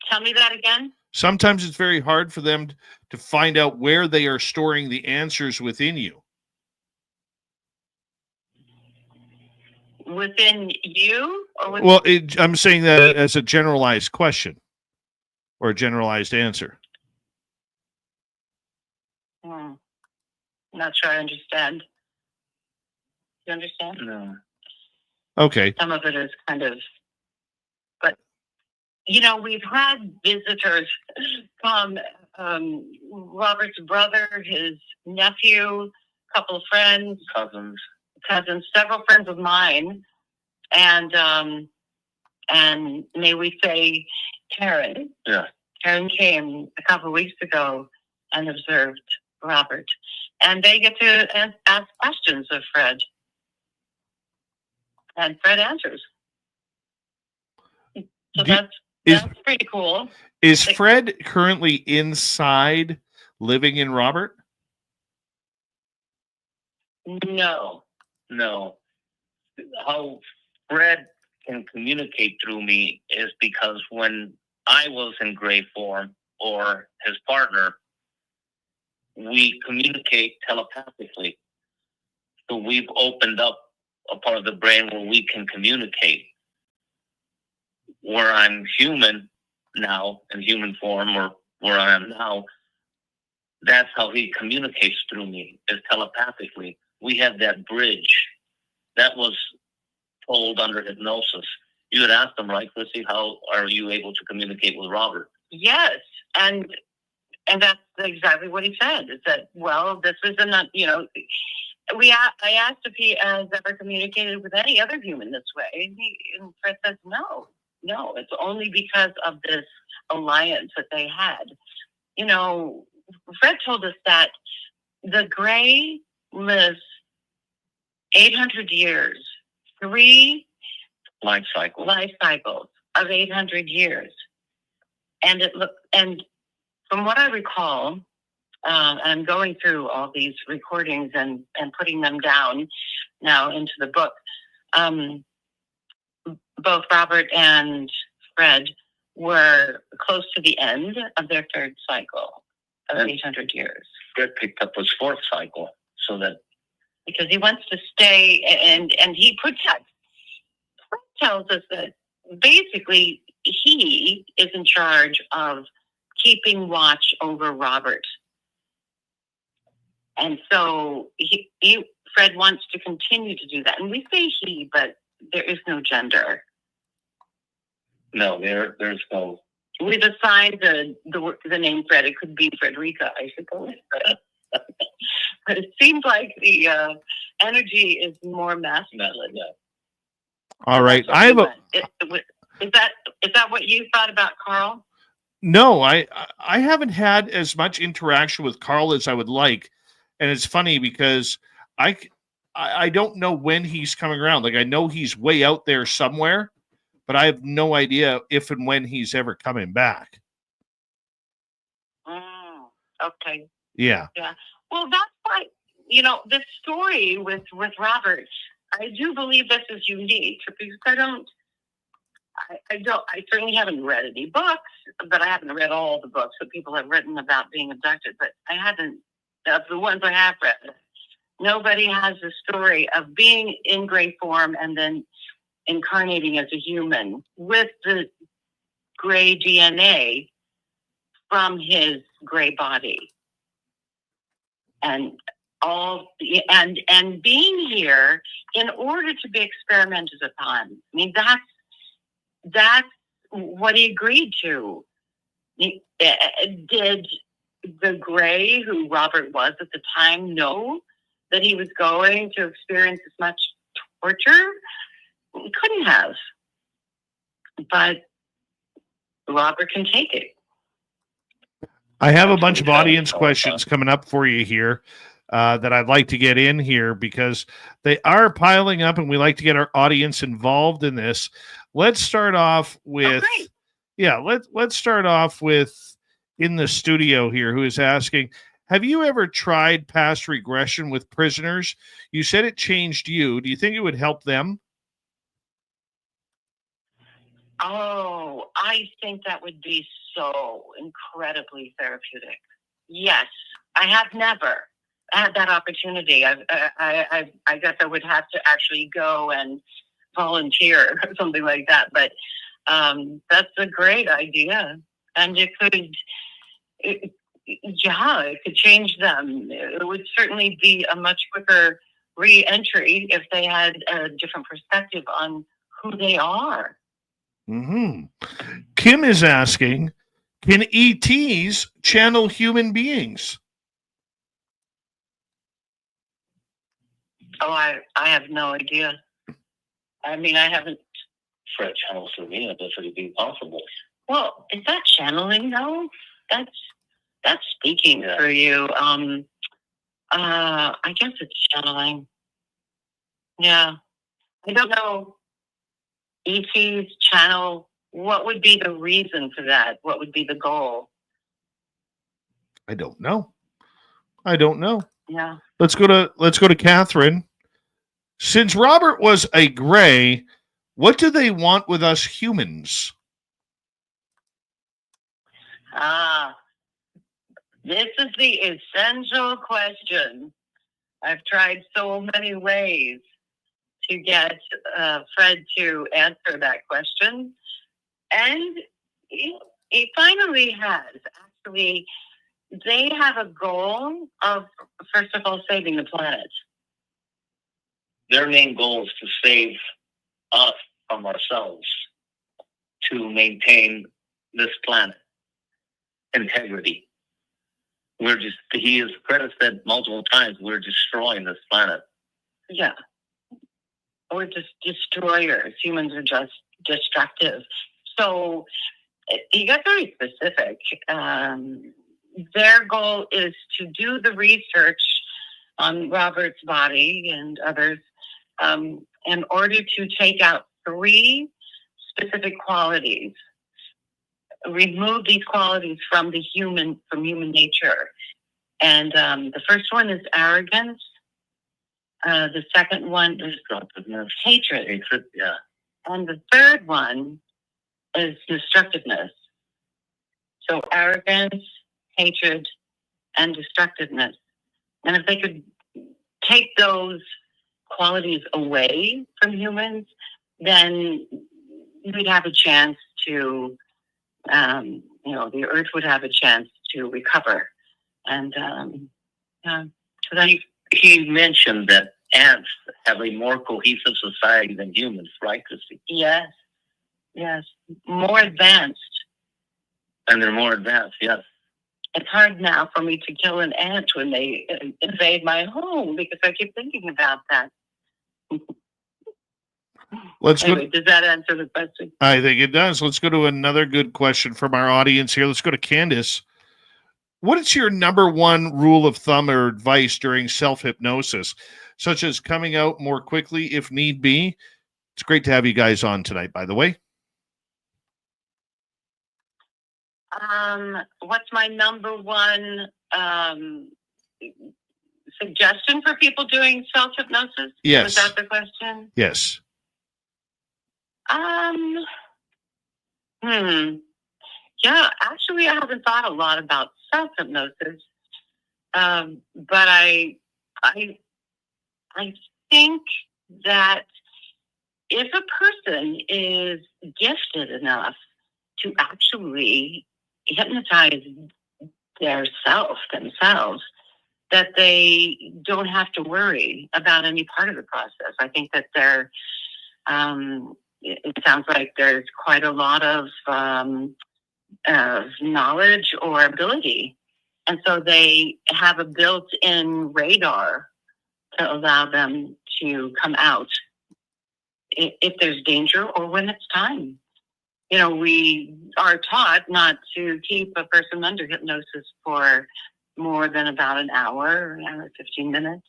Tell me that again. Sometimes it's very hard for them to find out where they are storing the answers within you. Within you? Or Well, I'm saying that as a generalized question or a generalized answer. Not sure I understand. You understand? No. Okay. Some of it is kind of, but we've had visitors come, Robert's brother, his nephew, a couple of friends, cousins, several friends of mine, and may we say Karen. Yeah. Karen came a couple of weeks ago and observed Robert, and they get to ask questions of Fred, and Fred answers. So that's pretty cool. Is Fred currently inside living in Robert? No. How Fred can communicate through me is because when I was in gray form or his partner, we communicate telepathically. So we've opened up a part of the brain where we can communicate. Where I'm human now, in human form, or where I am now, that's how he communicates through me, is telepathically. We have that bridge. That was told under hypnosis. You had asked him, right, Kryste, how are you able to communicate with Robert? Yes, and that's exactly what he said. Is that, well, this is not, I asked if he has ever communicated with any other human this way, and Fred says no, it's only because of this alliance that they had. Fred told us that the gray lives 800 years, 3 life cycles of 800 years, and from what I recall, and I'm going through all these recordings and putting them down now into the book. Both Robert and Fred were close to the end of their 3rd cycle of 800 years. Fred picked up his 4th cycle, so that because he wants to stay, and he protects. Fred tells us that basically he is in charge of keeping watch over Robert. And so Fred wants to continue to do that. And we say he, but there is no gender. No, there's no. We've assigned the name Fred. It could be Frederica, I suppose. But it seems like the energy is more masculine. Yeah. All right. Is that what you thought about Carl? No, I haven't had as much interaction with Carl as I would like. And it's funny because I don't know when he's coming around. Like, I know he's way out there somewhere, but I have no idea if and when he's ever coming back. Okay. Yeah. Yeah. Well, that's why, this story with Robert, I do believe this is unique because I certainly haven't read any books, but I haven't read all the books that people have written about being abducted. But I haven't, of the ones I have read, nobody has a story of being in gray form and then incarnating as a human with the gray DNA from his gray body. And and being here in order to be experimented upon. I mean, that's what he agreed to. Did the gray, who Robert was at the time, know that he was going to experience as much torture? He couldn't have. But Robert can take it. I have a bunch of audience questions coming up for you here that I'd like to get in here because they are piling up and we like to get our audience involved in this. Let's start off with, let's start off with in the studio here who is asking, have you ever tried past regression with prisoners? You said it changed you. Do you think it would help them? Oh, I think that would be so incredibly therapeutic. Yes, I have never had that opportunity. I guess I would have to actually go and volunteer or something like that. But that's a great idea, and it could change them. It would certainly be a much quicker re-entry if they had a different perspective on who they are. Mm-hmm. Kim is asking, can ETs channel human beings? Oh, I have no idea. I mean, I haven't. Fred channels for me, I guess it would be possible. Well, is that channeling though? That's speaking for you. I guess it's channeling. Yeah. I don't know. ETs channel, what would be the reason for that? What would be the goal? I don't know. Yeah. Let's go to Catherine. Since Robert was a gray, what do they want with us humans? This is the essential question. I've tried so many ways to get Fred to answer that question. And he finally has. Actually, they have a goal of, first of all, saving the planet. Their main goal is to save us from ourselves, to maintain this planet integrity. He has said multiple times, we're destroying this planet. Yeah. We're just destroyers. Humans are just destructive. So he got very specific. Their goal is to do the research on Robert's body and others in order to take out 3 specific qualities, remove these qualities from human nature. And the first one is arrogance. The second one is hatred. Yeah. And the third one is destructiveness. So arrogance, hatred, and destructiveness. And if they could take those qualities away from humans, then we'd have a chance to, the earth would have a chance to recover. And so that he mentioned that ants have a more cohesive society than humans, right, Kryste? Yes. More advanced. And they're more advanced, yes. It's hard now for me to kill an ant when they invade my home because I keep thinking about that. Does that answer the question? I think it does. Let's go to another good question from our audience here. Let's go to Candace. What is your number one rule of thumb or advice during self-hypnosis, such as coming out more quickly if need be? It's great to have you guys on tonight, by the way. What's my number one suggestion for people doing self-hypnosis? Yes. Was that the question? Yes. Yeah, actually, I haven't thought a lot about self-hypnosis, but I think that if a person is gifted enough to actually hypnotize themselves, that they don't have to worry about any part of the process. I think that it sounds like there's quite a lot of knowledge or ability. And so they have a built-in radar to allow them to come out if there's danger or when it's time. You know, we are taught not to keep a person under hypnosis for more than about an hour, 15 minutes.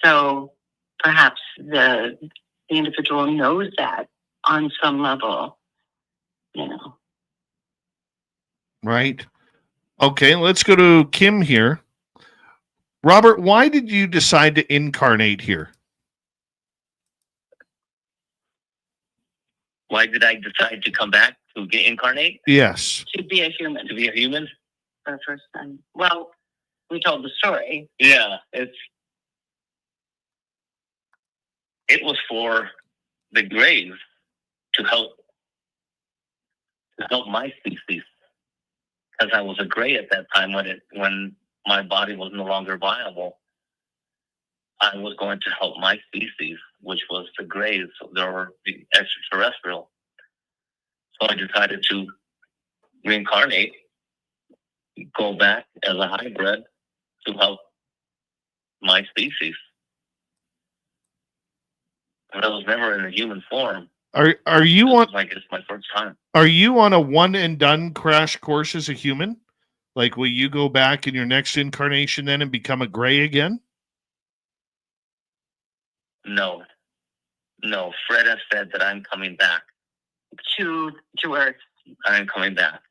So perhaps the individual knows that on some level, you know. Right. Okay, let's go to Kim here. Robert, why did you decide to incarnate here? Why did I decide to come back to get incarnate? Yes. To be a human. To be a human? For the first time. Well, we told the story. Yeah, it was for the grave to help my species, because I was a gray at that time when my body was no longer viable. I was going to help my species, which was the grays, or the extraterrestrial. So I decided to reincarnate, go back as a hybrid to help my species. But I was never in a human form. Are you on? Like it's my first time. Are you on a one and done crash course as a human? Like, will you go back in your next incarnation then and become a gray again? No. Fred has said that I'm coming back to Earth. I'm coming back,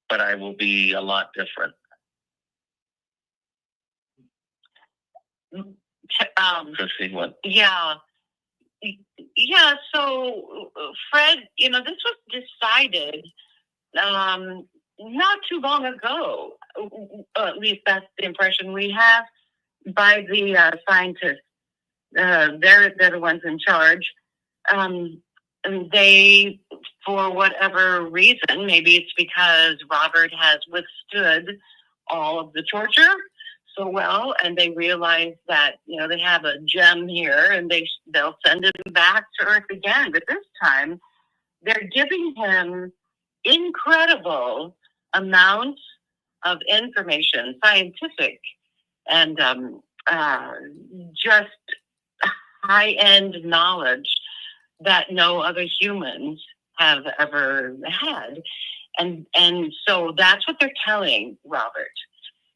but I will be a lot different. Chrissy, what? Yeah. So Fred, this was decided not too long ago. At least that's the impression we have, by the scientists. They're the ones in charge. And they, for whatever reason, maybe it's because Robert has withstood all of the torture so well, and they realize that they have a gem here, and they'll send him back to Earth again. But this time, they're giving him incredible amounts of information, scientific and just high-end knowledge that no other humans have ever had. And so that's what they're telling Robert,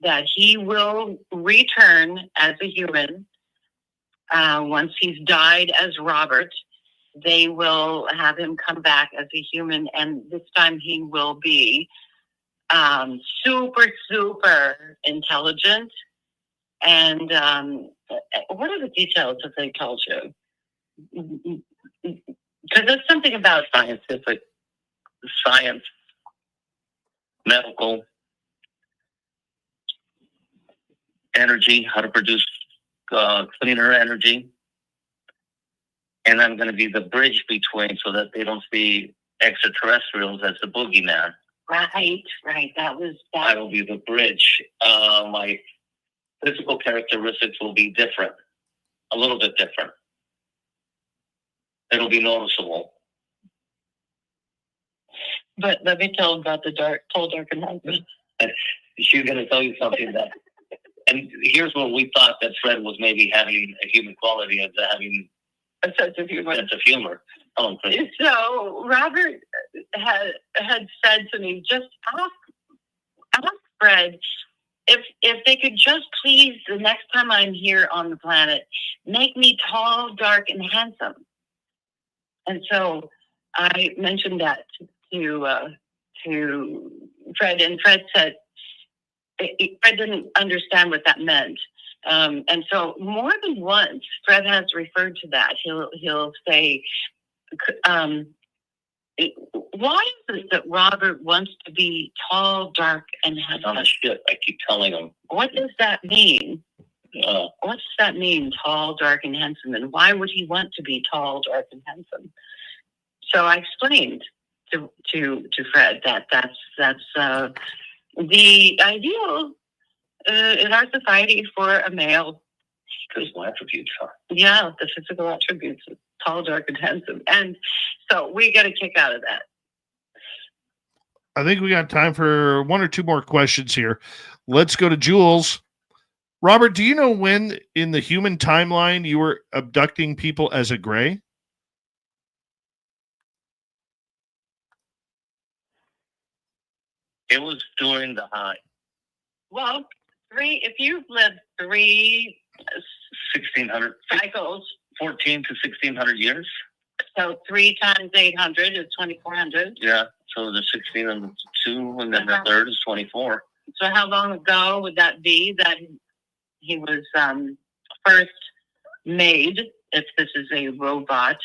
that he will return as a human. Once he's died as Robert, they will have him come back as a human, and this time he will be super, super intelligent. And what are the details that they told you? Because there's something about science, medical, energy, how to produce cleaner energy. And I'm going to be the bridge between, so that they don't see extraterrestrials as the boogeyman. Right. I will be the bridge. My physical characteristics will be different, a little bit different. It'll be noticeable. But let me tell about the tall, dark, and handsome. She's going to tell you something that. And here's what we thought, that Fred was maybe having a human quality of having a sense of humor. Oh, so Robert had said to me, just ask Fred if they could just please, the next time I'm here on the planet, make me tall, dark, and handsome. And so I mentioned that to Fred, and Fred said, Fred didn't understand what that meant. And so more than once, Fred has referred to that. He'll say, why is it that Robert wants to be tall, dark, and handsome? Oh, shit. I keep telling him. What does that mean? What does that mean, tall, dark, and handsome? And why would he want to be tall, dark, and handsome? So I explained to Fred that that's the ideal in our society for a male. Physical attributes, huh? Yeah, the physical attributes, tall, dark, and handsome. And so we get a kick out of that. I think we got time for one or two more questions here. Let's go to Jules. Robert, do you know when in the human timeline you were abducting people as a gray? It was during the high. Well, if you've lived 1600 cycles, 14 to 1600 years. So 3 times 800 is 2400. Yeah. So the 16 and the 2, and then the third is 24. So how long ago would that be that he was first made, if this is a robot?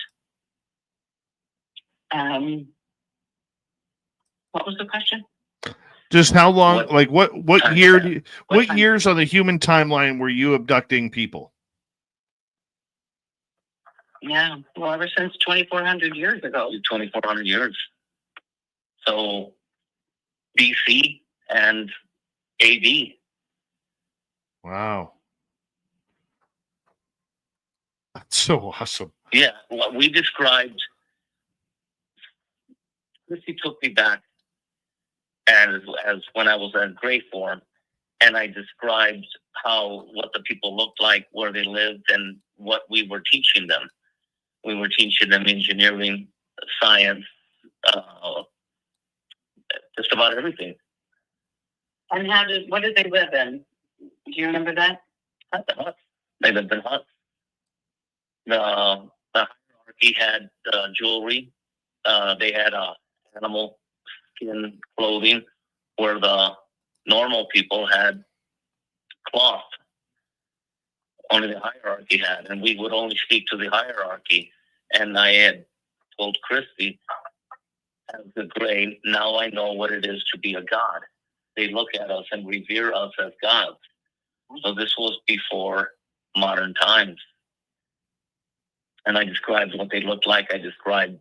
What was the question? Just how long, what year, what time? years on the human timeline were you abducting people? Yeah, well, ever since 2,400 years ago. 2,400 years. So BC and AD. Wow. That's so awesome. Yeah, what we described, Kryste took me back as when I was in gray form, and I described what the people looked like, where they lived, and what we were teaching them. We were teaching them engineering, science, just about everything. And what did they live in? Do you remember that? The huts. They lived in huts. The hierarchy had jewelry. They had animal skin clothing, where the normal people had cloth. Only the hierarchy had, and we would only speak to the hierarchy. And I had told Kryste, as the gray, now I know what it is to be a god. They look at us and revere us as gods. So this was before modern times. And I described what they looked like. I described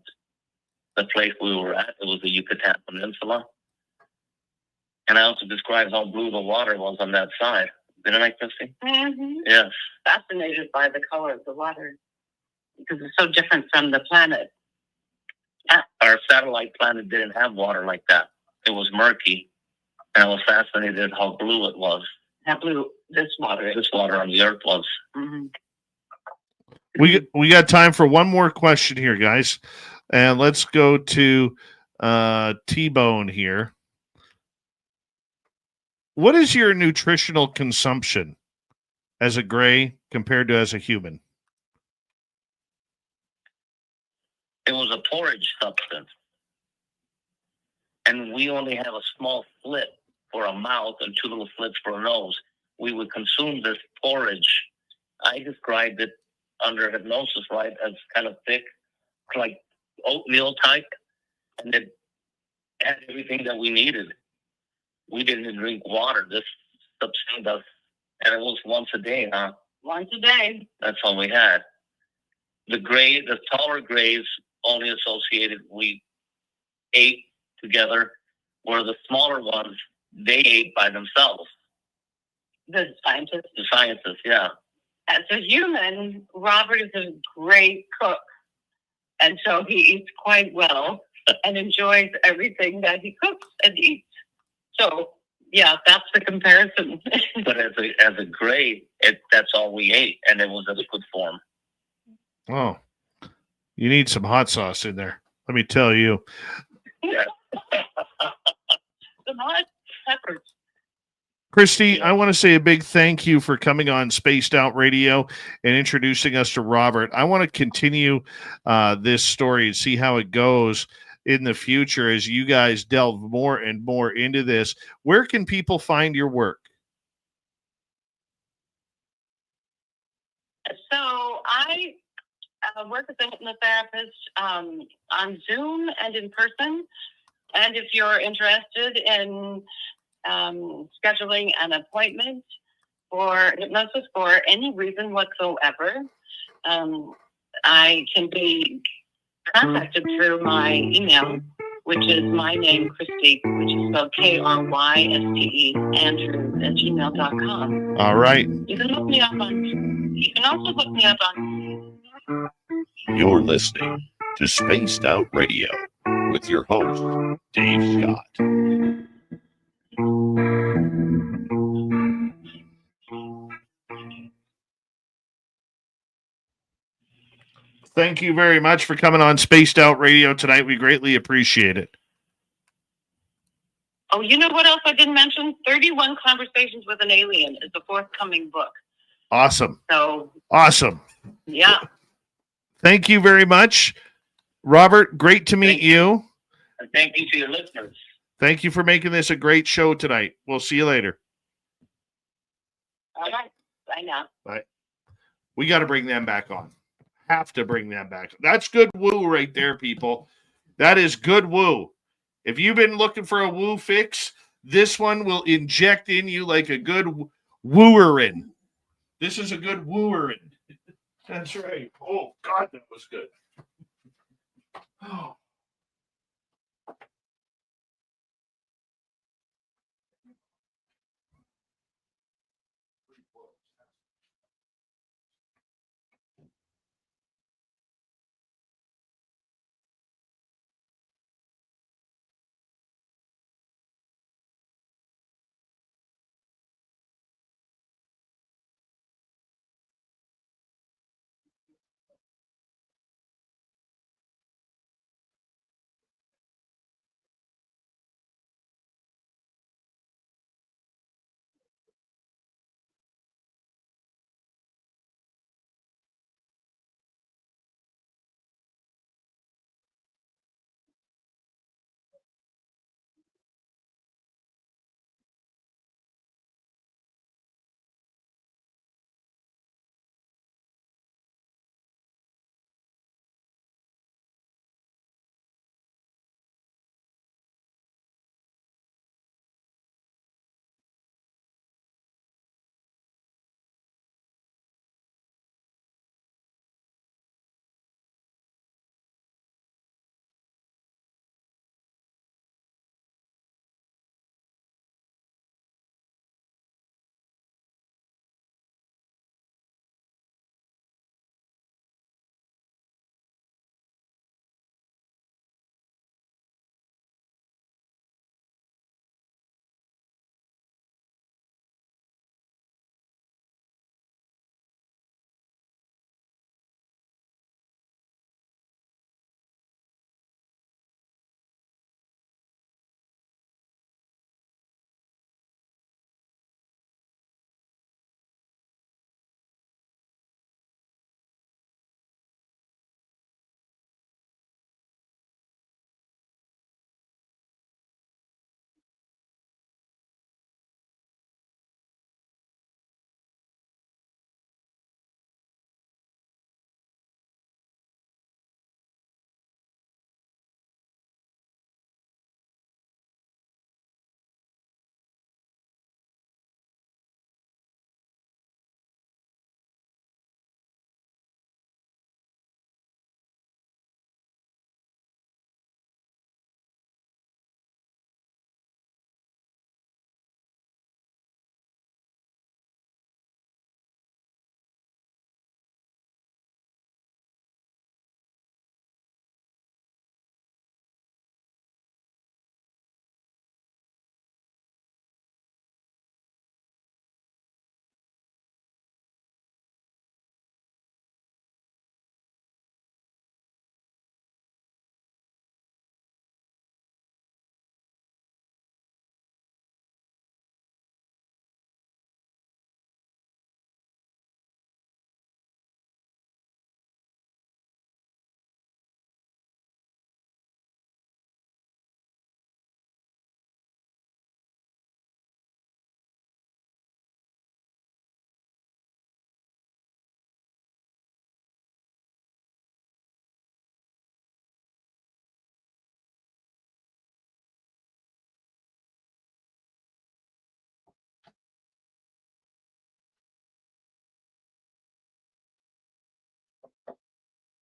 the place we were at. It was the Yucatan Peninsula. And I also described how blue the water was on that side. Didn't I, Kryste? Mm-hmm. Yes. Fascinated by the color of the water because it's so different from the planet. Our satellite planet didn't have water like that. It was murky. And I was fascinated how blue it was. How blue this water is. This water on the earth was. Mm-hmm. We got time for one more question here, guys. And let's go to T-Bone here. What is your nutritional consumption as a gray compared to as a human? It was a porridge substance. And we only have a small slit for a mouth and 2 little slits for a nose. We would consume this porridge. I described it under hypnosis, right, as kind of thick, like oatmeal type. And it had everything that we needed. We didn't drink water. This sustained us. And it was once a day, huh? Once a day. That's all we had. The taller grays only associated, we ate together, where the smaller ones, they ate by themselves. The scientists? The scientists, yeah. As a human, Robert is a great cook. And so he eats quite well and enjoys everything that he cooks and eats. So, yeah, that's the comparison. But as a gray, that's all we ate, and it was in liquid form. Oh, you need some hot sauce in there. Let me tell you. Yeah. Some hot peppers. Kryste, I want to say a big thank you for coming on Spaced Out Radio and introducing us to Robert. I want to continue this story and see how it goes in the future as you guys delve more and more into this. Where can people find your work? So I work as a hypnotherapist on Zoom and in person. And if you're interested in scheduling an appointment for hypnosis for any reason whatsoever, I can be contacted through my email, which is my name, Kryste, which is spelled Kryste, Andrews at gmail.com. All right. You can look me up you can also look me up on. You're listening to Spaced Out Radio with your host, Dave Scott. Thank you very much for coming on Spaced Out Radio tonight. We greatly appreciate it. Oh, you know what else I didn't mention? 31 Conversations with an Alien is the forthcoming book. Awesome. So, awesome. Yeah. Thank you very much. Robert, great to meet you. And thank you to your listeners. Thank you for making this a great show tonight. We'll see you later. All right. Bye now. Bye. We got to bring them back on. Have to bring them back. That's good woo right there, people. That is good woo. If you've been looking for a woo fix, this one will inject in you like a good wooerin. This is a good wooerin. That's right. Oh, God, that was good. Oh.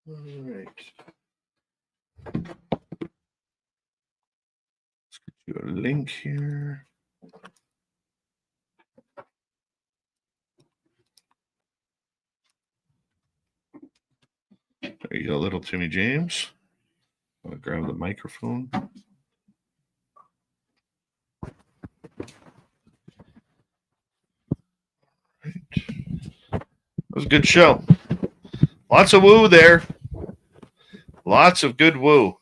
All right. Let's get you a link here. There you go, little Timmy James. I'm going to grab the microphone. That was a good show. Lots of woo there. Lots of good woo.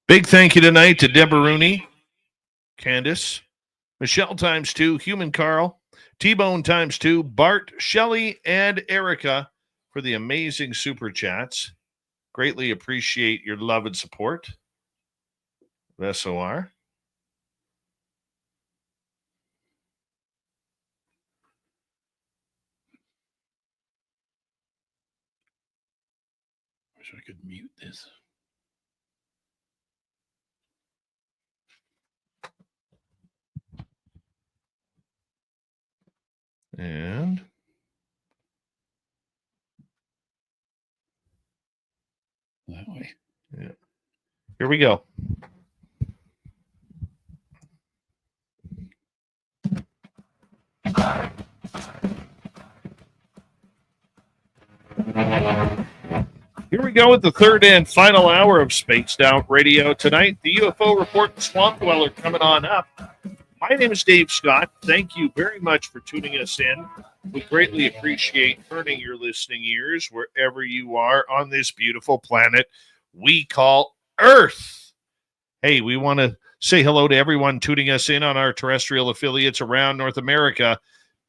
Big thank you tonight to Deborah Rooney, Candace, Michelle ×2, Human Carl, T-Bone ×2, Bart, Shelley, and Erica for the amazing super chats. Greatly appreciate your love and support of SOR. Wish I could mute this. And That way. yeah. Here we go. Here we go with the third and final hour of Spaced Out Radio tonight. The UFO Report and Swamp Dweller coming on up. My name is Dave Scott. Thank you very much for tuning us in. We greatly appreciate turning your listening ears wherever you are on this beautiful planet we call Earth. Hey, we want to say hello to everyone tuning us in on our terrestrial affiliates around North America,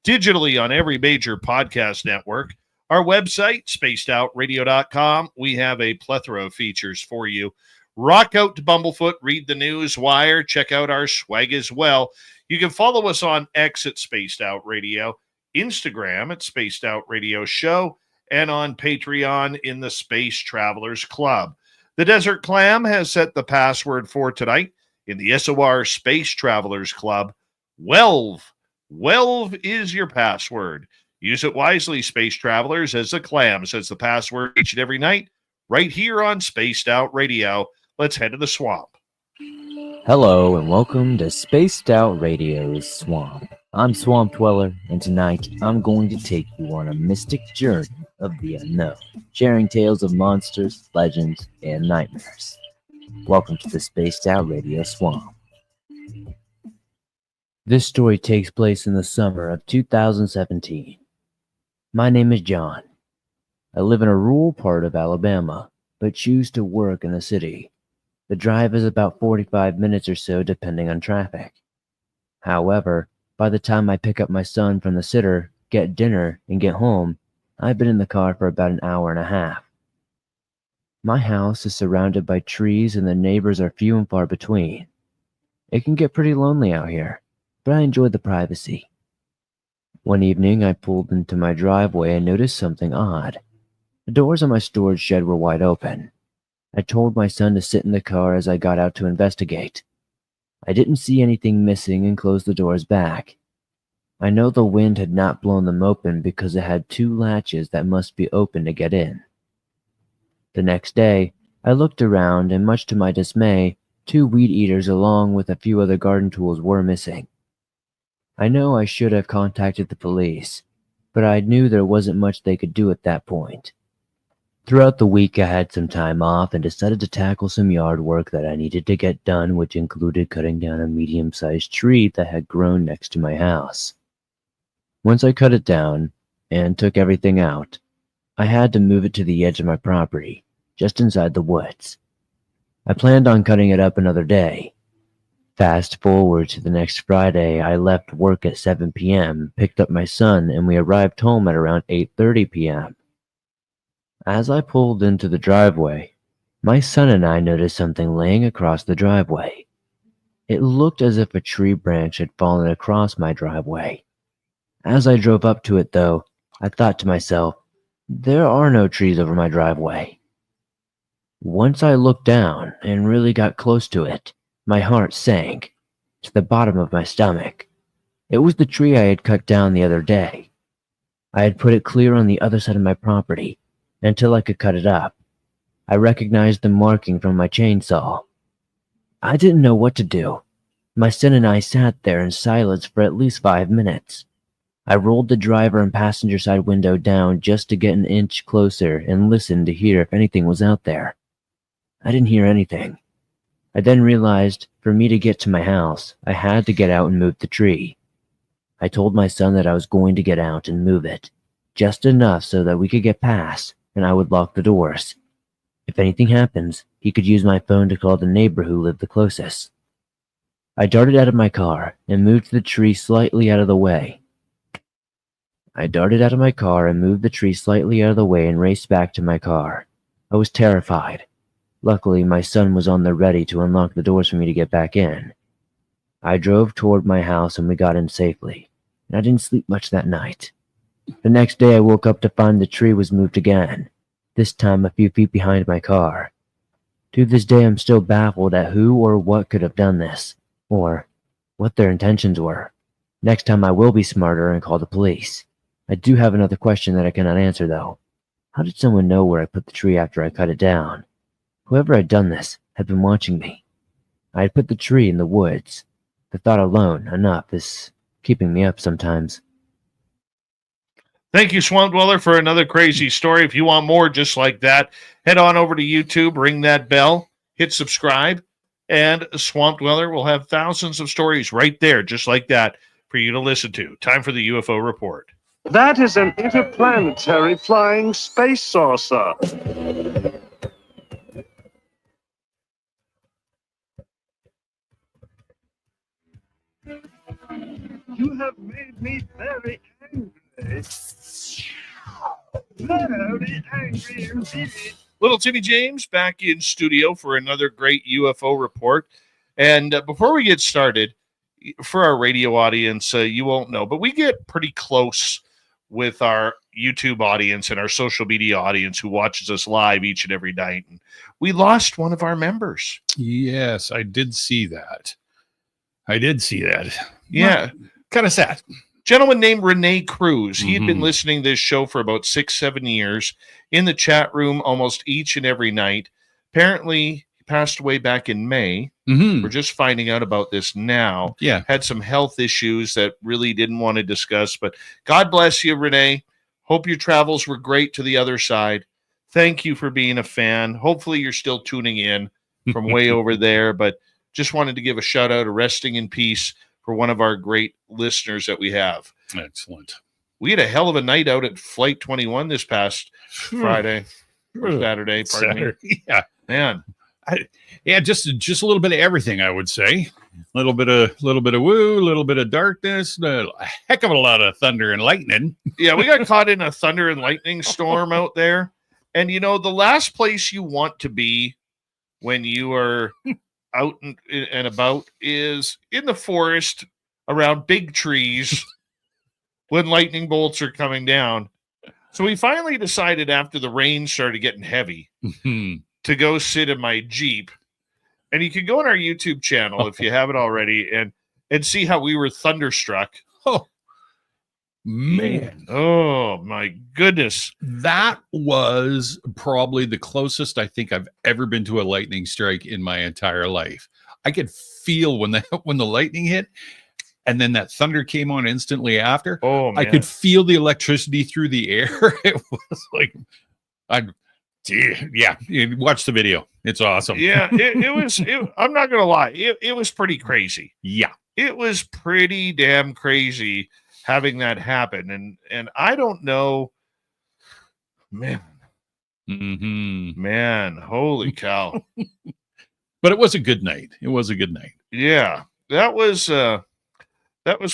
digitally on every major podcast network. Our website, spacedoutradio.com. We have a plethora of features for you. Rock out to Bumblefoot, read the news wire, check out our swag as well. You can follow us on X at Spaced Out Radio, Instagram at Spaced Out Radio Show, and on Patreon in the Space Travelers Club. The Desert Clam has set the password for tonight in the SOR Space Travelers Club. Welv. Welv is your password. Use it wisely, Space Travelers, as the Clam sets the password each and every night right here on Spaced Out Radio. Let's head to the swamp. Hello and welcome to Spaced Out Radio's Swamp. I'm Swamp Dweller, and tonight I'm going to take you on a mystic journey of the unknown, sharing tales of monsters, legends, and nightmares. Welcome to the Spaced Out Radio Swamp. This story takes place in the summer of 2017. My name is John. I live in a rural part of Alabama, but choose to work in the city. The drive is about 45 minutes or so depending on traffic. However, by the time I pick up my son from the sitter, get dinner, and get home, I've been in the car for about an hour and a half. My house is surrounded by trees and the neighbors are few and far between. It can get pretty lonely out here, but I enjoy the privacy. One evening, I pulled into my driveway and noticed something odd. The doors on my storage shed were wide open. I told my son to sit in the car as I got out to investigate. I didn't see anything missing and closed the doors back. I know the wind had not blown them open because it had two latches that must be open to get in. The next day, I looked around and much to my dismay, 2 weed eaters along with a few other garden tools were missing. I know I should have contacted the police, but I knew there wasn't much they could do at that point. Throughout the week, I had some time off and decided to tackle some yard work that I needed to get done, which included cutting down a medium-sized tree that had grown next to my house. Once I cut it down and took everything out, I had to move it to the edge of my property, just inside the woods. I planned on cutting it up another day. Fast forward to the next Friday, I left work at 7 p.m., picked up my son, and we arrived home at around 8:30 p.m. As I pulled into the driveway, my son and I noticed something laying across the driveway. It looked as if a tree branch had fallen across my driveway. As I drove up to it, though, I thought to myself, there are no trees over my driveway. Once I looked down and really got close to it, my heart sank to the bottom of my stomach. It was the tree I had cut down the other day. I had put it clear on the other side of my property until I could cut it up. I recognized the marking from my chainsaw. I didn't know what to do. My son and I sat there in silence for at least 5 minutes. I rolled the driver and passenger side window down just to get an inch closer and listened to hear if anything was out there. I didn't hear anything. I then realized for me to get to my house, I had to get out and move the tree. I told my son that I was going to get out and move it, just enough so that we could get past, and I would lock the doors. If anything happens, he could use my phone to call the neighbor who lived the closest. I darted out of my car and moved the tree slightly out of the way. and raced back to my car. I was terrified. Luckily, my son was on the ready to unlock the doors for me to get back in. I drove toward my house and we got in safely, and I didn't sleep much that night. The next day I woke up to find the tree was moved again, this time a few feet behind my car. To this day I'm still baffled at who or what could have done this, or what their intentions were. Next time I will be smarter and call the police. I do have another question that I cannot answer though. How did someone know where I put the tree after I cut it down? Whoever had done this had been watching me. I had put the tree in the woods. The thought alone, enough, is keeping me up sometimes. Thank you, Swamp Dweller, for another crazy story. If you want more just like that, head on over to YouTube, ring that bell, hit subscribe, and Swamp Dweller will have thousands of stories right there, just like that, for you to listen to. Time for the UFO Report. That is an interplanetary flying space saucer. You have made me very angry. Very angry indeed. Little Timmy James back in studio for another great UFO report. And before we get started, for our radio audience, you won't know, but we get pretty close with our YouTube audience and our social media audience who watches us live each and every night. And we lost one of our members. Yes, I did see that. Yeah. Kind of sad. Gentleman named Rene Cruz. He had been listening to this show for about 6-7 years, in the chat room almost each and every night. Apparently, he passed away back in May. We're just finding out about this now. Yeah. Had some health issues that really didn't want to discuss. But God bless you, Rene. Hope your travels were great to the other side. Thank you for being a fan. Hopefully, you're still tuning in from way over there. But just wanted to give a shout out, resting in peace, for one of our great listeners that we have. Excellent. We had a hell of a night out at Flight 21 this past Friday or Saturday. Pardon me. Yeah, man. Just a little bit of everything, I would say. A little bit of woo, a little bit of darkness, a heck of a lot of thunder and lightning. Yeah, we got caught in a thunder and lightning storm out there. And you know, the last place you want to be when you are out and about is in the forest around big trees when lightning bolts are coming down. So we finally decided, after the rain started getting heavy, to go sit in my Jeep. And you can go on our YouTube channel if you haven't already and see how we were thunderstruck. Oh, man. Oh, my goodness. That was probably the closest I think I've ever been to a lightning strike in my entire life. I could feel when the lightning hit and then that thunder came on instantly after. Oh, man. I could feel the electricity through the air. It was like, watch the video. It's awesome. Yeah, it was, I'm not going to lie. It was pretty crazy. Yeah. It was pretty damn crazy having that happen. And I don't know, man, holy cow. But it was a good night. It was a good night. Yeah, that was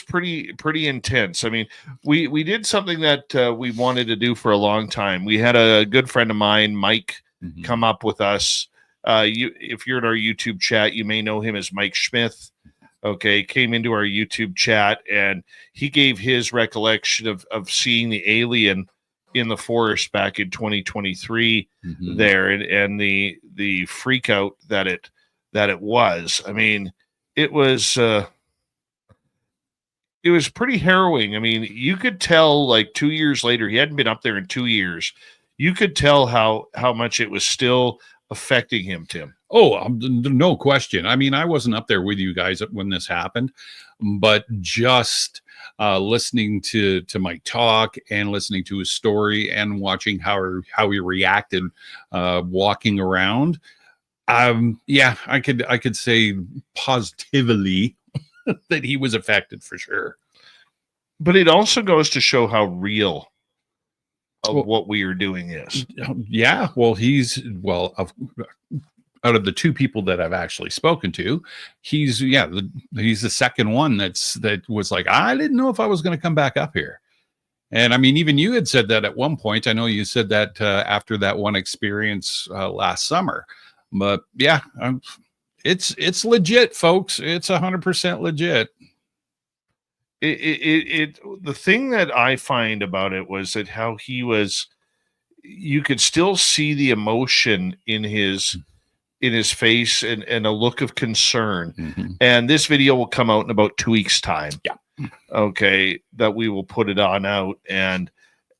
pretty intense. I mean, we did something that we wanted to do for a long time. We had a good friend of mine, Mike, come up with us. If you're in our YouTube chat, you may know him as Mike Schmidt. Okay, came into our YouTube chat, and he gave his recollection of seeing the alien in the forest back in 2023 there, and the freak out that it was. I mean, it was pretty harrowing. I mean, you could tell like 2 years later, he hadn't been up there in 2 years. You could tell how much it was still affecting him, Tim. Oh, no question. I mean, I wasn't up there with you guys when this happened, but just listening to Mike talk and listening to his story and watching how he reacted walking around. Yeah, I could say positively that he was affected for sure. But it also goes to show how real what we are doing is. Yeah, well, out of the two people that I've actually spoken to, he's the second one that was like, I didn't know if I was going to come back up here. And I mean, even you had said that at one point. I know you said that after that one experience last summer. But yeah, it's legit, folks. It's 100% legit. The thing that I find about it was that how he was, you could still see the emotion in his face and a look of concern. And this video will come out in about 2 weeks' time. Yeah. Okay, that we will put it on out, and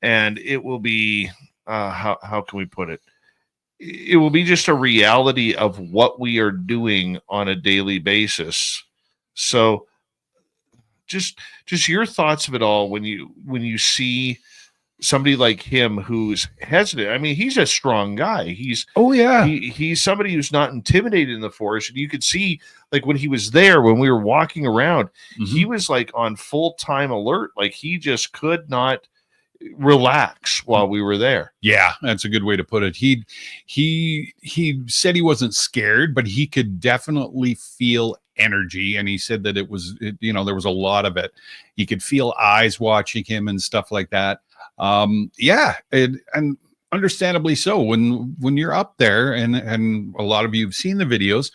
it will be how can we put it? It will be just a reality of what we are doing on a daily basis. So just your thoughts of it all when you see somebody like him who's hesitant. I mean, he's a strong guy. He's somebody who's not intimidated in the forest. And you could see, like, when he was there, when we were walking around, he was like on full-time alert. Like, he just could not relax while we were there. Yeah, that's a good way to put it. He said he wasn't scared, but he could definitely feel energy, and he said that there was a lot of it. He could feel eyes watching him and stuff like that. And understandably so. When you're up there, and a lot of you have seen the videos,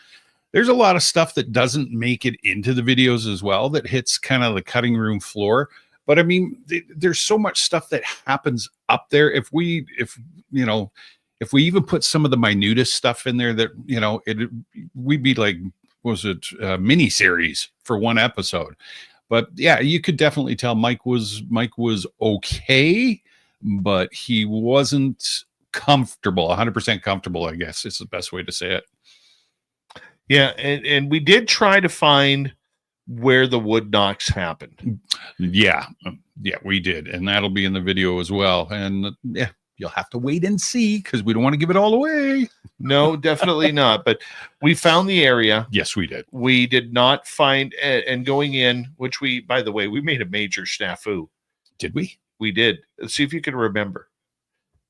there's a lot of stuff that doesn't make it into the videos as well, that hits kind of the cutting room floor. But I mean, there's so much stuff that happens up there. If we even put some of the minutest stuff in there, that we'd be like, a mini series for one episode. But yeah, you could definitely tell Mike was okay, but he wasn't comfortable, 100% comfortable, I guess is the best way to say it. Yeah, and we did try to find where the wood knocks happened. Yeah, we did, and that'll be in the video as well. And yeah, you'll have to wait and see, because we don't want to give it all away. No, definitely not. But we found the area. Yes, we did. We did not find, and going in, which by the way, we made a major snafu. Did we? We did. Let's see if you can remember.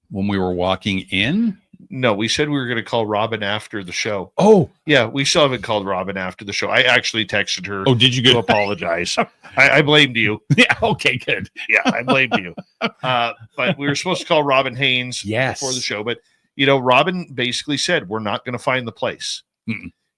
When we were walking in? No, we said we were going to call Robin after the show. Oh, yeah, we still haven't called Robin after the show. I actually texted her. Oh, did you to apologize? I blamed you. Yeah, okay, good. Yeah, I blamed you. But we were supposed to call Robin Haynes before the show. But, Robin basically said, we're not going to find the place.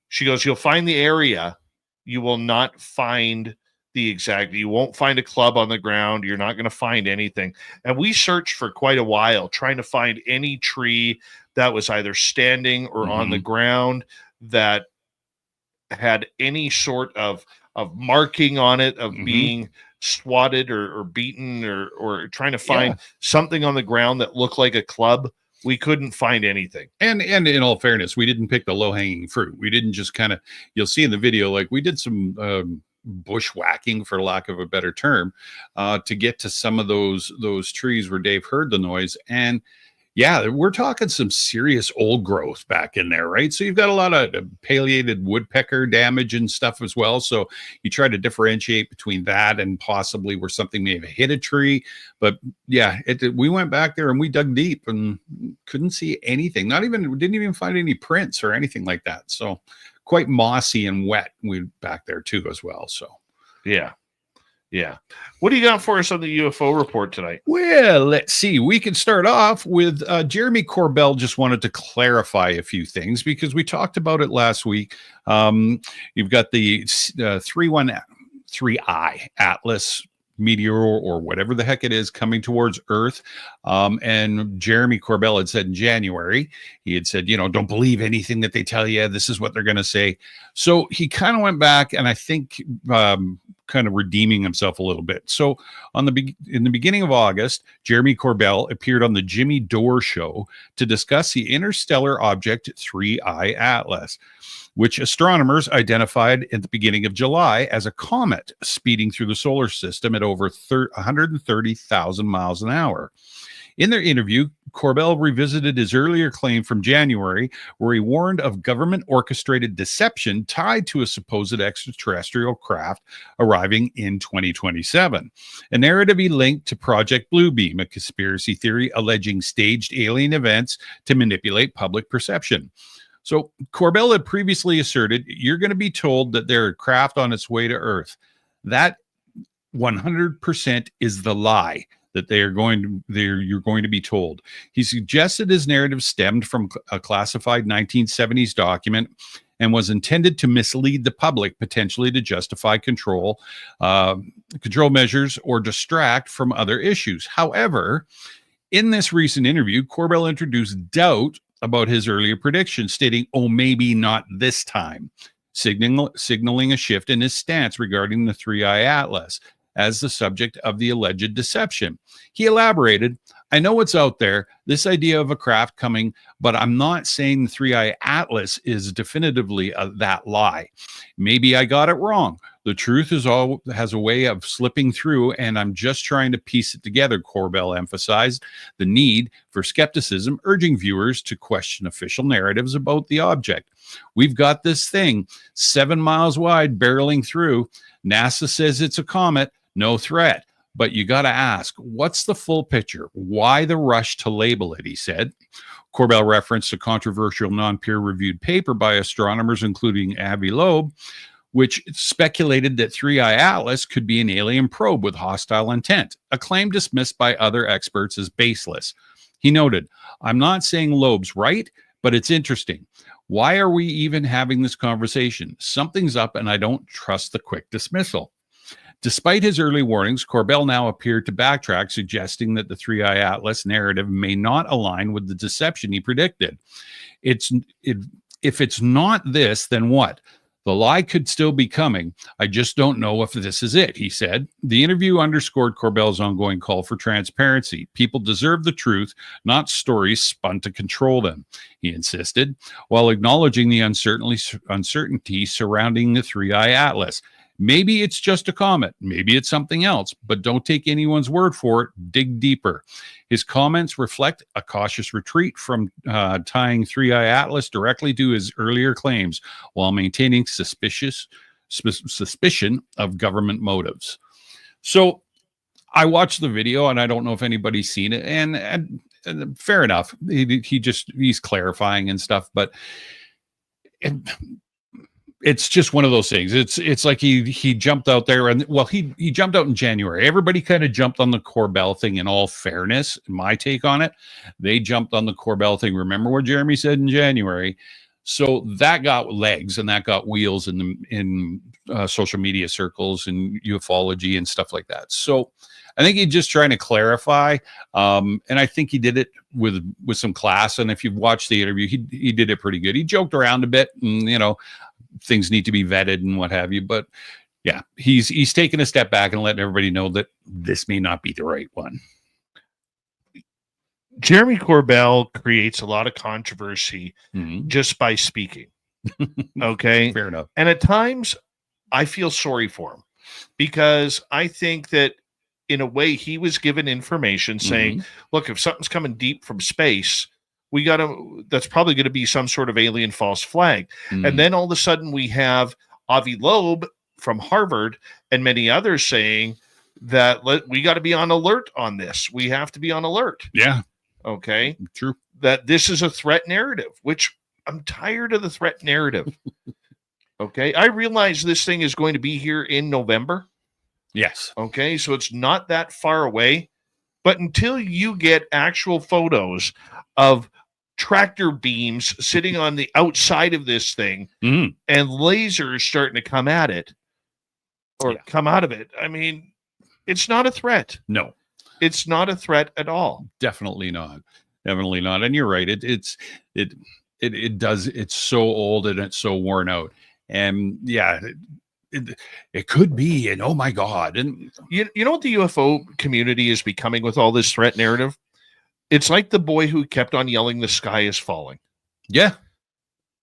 She goes, you'll find the area. You will not find you won't find a club on the ground. You're not going to find anything. And we searched for quite a while trying to find any tree that was either standing or on the ground that had any sort of marking on it of being swatted or beaten or trying to find something on the ground that looked like a club. We couldn't find anything. And in all fairness, we didn't pick the low-hanging fruit. We didn't just kind of, you'll see in the video, like we did some bushwhacking, for lack of a better term, to get to some of those trees where Dave heard the noise. And yeah, we're talking some serious old growth back in there, right? So you've got a lot of palliated woodpecker damage and stuff as well. So you try to differentiate between that and possibly where something may have hit a tree. But yeah, we went back there and we dug deep and couldn't see anything. We didn't even find any prints or anything like that. So quite mossy and wet back there too as well. So Yeah. What do you got for us on the UFO report tonight? well, let's see. We can start off with Jeremy Corbell just wanted to clarify a few things because we talked about it last week. You've got the 313I Atlas meteor or whatever the heck it is coming towards Earth. And Jeremy Corbell had said in January, he had said, don't believe anything that they tell you. This is what they're going to say. So he kind of went back and I think kind of redeeming himself a little bit. So in the beginning of August, Jeremy Corbell appeared on the Jimmy Dore Show to discuss the interstellar object 3I Atlas, which astronomers identified at the beginning of July as a comet speeding through the solar system at over 130,000 miles an hour. In their interview, Corbell revisited his earlier claim from January, where he warned of government-orchestrated deception tied to a supposed extraterrestrial craft arriving in 2027. A narrative he linked to Project Bluebeam, a conspiracy theory alleging staged alien events to manipulate public perception. So Corbell had previously asserted, you're going to be told that there are craft on its way to Earth. That 100% is the lie that you're going to be told. He suggested his narrative stemmed from a classified 1970s document and was intended to mislead the public, potentially to justify control measures or distract from other issues. However, in this recent interview, Corbell introduced doubt about his earlier prediction, stating, maybe not this time, signaling a shift in his stance regarding the 3I Atlas as the subject of the alleged deception. He elaborated, I know what's out there, this idea of a craft coming, but I'm not saying the 3I Atlas is definitively that lie. Maybe I got it wrong. The truth has a way of slipping through, and I'm just trying to piece it together, Corbell emphasized the need for skepticism, urging viewers to question official narratives about the object. We've got this thing 7 miles wide barreling through. NASA says it's a comet, no threat. But you got to ask, what's the full picture? Why the rush to label it, he said. Corbell referenced a controversial non-peer-reviewed paper by astronomers, including Avi Loeb, which speculated that 3I Atlas could be an alien probe with hostile intent, a claim dismissed by other experts as baseless. He noted, I'm not saying Loeb's right, but it's interesting. Why are we even having this conversation? Something's up, and I don't trust the quick dismissal. Despite his early warnings, Corbell now appeared to backtrack, suggesting that the 3I Atlas narrative may not align with the deception he predicted. If it's not this, then what? The lie could still be coming. I just don't know if this is it, he said. The interview underscored Corbell's ongoing call for transparency. People deserve the truth, not stories spun to control them, he insisted, while acknowledging the uncertainty surrounding the 3I Atlas. Maybe it's just a comet. Maybe it's something else, but don't take anyone's word for it. Dig deeper. His comments reflect a cautious retreat from tying 3I Atlas directly to his earlier claims while maintaining suspicion of government motives. So I watched the video, and I don't know if anybody's seen it, and fair enough. He's clarifying and stuff, but it's just one of those things. It's like he jumped out there, and he jumped out in January. Everybody kind of jumped on the Corbell thing. In all fairness, my take on it, they jumped on the Corbell thing. Remember what Jeremy said in January? So that got legs and that got wheels in social media circles and ufology and stuff like that. So I think he's just trying to clarify, and I think he did it with some class. And if you've watched the interview, he did it pretty good. He joked around a bit, and things need to be vetted and what have you. But yeah, he's taking a step back and letting everybody know that this may not be the right one. Jeremy Corbell creates a lot of controversy just by speaking. Okay. Fair enough. And at times I feel sorry for him because I think that in a way he was given information saying, look, if something's coming deep from space, that's probably going to be some sort of alien false flag. And then all of a sudden we have Avi Loeb from Harvard and many others saying that we got to be on alert on this. We have to be on alert. Yeah. Okay. True. That this is a threat narrative, which I'm tired of the threat narrative. Okay. I realize this thing is going to be here in November. Yes. Okay. So it's not that far away. But until you get actual photos of tractor beams sitting on the outside of this thing and lasers starting to come at it or come out of it, I mean, it's not a threat. No. It's not a threat at all. Definitely not. Definitely not. And you're right. It's so old and it's so worn out. And yeah, it could be. And oh my God. And you know what the UFO community is becoming with all this threat narrative? It's like the boy who kept on yelling, "The sky is falling." Yeah.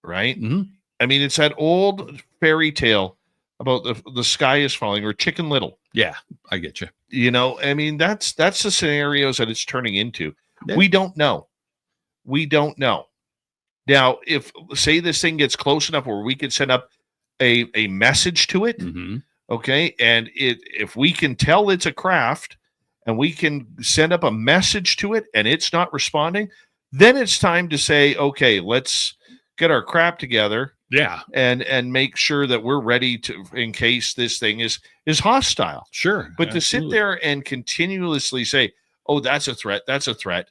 Right. Mm-hmm. I mean, it's that old fairy tale about the sky is falling, or Chicken Little. Yeah, I get you. You know, I mean, that's the scenarios that it's turning into. Yeah. We don't know. We don't know. Now, if say this thing gets close enough where we could send up a message to it, okay, and if we can tell it's a craft and we can send up a message to it and it's not responding, then it's time to say, okay, let's get our crap together. Yeah. And make sure that we're ready to, in case this thing is hostile. Sure. But to sit there and continuously say, oh, that's a threat. That's a threat.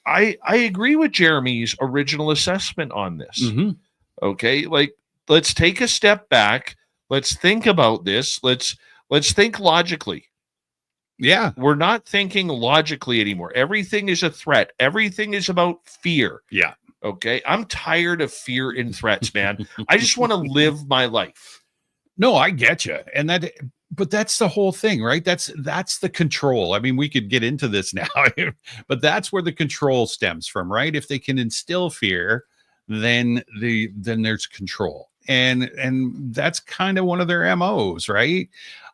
I agree with Jeremy's original assessment on this. Okay. Like, let's take a step back. Let's think about this. Let's think logically. Yeah. We're not thinking logically anymore. Everything is a threat. Everything is about fear. Yeah. Okay. I'm tired of fear and threats, man. I just want to live my life. No, I get you. And but that's the whole thing, right? That's the control. I mean, we could get into this now, but that's where the control stems from, right? If they can instill fear, then there's control. And that's kind of one of their MOs, right?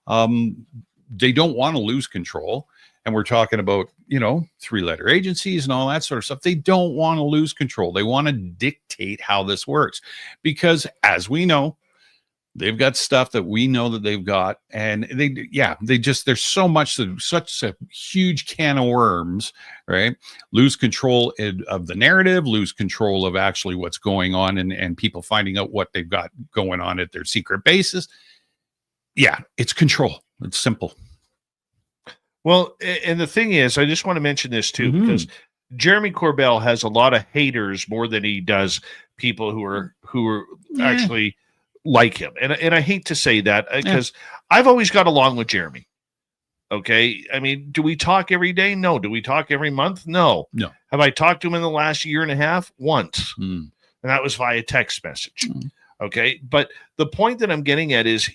They don't want to lose control. And we're talking about, 3-letter agencies and all that sort of stuff. They don't want to lose control. They want to dictate how this works because, as we know, they've got stuff that we know that they've got. And there's so much, such a huge can of worms, right? Lose control of the narrative, lose control of actually what's going on and people finding out what they've got going on at their secret bases. Yeah, it's control. It's simple. Well, and the thing is, I just want to mention this too, because Jeremy Corbell has a lot of haters more than he does people who are actually like him. And I hate to say that because I've always got along with Jeremy. Okay. I mean, do we talk every day? No. Do we talk every month? No. Have I talked to him in the last year and a half? Once. And that was via text message. Okay. But the point that I'm getting at is,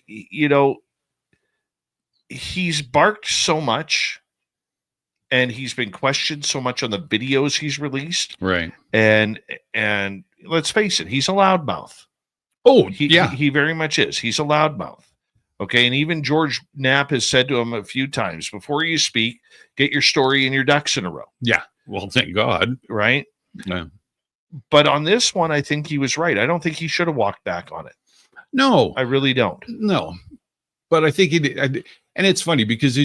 he's barked so much and he's been questioned so much on the videos he's released. Right. And let's face it, he's a loudmouth. Oh, he very much is. He's a loudmouth. Okay. And even George Knapp has said to him a few times, before you speak, get your story and your ducks in a row. Yeah. Well, thank God. Right. Yeah. But on this one, I think he was right. I don't think he should have walked back on it. No. I really don't. No. But I think he did. And it's funny because,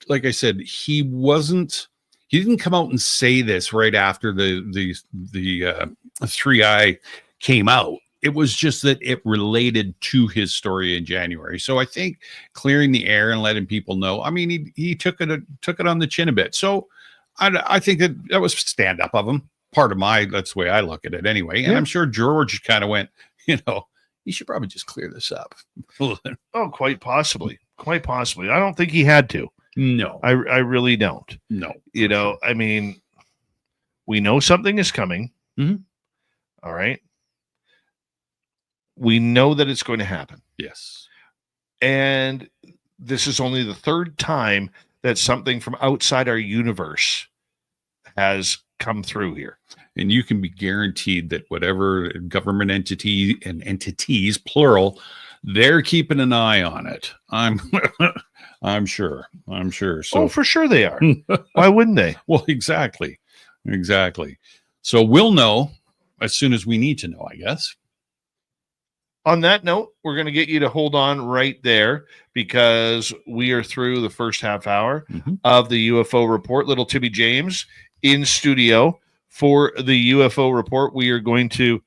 like I said, he didn't come out and say this right after the 3i came out. It was just that it related to his story in January. So I think clearing the air and letting people know. I mean, he took it on the chin a bit. So I think that was stand up of him. That's the way I look at it anyway. And I'm sure George kind of went, you should probably just clear this up. Oh, quite possibly. Quite possibly. I don't think he had to. No. I really don't. No. I mean, we know something is coming. All right. We know that it's going to happen. Yes. And this is only the third time that something from outside our universe has come through here. And you can be guaranteed that whatever government entity and entities, plural, they're keeping an eye on it. I'm sure. So, for sure they are. Why wouldn't they? Well, exactly. So we'll know as soon as we need to know, I guess. On that note, we're going to get you to hold on right there because we are through the first half hour of the UFO Report. Little Timmy James in studio for the UFO Report. We are going to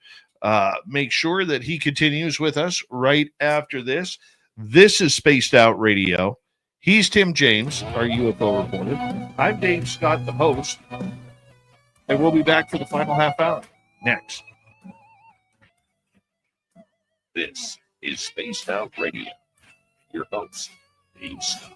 make sure that he continues with us right after this. This is Spaced Out Radio. He's Tim James, our UFO reporter. I'm Dave Scott, the host, and we'll be back for the final half hour next. This is Spaced Out Radio. Your host, Dave Scott.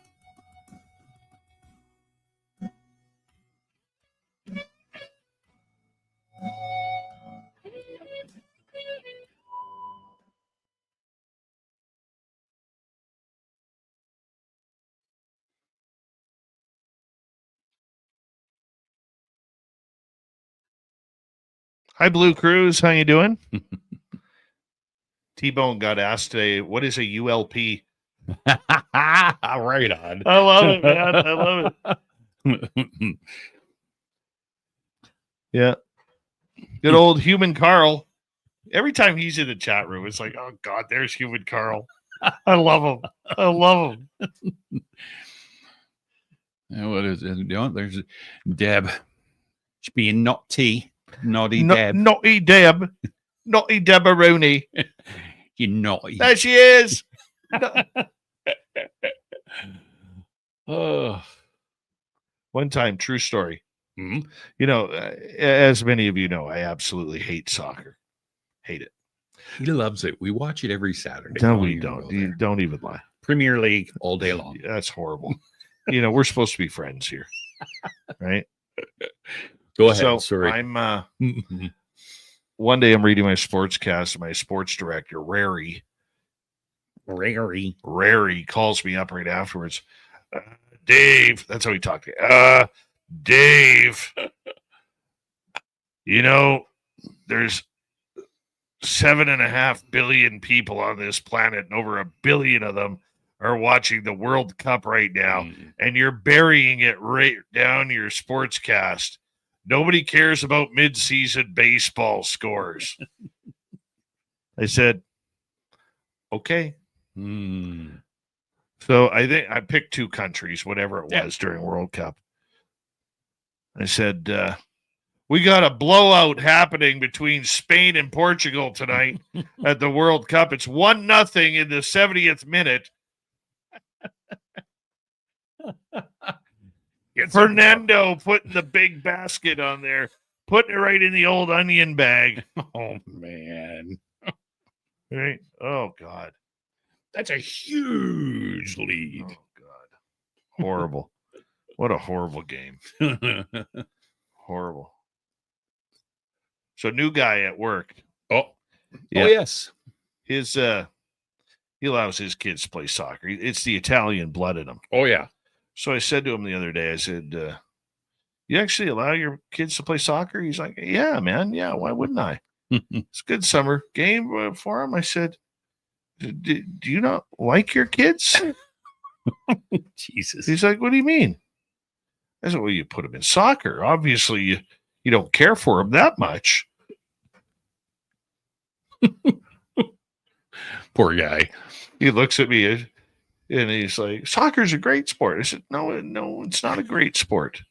Hi, Blue Cruz. How you doing? T-Bone got asked today, what is a ULP? Right on. I love it, man. I love it. Yeah. Good old Human Carl. Every time he's in the chat room, it's like, oh, God, there's Human Carl. I love him. I love him. And what is it? There's Deb. She's being naughty. Naughty No, Deb. Naughty Deb. Naughty Debaroni. You naughty. There she is. Oh. One time, true story. Hmm? You know, as many of you know, I absolutely hate soccer. Hate it. He loves it. We watch it every Saturday. No, we don't. You don't even lie. Premier League all day long. That's horrible. You know, we're supposed to be friends here, right? Go ahead. So Sorry. I'm one day I'm reading my sportscast, and my sports director, Rary, calls me up right afterwards. Dave, that's how he talked. Dave, you know, there's 7.5 billion people on this planet, and over 1 billion of them are watching the World Cup right now, and you're burying it right down your sportscast. Nobody cares about mid-season baseball scores. I said, okay. So I think I picked 2 countries, whatever it was, during World Cup. I said, we got a blowout happening between Spain and Portugal tonight at the World Cup. It's 1-0 in the 70th minute. Fernando putting the big basket on there, putting it right in the old onion bag. Oh, man. Right? Oh, God. That's a huge lead. Oh, God. Horrible. What a horrible game. Horrible. So, new guy at work. Oh, Yeah. Oh, yes. His he allows his kids to play soccer. It's the Italian blood in him. Oh, yeah. So I said to him the other day, I said, you actually allow your kids to play soccer? He's like, yeah, man. Yeah, why wouldn't I? It's a good summer game for him. I said, do you not like your kids? Jesus. He's like, what do you mean? I said, well, you put them in soccer. Obviously, you don't care for them that much. Poor guy. He looks at me and he's like, soccer's a great sport. I said, no, it's not a great sport.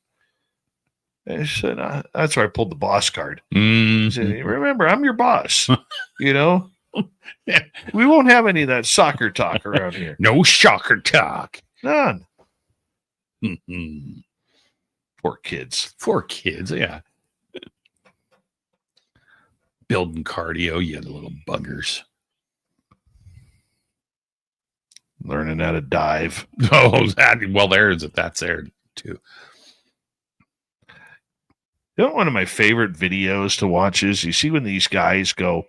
I said, that's where I pulled the boss card. I said, remember, I'm your boss. You know, we won't have any of that soccer talk around here. No soccer talk. None. Poor kids. Poor kids, yeah. Building cardio, you little buggers. Learning how to dive. Oh, that's there too. You know, one of my favorite videos to watch is you see when these guys go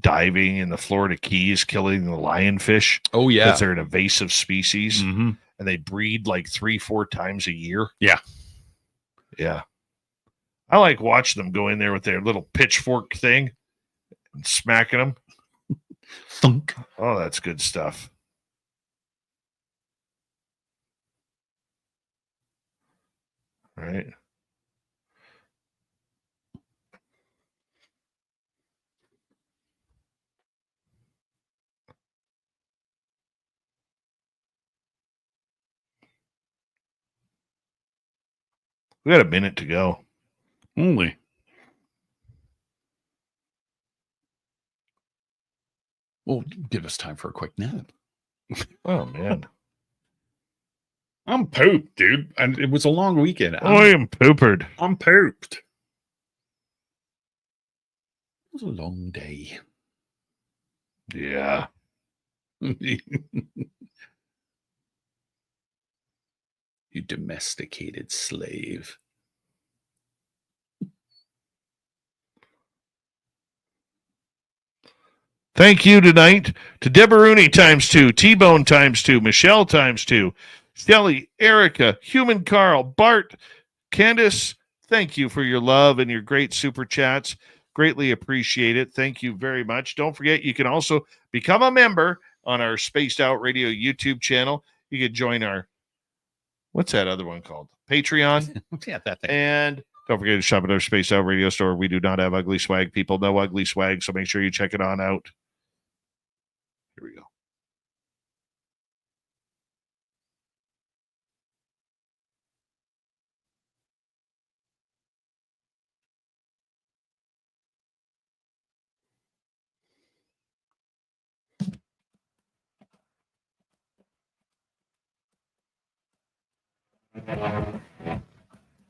diving in the Florida Keys, killing the lionfish. Oh, yeah. Because they're an invasive species. Mm-hmm. And they breed like 3-4 times a year. Yeah. Yeah. I like watching them go in there with their little pitchfork thing and smacking them. Thunk. Oh, that's good stuff. Right. We got a minute to go. Only. Well, give us time for a quick nap. Oh, man. I'm pooped, dude. And it was a long weekend. I am poopered. I'm pooped. It was a long day. Yeah. You domesticated slave. Thank you tonight to Deborah Rooney ×2, T-Bone ×2, Michelle ×2, Shelly, Erica, Human Carl, Bart, Candace. Thank you for your love and your great super chats. Greatly appreciate it. Thank you very much. Don't forget, you can also become a member on our Spaced Out Radio YouTube channel. You can join our, what's that other one called? Patreon. Yeah, that thing. And don't forget to shop at our Spaced Out Radio store. We do not have ugly swag, people. No ugly swag, so make sure you check it on out. Here we go.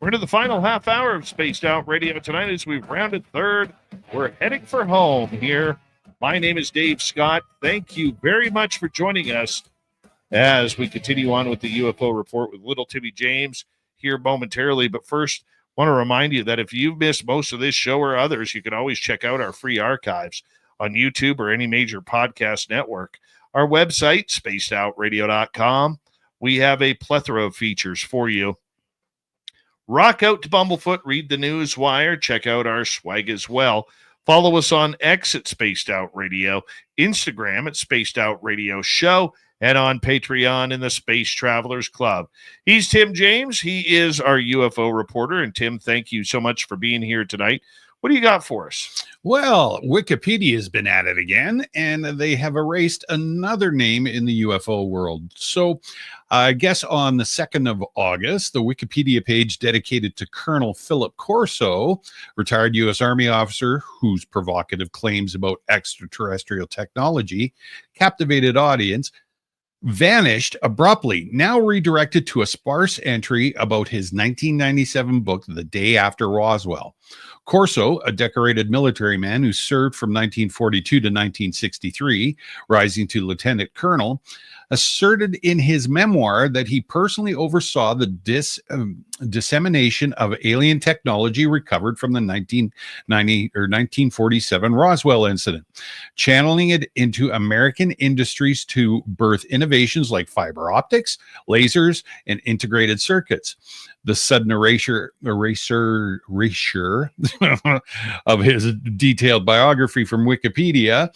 We're into the final half hour of Spaced Out Radio tonight as we've rounded third. We're heading for home here. My name is Dave Scott. Thank you very much for joining us as we continue on with the UFO report with Little Timmy James here momentarily. But first, I want to remind you that if you've missed most of this show or others, you can always check out our free archives on YouTube or any major podcast network. Our website, spacedoutradio.com. We have a plethora of features for you. Rock out to Bumblefoot, read the news wire, check out our swag as well. Follow us on X at Spaced Out Radio, Instagram at Spaced Out Radio Show, and on Patreon in the Space Travelers Club. He's Tim James. He is our UFO reporter. And Tim, thank you so much for being here tonight. What do you got for us? Well, Wikipedia has been at it again, and they have erased another name in the UFO world. So I guess on the 2nd of August, the Wikipedia page dedicated to Colonel Philip Corso, retired U.S. Army officer whose provocative claims about extraterrestrial technology captivated audience, vanished abruptly, now redirected to a sparse entry about his 1997 book, The Day After Roswell. Corso, a decorated military man who served from 1942 to 1963, rising to lieutenant colonel, asserted in his memoir that he personally oversaw the dissemination of alien technology recovered from the 1947 Roswell incident, channeling it into American industries to birth innovations like fiber optics, lasers, and integrated circuits. The sudden erasure of his detailed biography from Wikipedia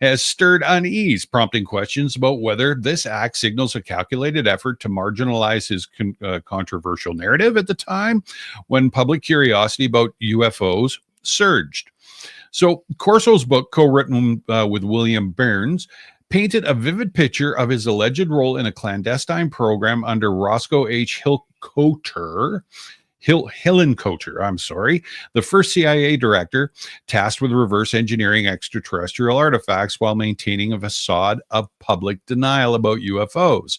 has stirred unease, prompting questions about whether this act signals a calculated effort to marginalize his controversial narrative at the time when public curiosity about UFOs surged. So Corso's book, co-written with William Burns, painted a vivid picture of his alleged role in a clandestine program under Roscoe H. Hillenkoetter, the first CIA director tasked with reverse engineering extraterrestrial artifacts while maintaining a facade of public denial about UFOs.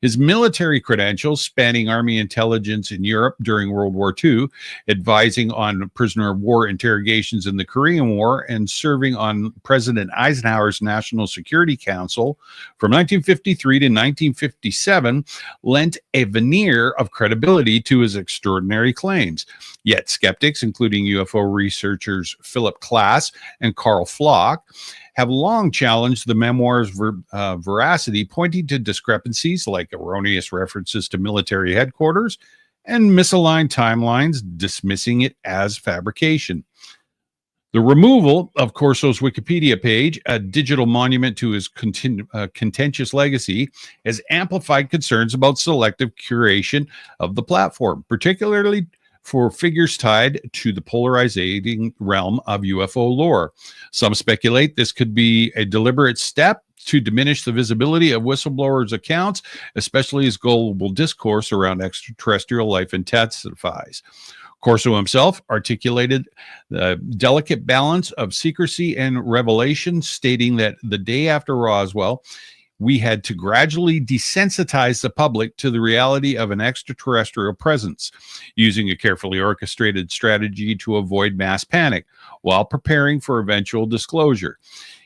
His military credentials, spanning Army intelligence in Europe during World War II, advising on prisoner of war interrogations in the Korean War, and serving on President Eisenhower's National Security Council from 1953 to 1957, lent a veneer of credibility to his extraordinary claims. Yet skeptics, including UFO researchers Philip Klass and Carl Flock, have long challenged the memoir's veracity, pointing to discrepancies like erroneous references to military headquarters and misaligned timelines, dismissing it as fabrication. The removal of Corso's Wikipedia page, a digital monument to his contentious legacy, has amplified concerns about selective curation of the platform, particularly for figures tied to the polarizing realm of UFO lore. Some speculate this could be a deliberate step to diminish the visibility of whistleblowers' accounts, especially as global discourse around extraterrestrial life intensifies. Corso himself articulated the delicate balance of secrecy and revelation, stating that the day after Roswell, we had to gradually desensitize the public to the reality of an extraterrestrial presence, using a carefully orchestrated strategy to avoid mass panic while preparing for eventual disclosure.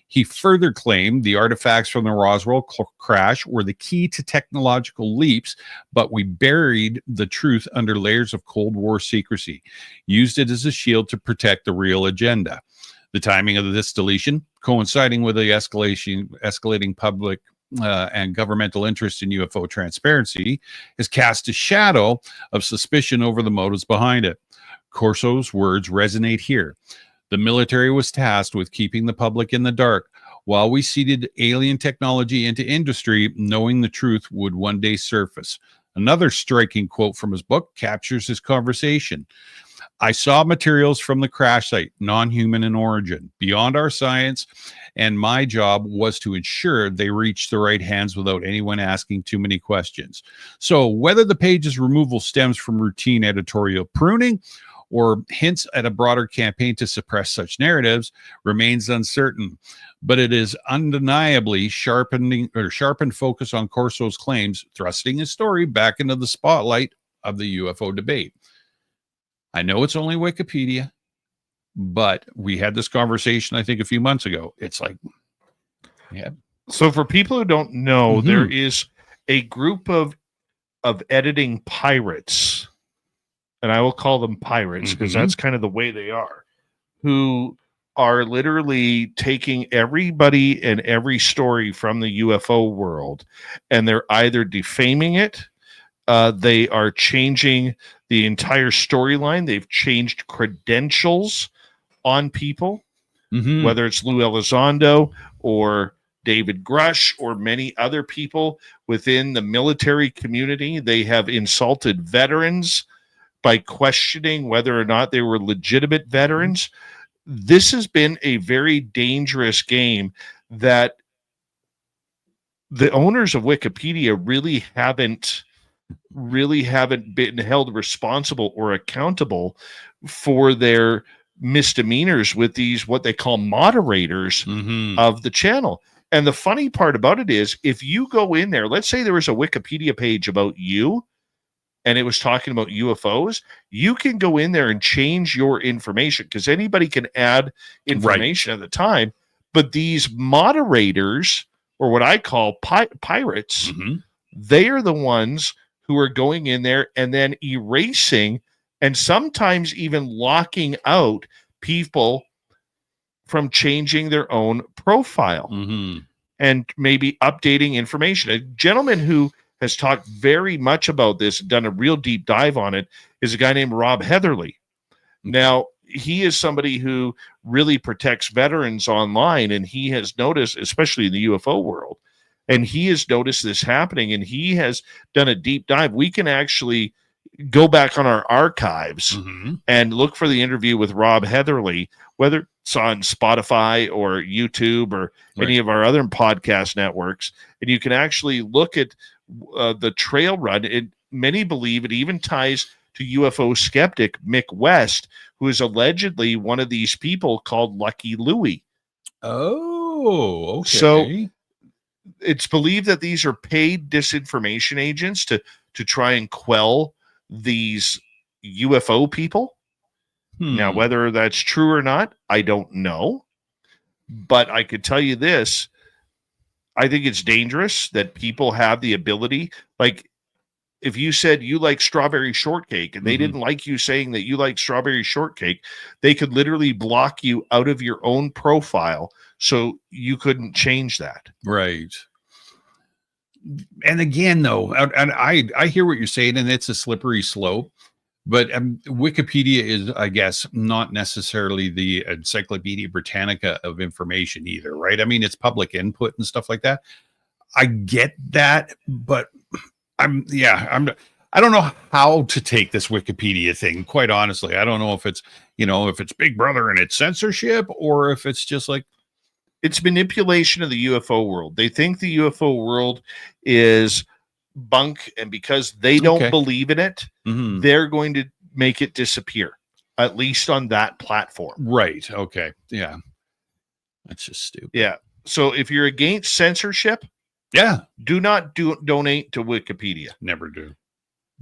He further claimed the artifacts from the Roswell crash were the key to technological leaps, but we buried the truth under layers of Cold War secrecy, used it as a shield to protect the real agenda. The timing of this deletion, coinciding with the escalating public and governmental interest in UFO transparency, has cast a shadow of suspicion over the motives behind it. Corso's words resonate here. The military was tasked with keeping the public in the dark while we seeded alien technology into industry, knowing the truth would one day surface. Another striking quote from his book captures this conversation. I saw materials from the crash site, non-human in origin, beyond our science, and my job was to ensure they reached the right hands without anyone asking too many questions. So whether the page's removal stems from routine editorial pruning or hints at a broader campaign to suppress such narratives remains uncertain, but it is undeniably sharpened focus on Corso's claims, thrusting his story back into the spotlight of the UFO debate. I know it's only Wikipedia, but we had this conversation, I think, a few months ago. It's like, yeah. So for people who don't know, there is a group of editing pirates, and I will call them pirates because that's kind of the way they are, who are literally taking everybody and every story from the UFO world, and they're either defaming it, they are changing the entire storyline, they've changed credentials on people, whether it's Lou Elizondo or David Grush or many other people within the military community. They have insulted veterans by questioning whether or not they were legitimate veterans. This has been a very dangerous game that the owners of Wikipedia really haven't been held responsible or accountable for their misdemeanors with these, what they call moderators of the channel. And the funny part about it is, if you go in there, let's say there was a Wikipedia page about you and it was talking about UFOs, you can go in there and change your information because anybody can add information at the time. But these moderators, or what I call pirates, they are the ones who are going in there and then erasing and sometimes even locking out people from changing their own profile and maybe updating information. A gentleman who has talked very much about this, done a real deep dive on it, is a guy named Rob Heatherly. Now, he is somebody who really protects veterans online, and he has noticed, especially in the UFO world, and he has noticed this happening, and he has done a deep dive. We can actually go back on our archives and look for the interview with Rob Heatherly, whether it's on Spotify or YouTube or any of our other podcast networks, and you can actually look at the trail run. Many believe it even ties to UFO skeptic Mick West, who is allegedly one of these people called Lucky Louie. Oh, okay. So it's believed that these are paid disinformation agents to try and quell these UFO people. Now, whether that's true or not, I don't know. But I could tell you this. I think it's dangerous that people have the ability, like if you said you like strawberry shortcake and they didn't like you saying that you like strawberry shortcake, they could literally block you out of your own profile so you couldn't change that. Right. And again, though, and I hear what you're saying, and it's a slippery slope. But Wikipedia is, I guess, not necessarily the Encyclopedia Britannica of information either, right? I mean, it's public input and stuff like that. I get that, but I don't know how to take this Wikipedia thing, quite honestly. I don't know if it's, if it's Big Brother and it's censorship, or if it's just like, it's manipulation of the UFO world. They think the UFO world is bunk, and because they don't believe in it, they're going to make it disappear, at least on that platform. Right. Okay. Yeah. That's just stupid. Yeah. So if you're against censorship, do not donate to Wikipedia. Never do.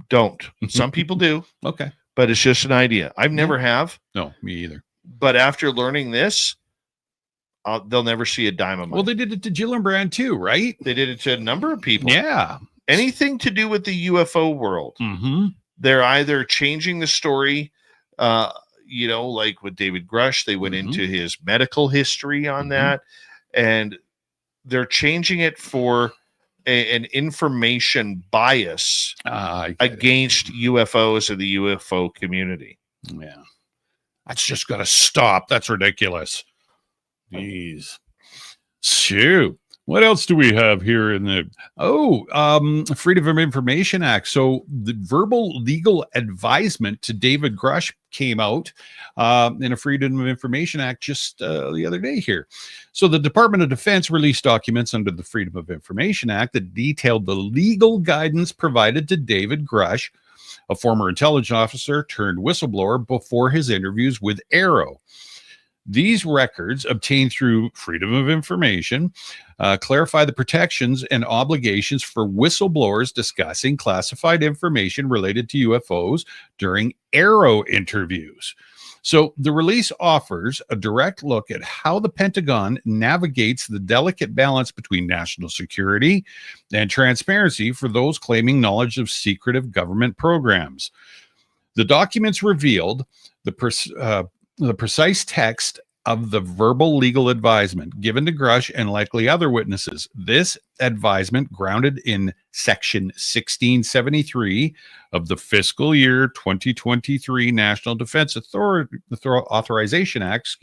Don't. Some people do. Okay. But it's just an idea. I've never have. No, me either. But after learning this, they'll never see a dime of money. Well, they did it to Gillibrand too, right? They did it to a number of people. Yeah. Anything to do with the UFO world. Mm-hmm. They're either changing the story, like with David Grush, they went into his medical history on that, and they're changing it for an information bias against UFOs and the UFO community. Yeah. That's just got to stop. That's ridiculous. Jeez. Shoot. What else do we have here in the Freedom of Information Act? So the verbal legal advisement to David Grush came out in a Freedom of Information Act just the other day here. So the Department of Defense released documents under the Freedom of Information Act that detailed the legal guidance provided to David Grush, a former intelligence officer turned whistleblower, before his interviews with Arrow. These records, obtained through Freedom of Information, clarify the protections and obligations for whistleblowers discussing classified information related to UFOs during Arrow interviews. So the release offers a direct look at how the Pentagon navigates the delicate balance between national security and transparency for those claiming knowledge of secretive government programs. The documents revealed the precise text of the verbal legal advisement given to Grush and likely other witnesses. This advisement, grounded in Section 1673 of the fiscal year 2023 National Defense Authorization Act,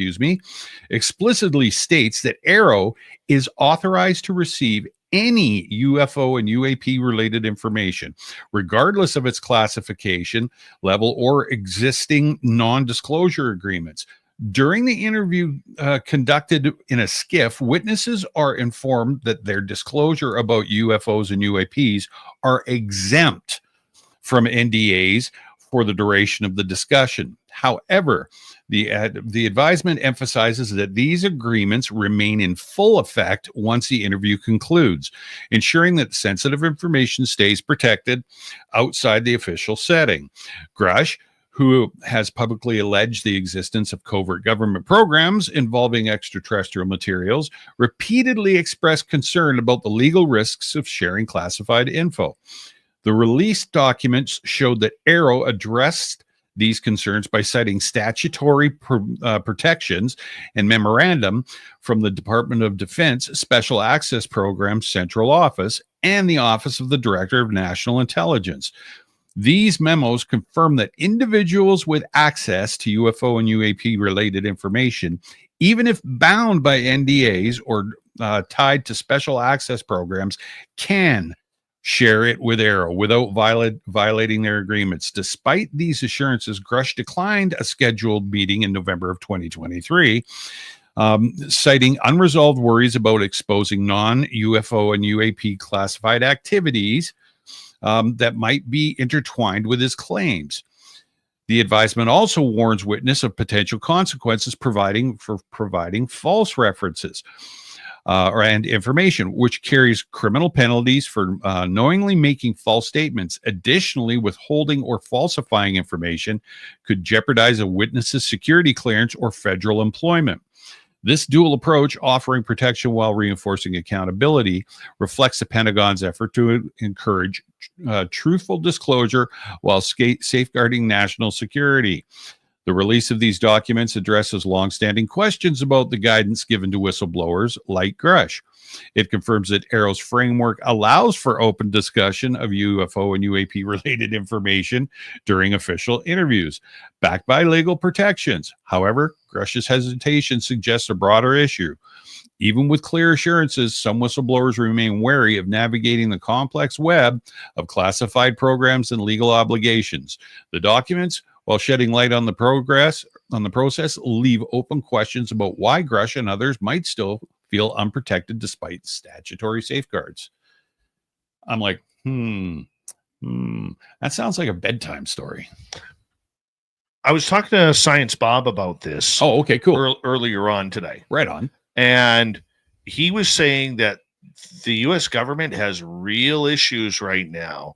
explicitly states that Arrow is authorized to receive any UFO and UAP related information, regardless of its classification level or existing non-disclosure agreements. During the interview conducted in a SCIF, witnesses are informed that their disclosure about UFOs and UAPs are exempt from NDAs for the duration of the discussion. However, the advisement emphasizes that these agreements remain in full effect once the interview concludes, ensuring that sensitive information stays protected outside the official setting. Grush, who has publicly alleged the existence of covert government programs involving extraterrestrial materials, repeatedly expressed concern about the legal risks of sharing classified info. The released documents showed that Arrow addressed these concerns by citing statutory protections and memorandum from the Department of Defense Special Access Program Central Office and the Office of the Director of National Intelligence. These memos confirm that individuals with access to UFO and UAP related information, even if bound by NDAs or tied to special access programs, can share it with Arrow without violating their agreements. Despite these assurances, Grush declined a scheduled meeting in November of 2023, citing unresolved worries about exposing non-UFO and UAP classified activities that might be intertwined with his claims. The advisement also warns witness of potential consequences for providing false references and information, which carries criminal penalties for knowingly making false statements. Additionally, withholding or falsifying information could jeopardize a witness's security clearance or federal employment. This dual approach, offering protection while reinforcing accountability, reflects the Pentagon's effort to encourage truthful disclosure while safeguarding national security. The release of these documents addresses longstanding questions about the guidance given to whistleblowers like Grush. It confirms that Arrow's framework allows for open discussion of UFO and UAP related information during official interviews, backed by legal protections. However, Grush's hesitation suggests a broader issue. Even with clear assurances, some whistleblowers remain wary of navigating the complex web of classified programs and legal obligations. The documents, while shedding light on the process, leave open questions about why Grush and others might still feel unprotected despite statutory safeguards. I'm like, that sounds like a bedtime story. I was talking to Science Bob about this. Oh, okay, cool. Earlier on today. Right on. And he was saying that the U.S. government has real issues right now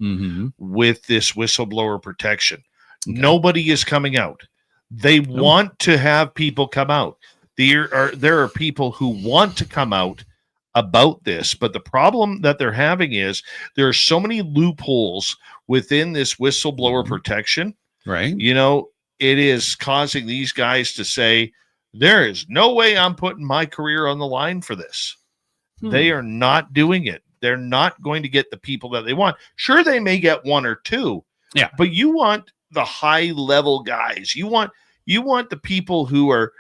with this whistleblower protection. Okay. Nobody is coming out. They want to have people come out. There are people who want to come out about this, but the problem that they're having is there are so many loopholes within this whistleblower protection. Right. You know, it is causing these guys to say, there is no way I'm putting my career on the line for this. They are not doing it. They're not going to get the people that they want. Sure, they may get one or two. Yeah. But you want the high level guys. You want the people who are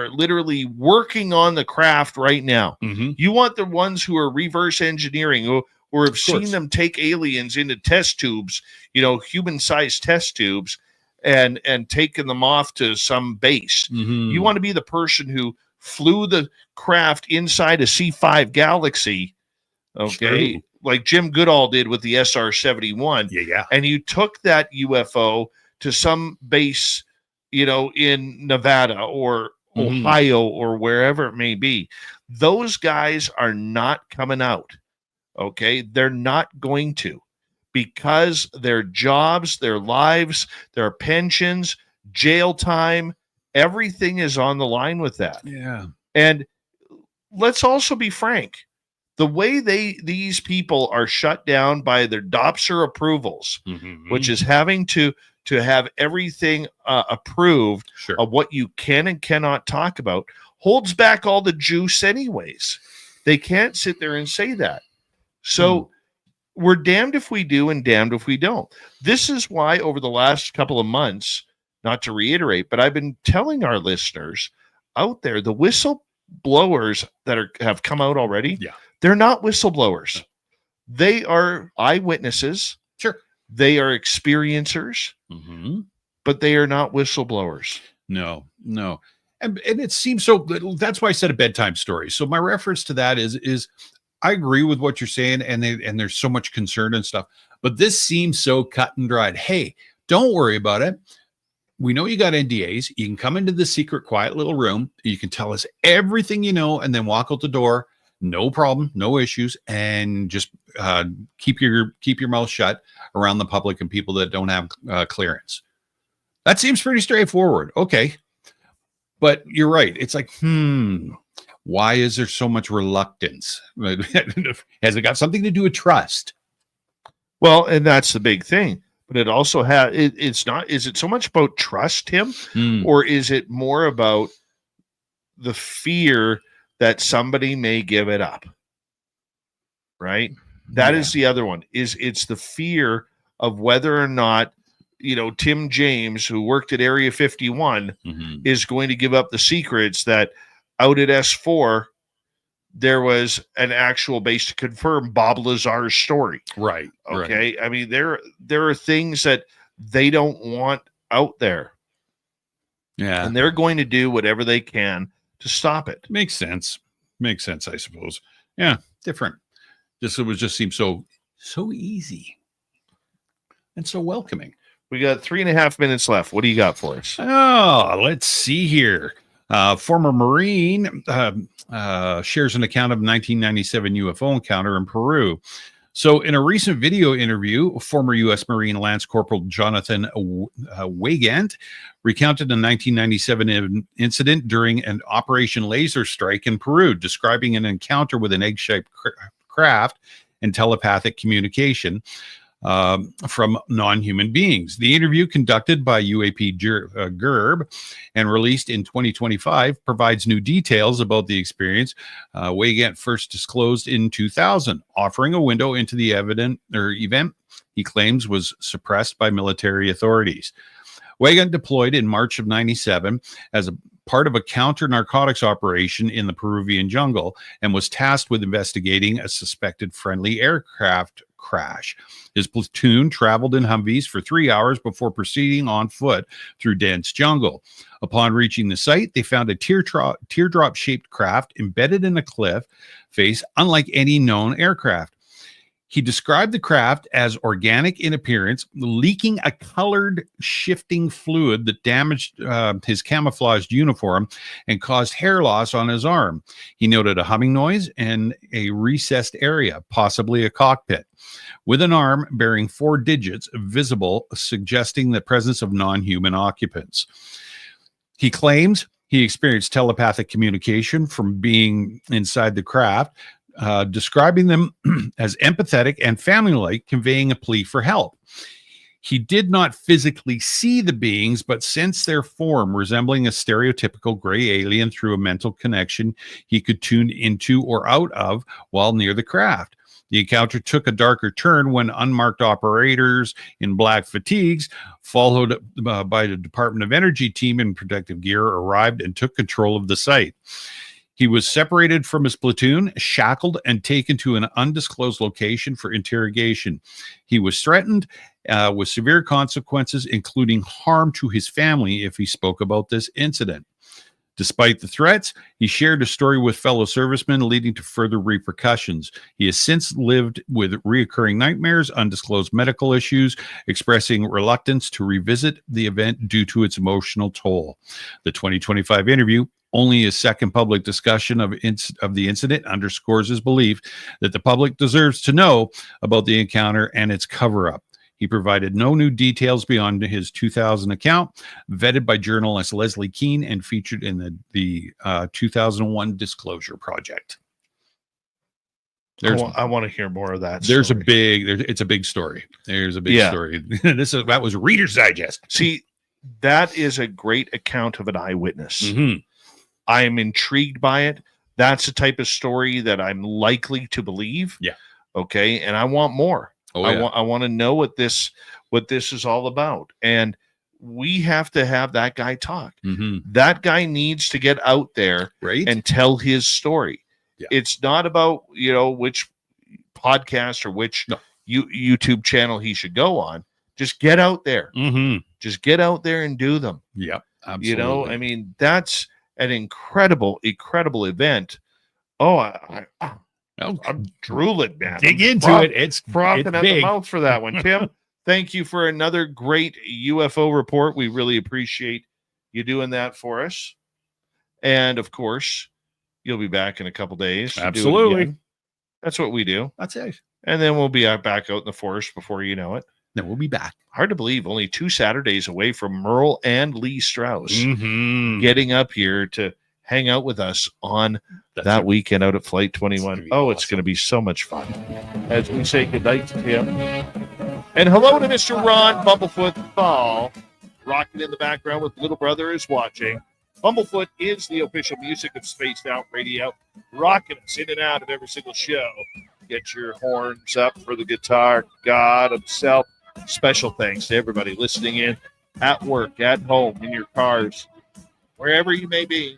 literally working on the craft right now. You want the ones who are reverse engineering or have seen them take aliens into test tubes, human-sized test tubes, and taken them off to some base. You want to be the person who flew the craft inside a C5 Galaxy, okay, True. like Jim Goodall did with the SR-71. Yeah. And you took that UFO to some base, in Nevada or Ohio or wherever it may be. Those guys are not coming out, okay? They're not going to, because their jobs, their lives, their pensions, jail time, everything is on the line with that. Yeah. And let's also be frank. The way these people are shut down by their DOPSR approvals, which is having to have everything approved of what you can and cannot talk about, holds back all the juice anyways. They can't sit there and say that. So we're damned if we do and damned if we don't. This is why over the last couple of months, not to reiterate, but I've been telling our listeners out there, the whistleblowers that have come out already, they're not whistleblowers. They are eyewitnesses. Sure. They are experiencers, but they are not whistleblowers. No. And it seems so. That's why I said a bedtime story. So my reference to that is I agree with what you're saying, and there's so much concern and stuff, but this seems so cut and dried. Hey, don't worry about it. We know you got NDAs. You can come into the secret, quiet little room. You can tell us everything you know, and then walk out the door. No problem, no issues, and just keep your mouth shut around the public and people that don't have clearance. That seems pretty straightforward. Okay, but you're right. It's like, why is there so much reluctance? Has it got something to do with trust? Well, and that's the big thing. But it also has. It's not. Is it so much about trust, Tim, or is it more about the fear that somebody may give it up? Right. That is the other one. It's the fear of whether or not Tim James, who worked at Area 51, is going to give up the secrets that out at S4 there was an actual base to confirm Bob Lazar's story. Right. Okay. Right. I mean, there are things that they don't want out there. Yeah. And they're going to do whatever they can to stop it. Makes sense, I suppose. Yeah. Different. It just seems so easy and so welcoming. We got 3.5 minutes left. What do you got for us? Oh, let's see here. Former Marine shares an account of 1997 UFO encounter in Peru. So in a recent video interview, former U.S. Marine Lance Corporal Jonathan Weigand recounted a 1997 incident during an Operation Laser Strike in Peru, describing an encounter with an egg-shaped craft and telepathic communication from non-human beings. The interview, conducted by UAP GERB and released in 2025, provides new details about the experience Weigand first disclosed in 2000, offering a window into the event he claims was suppressed by military authorities. Weigand deployed in March of 97 as a part of a counter-narcotics operation in the Peruvian jungle and was tasked with investigating a suspected friendly aircraft crash. His platoon traveled in Humvees for 3 hours before proceeding on foot through dense jungle. Upon reaching the site, they found a teardrop-shaped craft embedded in a cliff face, unlike any known aircraft. He described the craft as organic in appearance, leaking a colored shifting fluid that damaged his camouflaged uniform and caused hair loss on his arm. He noted a humming noise and a recessed area, possibly a cockpit, with an arm bearing 4 digits visible, suggesting the presence of non-human occupants. He claims he experienced telepathic communication from being inside the craft, describing them as empathetic and family-like, conveying a plea for help. He did not physically see the beings, but sensed their form, resembling a stereotypical gray alien through a mental connection he could tune into or out of while near the craft. The encounter took a darker turn when unmarked operators in black fatigues, followed by the Department of Energy team in protective gear, arrived and took control of the site. He was separated from his platoon, shackled, and taken to an undisclosed location for interrogation. He was threatened with severe consequences, including harm to his family if he spoke about this incident. Despite the threats, he shared a story with fellow servicemen, leading to further repercussions. He has since lived with reoccurring nightmares, undisclosed medical issues, expressing reluctance to revisit the event due to its emotional toll. The 2025 interview, only his second public discussion of the incident, underscores his belief that the public deserves to know about the encounter and its cover-up. He provided no new details beyond his 2000 account, vetted by journalist Leslie Keane and featured in the 2001 Disclosure Project. I want to hear more of that. It's a big story. There's a big story. That was Reader's Digest. See, that is a great account of an eyewitness. Mm-hmm. I am intrigued by it. That's the type of story that I'm likely to believe. Yeah. Okay. And I want more. I want to know what this is all about. And we have to have that guy talk. Mm-hmm. That guy needs to get out there and tell his story. Yeah. It's not about, which podcast or which YouTube channel he should go on. Just get out there. Mm-hmm. Just get out there and do them. Yeah, absolutely. That's an incredible event. I'm drooling, man. Dig into it. It's frothing at big. the mouth for that one. Tim, thank you for another great UFO report. We really appreciate you doing that for us. And of course, you'll be back in a couple days. Absolutely. That's what we do. That's it. And then we'll be back out in the forest before you know it. Then we'll be back. Hard to believe, only 2 Saturdays away from Merle and Lee Strauss getting up here to hang out with us on that weekend out at Flight 21. It's going to be so much fun. As we say goodnight to Tim. And hello to Mr. Ron Bumblefoot Ball, rocking in the background with Little Brother is Watching. Bumblefoot is the official music of Spaced Out Radio, rocking us in and out of every single show. Get your horns up for the guitar god himself. Special thanks to everybody listening in at work, at home, in your cars, wherever you may be.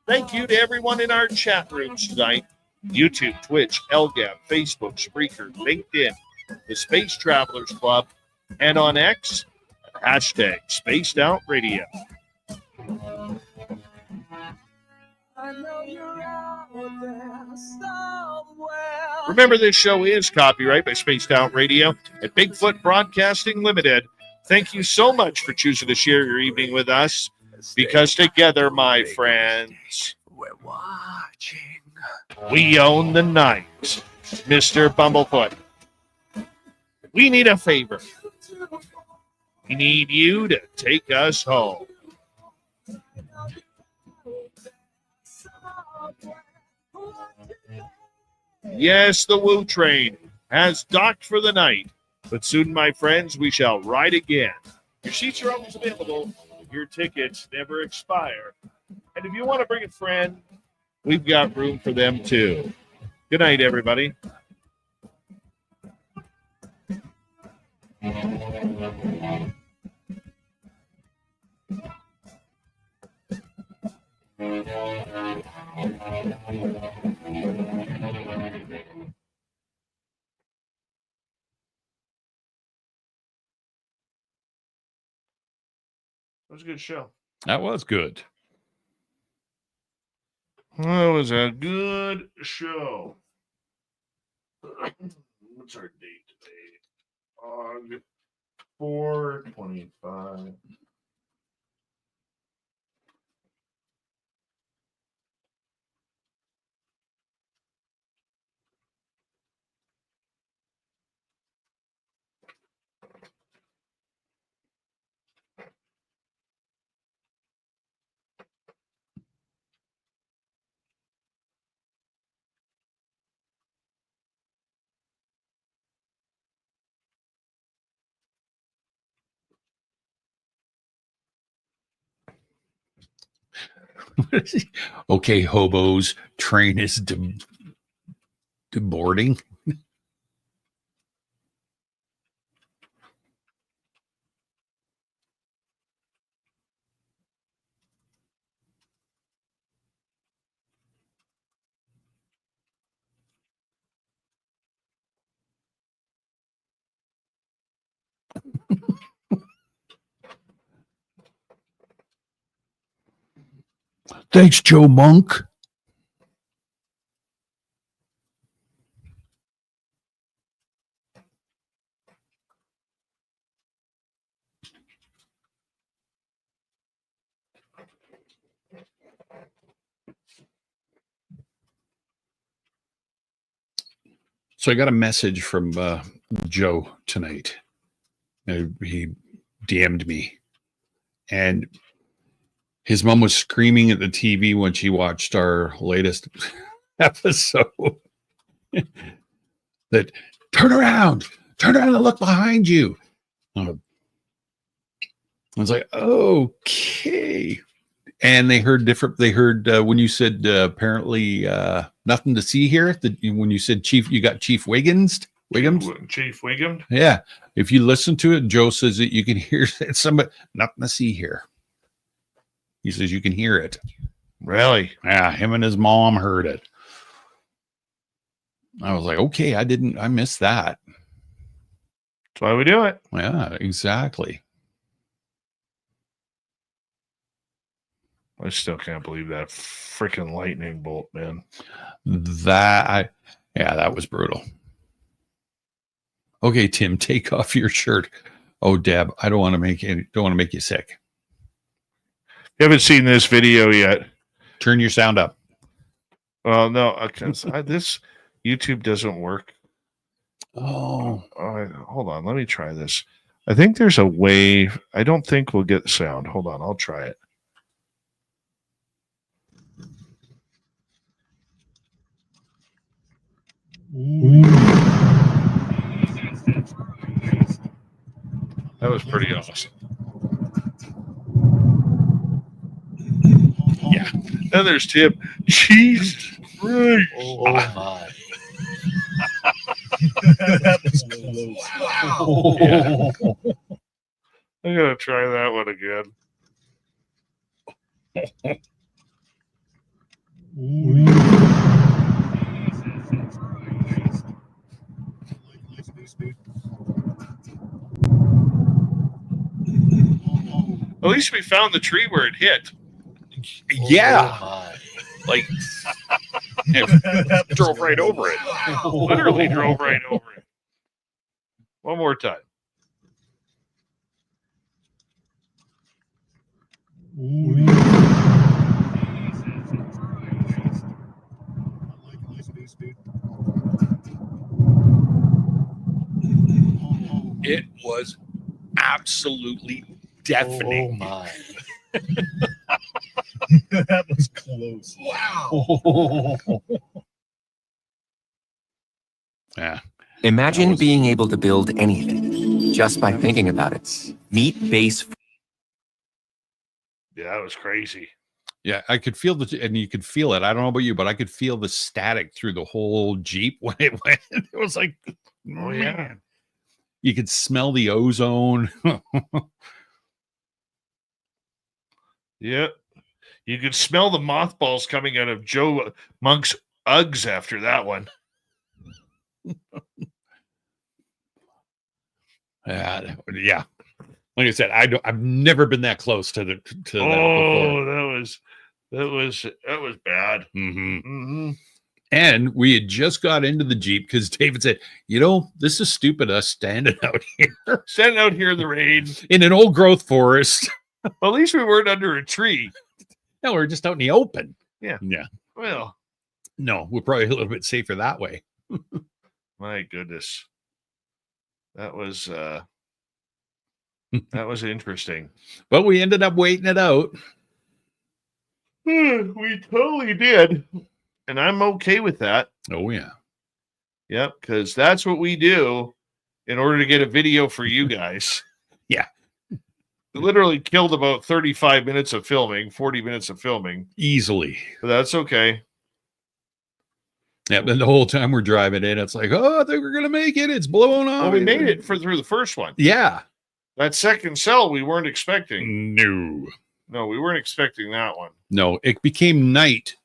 Thank you to everyone in our chat rooms tonight. YouTube, Twitch, LGAB, Facebook, Spreaker, LinkedIn, the Space Travelers Club, and on X, hashtag Spaced Out Radio. Remember, this show is copyright by Spaced Out Radio at Bigfoot Broadcasting Limited. Thank you so much for choosing to share your evening with us, because together, my friends, we're watching. We own the night. Mr. Bumblefoot, we need a favor. We need you to take us home. Yes, the Woo train has docked for the night, but soon, my friends, we shall ride again. Your seats are always available. Your tickets never expire. And if you want to bring a friend, we've got room for them too. Good night, everybody. That was a good show. That was good. That was a good show. What's our date today? August 4/25. Okay, hobos, train is deboarding. Thanks, Joe Monk. So I got a message from Joe tonight. He DM'd me, and his mom was screaming at the TV when she watched our latest episode. That turn around and look behind you. I was like, okay. And they heard different. They heard when you said apparently nothing to see here. When you said Chief, you got Chief Wiggins. Chief Wiggum. Yeah. If you listen to it, Joe says that you can hear somebody. Nothing to see here. He says you can hear it. Really? Yeah. Him and his mom heard it. I was like, okay, I missed that. That's why we do it. Yeah, exactly. I still can't believe that freaking lightning bolt, man. That was brutal. Okay, Tim, take off your shirt. Oh, Deb, I don't want to make you sick. You haven't seen this video yet. Turn your sound up. Well, no, this YouTube doesn't work. Oh, hold on. Let me try this. I think there's a way. I don't think we'll get sound. Hold on. I'll try it. That was pretty awesome. Yeah. Then there's Tim. Jesus Christ. Oh my. That was close. Wow. Yeah. I gotta try that one again. At least we found the tree where it hit. Yeah. Oh Like drove right over it. Literally drove right over it. One more time. It was absolutely deafening. Oh my. That was close. Wow. Yeah. Imagine being able to build anything just by thinking about it. Meet base. Yeah, that was crazy. Yeah, I could feel and you could feel it. I don't know about you, but I could feel the static through the whole Jeep when it went. It was like, oh yeah. Man. You could smell the ozone. Yeah. You could smell the mothballs coming out of Joe Monk's Uggs after that one. Yeah. Like I said, I've never been that close to that before. Oh, that was bad. Mm-hmm. Mm-hmm. And we had just got into the Jeep because David said, you know, this is stupid, us standing out here. Standing out here in the rain. In an old growth forest. Well, at least we weren't under a tree. No, we're just out in the open. Yeah. Yeah. Well, no, we're probably a little bit safer that way. My goodness. That was interesting. But we ended up waiting it out. We totally did. And I'm okay with that. Oh, yeah. Yep, because that's what we do in order to get a video for you guys. Yeah. It literally killed about 35 minutes of filming, 40 minutes of filming. Easily. But that's okay. Yeah, but the whole time we're driving in, it's like, oh, I think we're going to make it. It's blowing off. Well, we made it through the first one. Yeah. That second cell we weren't expecting. No, we weren't expecting that one. No, it became night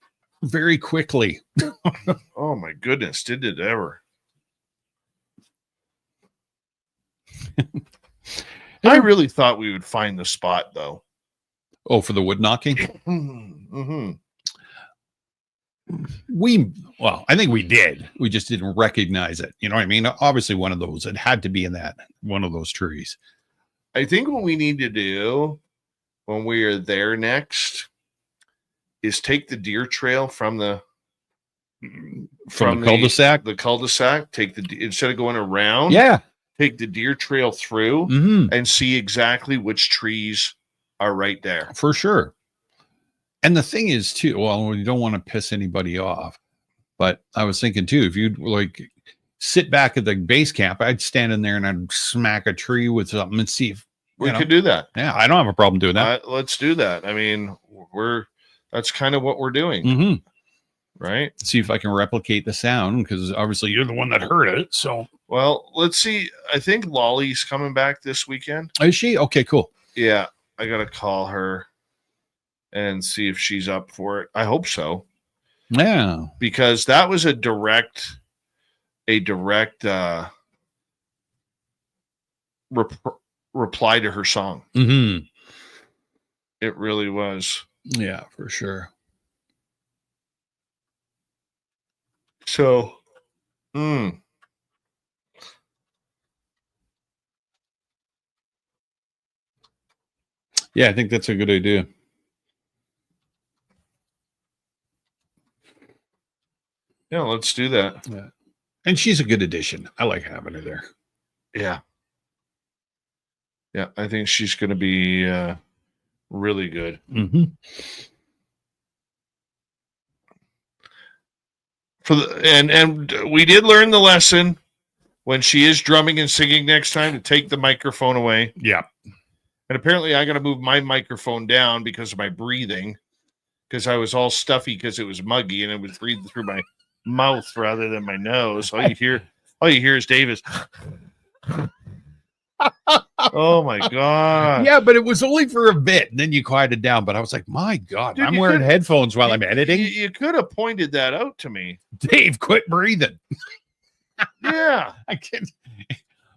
very quickly. Oh, my goodness. Did it ever? I really thought we would find the spot, though. Oh, for the wood knocking? Mm-hmm. I think we did. We just didn't recognize it. You know what I mean? Obviously, one of those. It had to be in one of those trees. I think what we need to do when we are there next is take the deer trail from the cul-de-sac. The cul-de-sac. Instead of going around. Yeah. Take the deer trail through and see exactly which trees are right there. For sure. And the thing is, too, well, you don't want to piss anybody off, but I was thinking, too, if you'd like sit back at the base camp, I'd stand in there and I'd smack a tree with something and see if we could do that. Yeah, I don't have a problem doing that. Let's do that. I mean, that's kind of what we're doing. Mm-hmm. Right? See if I can replicate the sound, because obviously you're the one that heard it. So, well, let's see. I think Lolly's coming back this weekend. Is she? Okay, cool. Yeah, I gotta call her and see if she's up for it. I hope so. Yeah, because that was a direct reply to her song. Mm-hmm. It really was. Yeah, for sure. So, yeah, I think that's a good idea. Yeah, let's do that. Yeah. And she's a good addition. I like having her there. Yeah. Yeah, I think she's going to be really good. Mm-hmm. And we did learn the lesson when she is drumming and singing next time to take the microphone away. Yeah. And apparently I got to move my microphone down because of my breathing, because I was all stuffy because it was muggy and it was breathing through my mouth rather than my nose. All you hear is Davis. Oh my God. Yeah, but it was only for a bit, and then you quieted down. But I was like, my God, dude, I'm wearing headphones while I'm editing. You could have pointed that out to me. Dave, quit breathing. Yeah. I can't.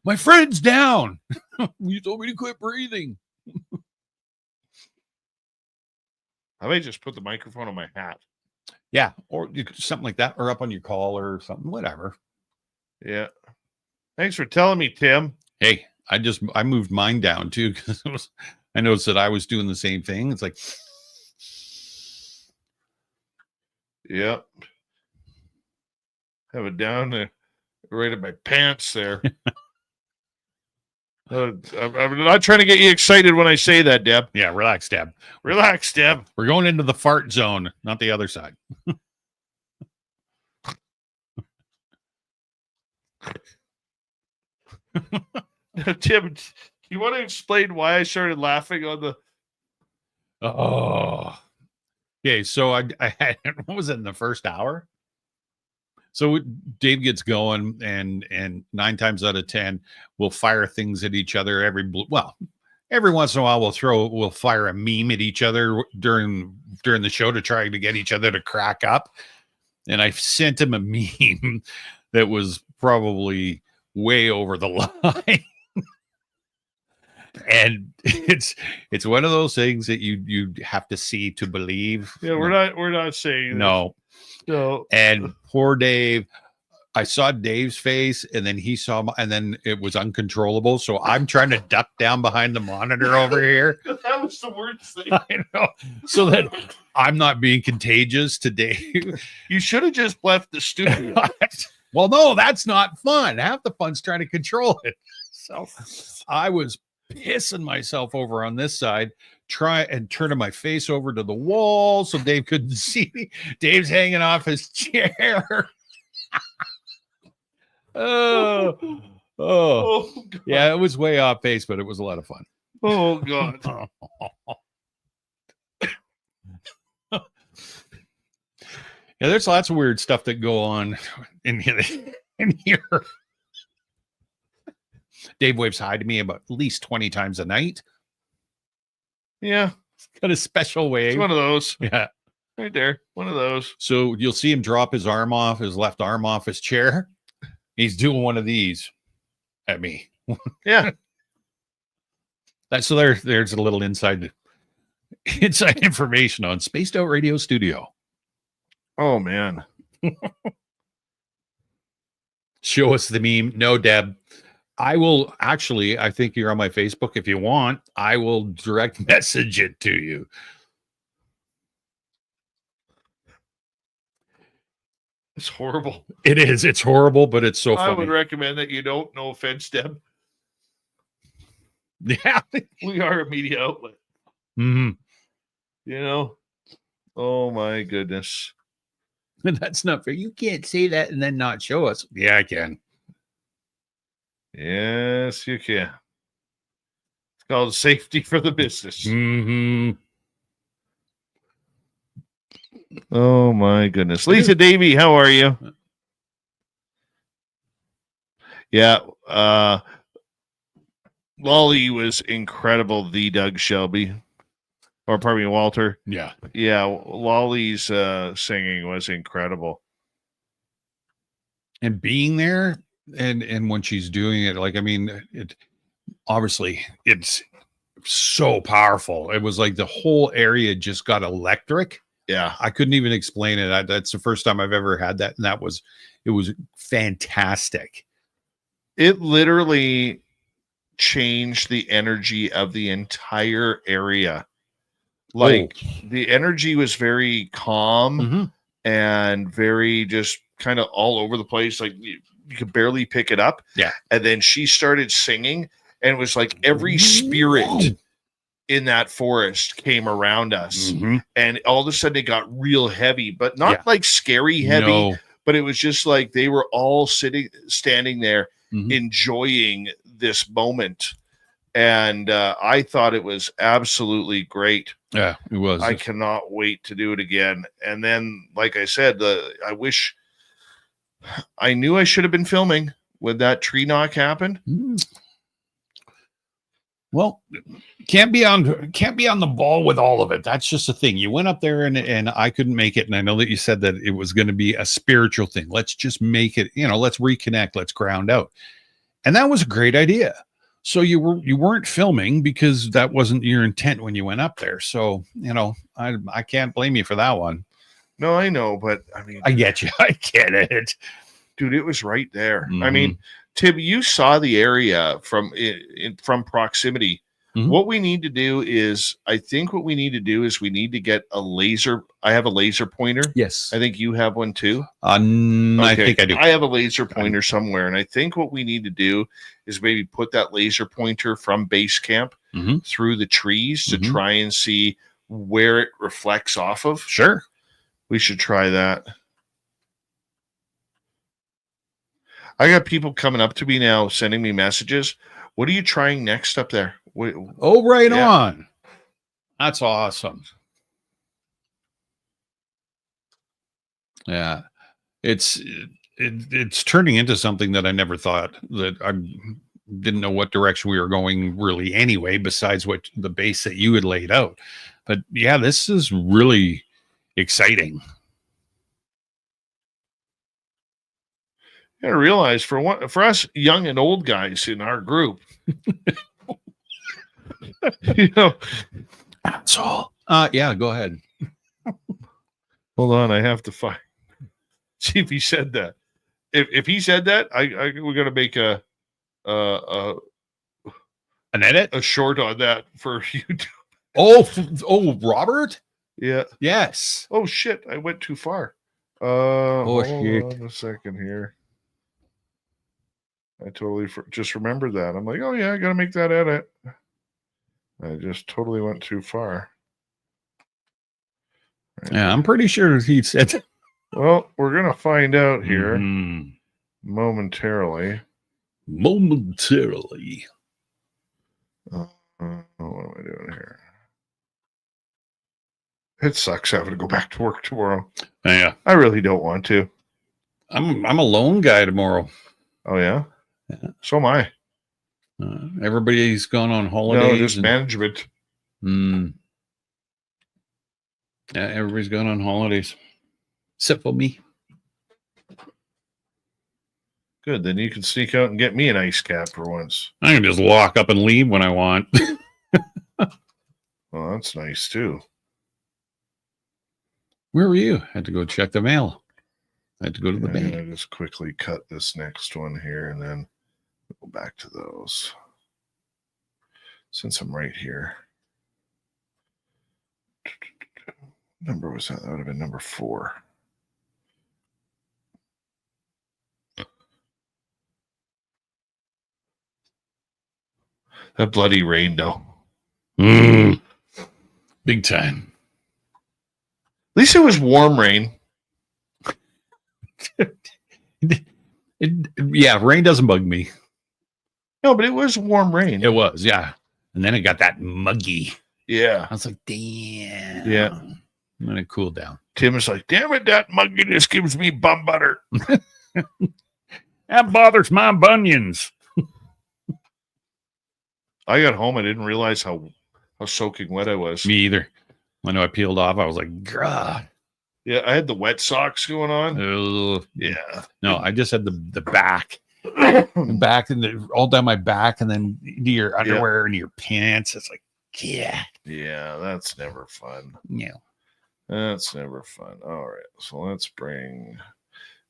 My friend's down. You told me to quit breathing. I may just put the microphone on my hat. Yeah, or something like that, or up on your collar or something, whatever. Yeah. Thanks for telling me, Tim. Hey, I moved mine down too, because I noticed that I was doing the same thing. It's like, yep. Have it down there, right at my pants there. I'm not trying to get you excited when I say that, Deb. Yeah, relax, Deb. Relax, Deb. We're going into the fart zone, not the other side. Tim, you want to explain why I started laughing on the... Oh. Okay, so I had, what was it, in the first hour? So Dave gets going, and 9 times out of 10, we'll fire things at each other every once in a while we'll fire a meme at each other during the show to try to get each other to crack up. And I sent him a meme that was probably way over the line. And it's one of those things that you have to see to believe. Yeah, we're not saying no. So, And poor Dave, I saw Dave's face, and then he saw and then it was uncontrollable. So I'm trying to duck down behind the monitor over here. that was the worst thing. I know. So that I'm not being contagious to Dave. You should have just left the studio. Well, no, that's not fun. Half the fun's trying to control it. So I was pissing myself over on this side, turning my face over to the wall so Dave couldn't see me. Dave's hanging off his chair. Oh, God. Yeah, it was way off base, but it was a lot of fun. Oh, God. Yeah, there's lots of weird stuff that go on in here. Dave waves hi to me about at least 20 times a night. Yeah. It's got a special wave. It's one of those. Yeah. Right there. One of those. So you'll see him drop his left arm off his chair. He's doing one of these at me. Yeah. So there's a little inside information on Spaced Out Radio Studio. Oh, man. Show us the meme. No, Deb. I will actually, I think you're on my Facebook. If you want, I will direct message it to you. It's horrible. It is. It's horrible, but it's so I funny. would recommend that you don't. No offense, Deb. Yeah. We are a media outlet. Mm-hmm. You know? Oh, my goodness. That's not fair. You can't say that and then not show us. Yeah, I can. Yes, you can. It's called safety for the business. Mm-hmm. Oh, my goodness. Lisa Davey, how are you? Yeah. Lolly was incredible. The Doug Shelby. Or pardon me, Walter. Yeah. Yeah. Lolly's singing was incredible. And being there and when she's doing it, like, I mean, it obviously it's so powerful. It was like the whole area just got electric. Yeah. I couldn't even explain it. That's the first time I've ever had that. And it was fantastic. It literally changed the energy of the entire area. Like the energy was very calm and very just kind of all over the place. Like you could barely pick it up. Yeah. And then she started singing, and it was like every spirit in that forest came around us. And all of a sudden it got real heavy, but not like scary heavy, but it was just like they were all standing there enjoying this moment. And I thought it was absolutely great. Yeah, it was. I cannot wait to do it again. And then, like I said, I wish I knew I should have been filming when that tree knock happened. Well, can't be on the ball with all of it. That's just the thing. You went up there and I couldn't make it. And I know that you said that it was going to be a spiritual thing. Let's just make it, let's reconnect, let's ground out. And that was a great idea. So you weren't filming because that wasn't your intent when you went up there. So, I can't blame you for that one. No, I know, but I mean, I get you. I get it. Dude, it was right there. I mean, Tim, you saw the area from proximity. What we need to do is, we need to get a laser. I have a laser pointer. Yes. I think you have one too. I think I do. I have a laser pointer somewhere. And I think what we need to do is maybe put that laser pointer from base camp through the trees to try and see where it reflects off of. Sure. We should try that. I got people coming up to me now, sending me messages. What are you trying next up there? Right on. That's awesome. Yeah. It's turning into something that I never thought, that I didn't know what direction we were going really anyway, besides what the base that you had laid out. But yeah, this is really exciting. You gotta realize for us young and old guys in our group, that's all. Yeah, go ahead. Hold on, I have to find. See if he said that. If he said that, we're gonna make an edit, a short on that for YouTube. Oh, Robert. Yeah. Yes. Oh shit! I went too far. Oh, Hold shit. on a second here. I totally just remembered that. I'm like, oh yeah, I gotta make that edit. I just totally went too far. Right. Yeah, I'm pretty sure he said. Well, we're gonna find out here Mhm. momentarily. Momentarily. What am I doing here? It sucks having to go back to work tomorrow. Yeah, I really don't want to. I'm a lone guy tomorrow. Oh yeah, so am I. Everybody's gone on holidays. No, just management. Yeah, everybody's gone on holidays, except for me. Good. Then you can sneak out and get me an ice cap for once. I can just lock up and leave when I want. Well, that's nice too. Where were you? I had to go check the mail. I had to go to the bank. I just quickly cut this next one here and then go back to those. Since I'm right here. What number was that? That would have been number 4. That bloody rain, though. Big time. At least it was warm rain. Yeah, rain doesn't bug me. No, but it was warm rain. It was, yeah. And then it got that muggy. Yeah. I was like, damn. Yeah. And then it cooled down. Tim was like, damn it, that mugginess gives me bum butter. That bothers my bunions. I got home. I didn't realize how soaking wet I was. Me either. When I peeled off, I was like, God. Yeah, I had the wet socks going on. Ugh. Yeah. No, I just had the back. Back and all down my back and then to your underwear and your pants. It's like, yeah. Yeah, that's never fun. Yeah. That's never fun. All right. So let's bring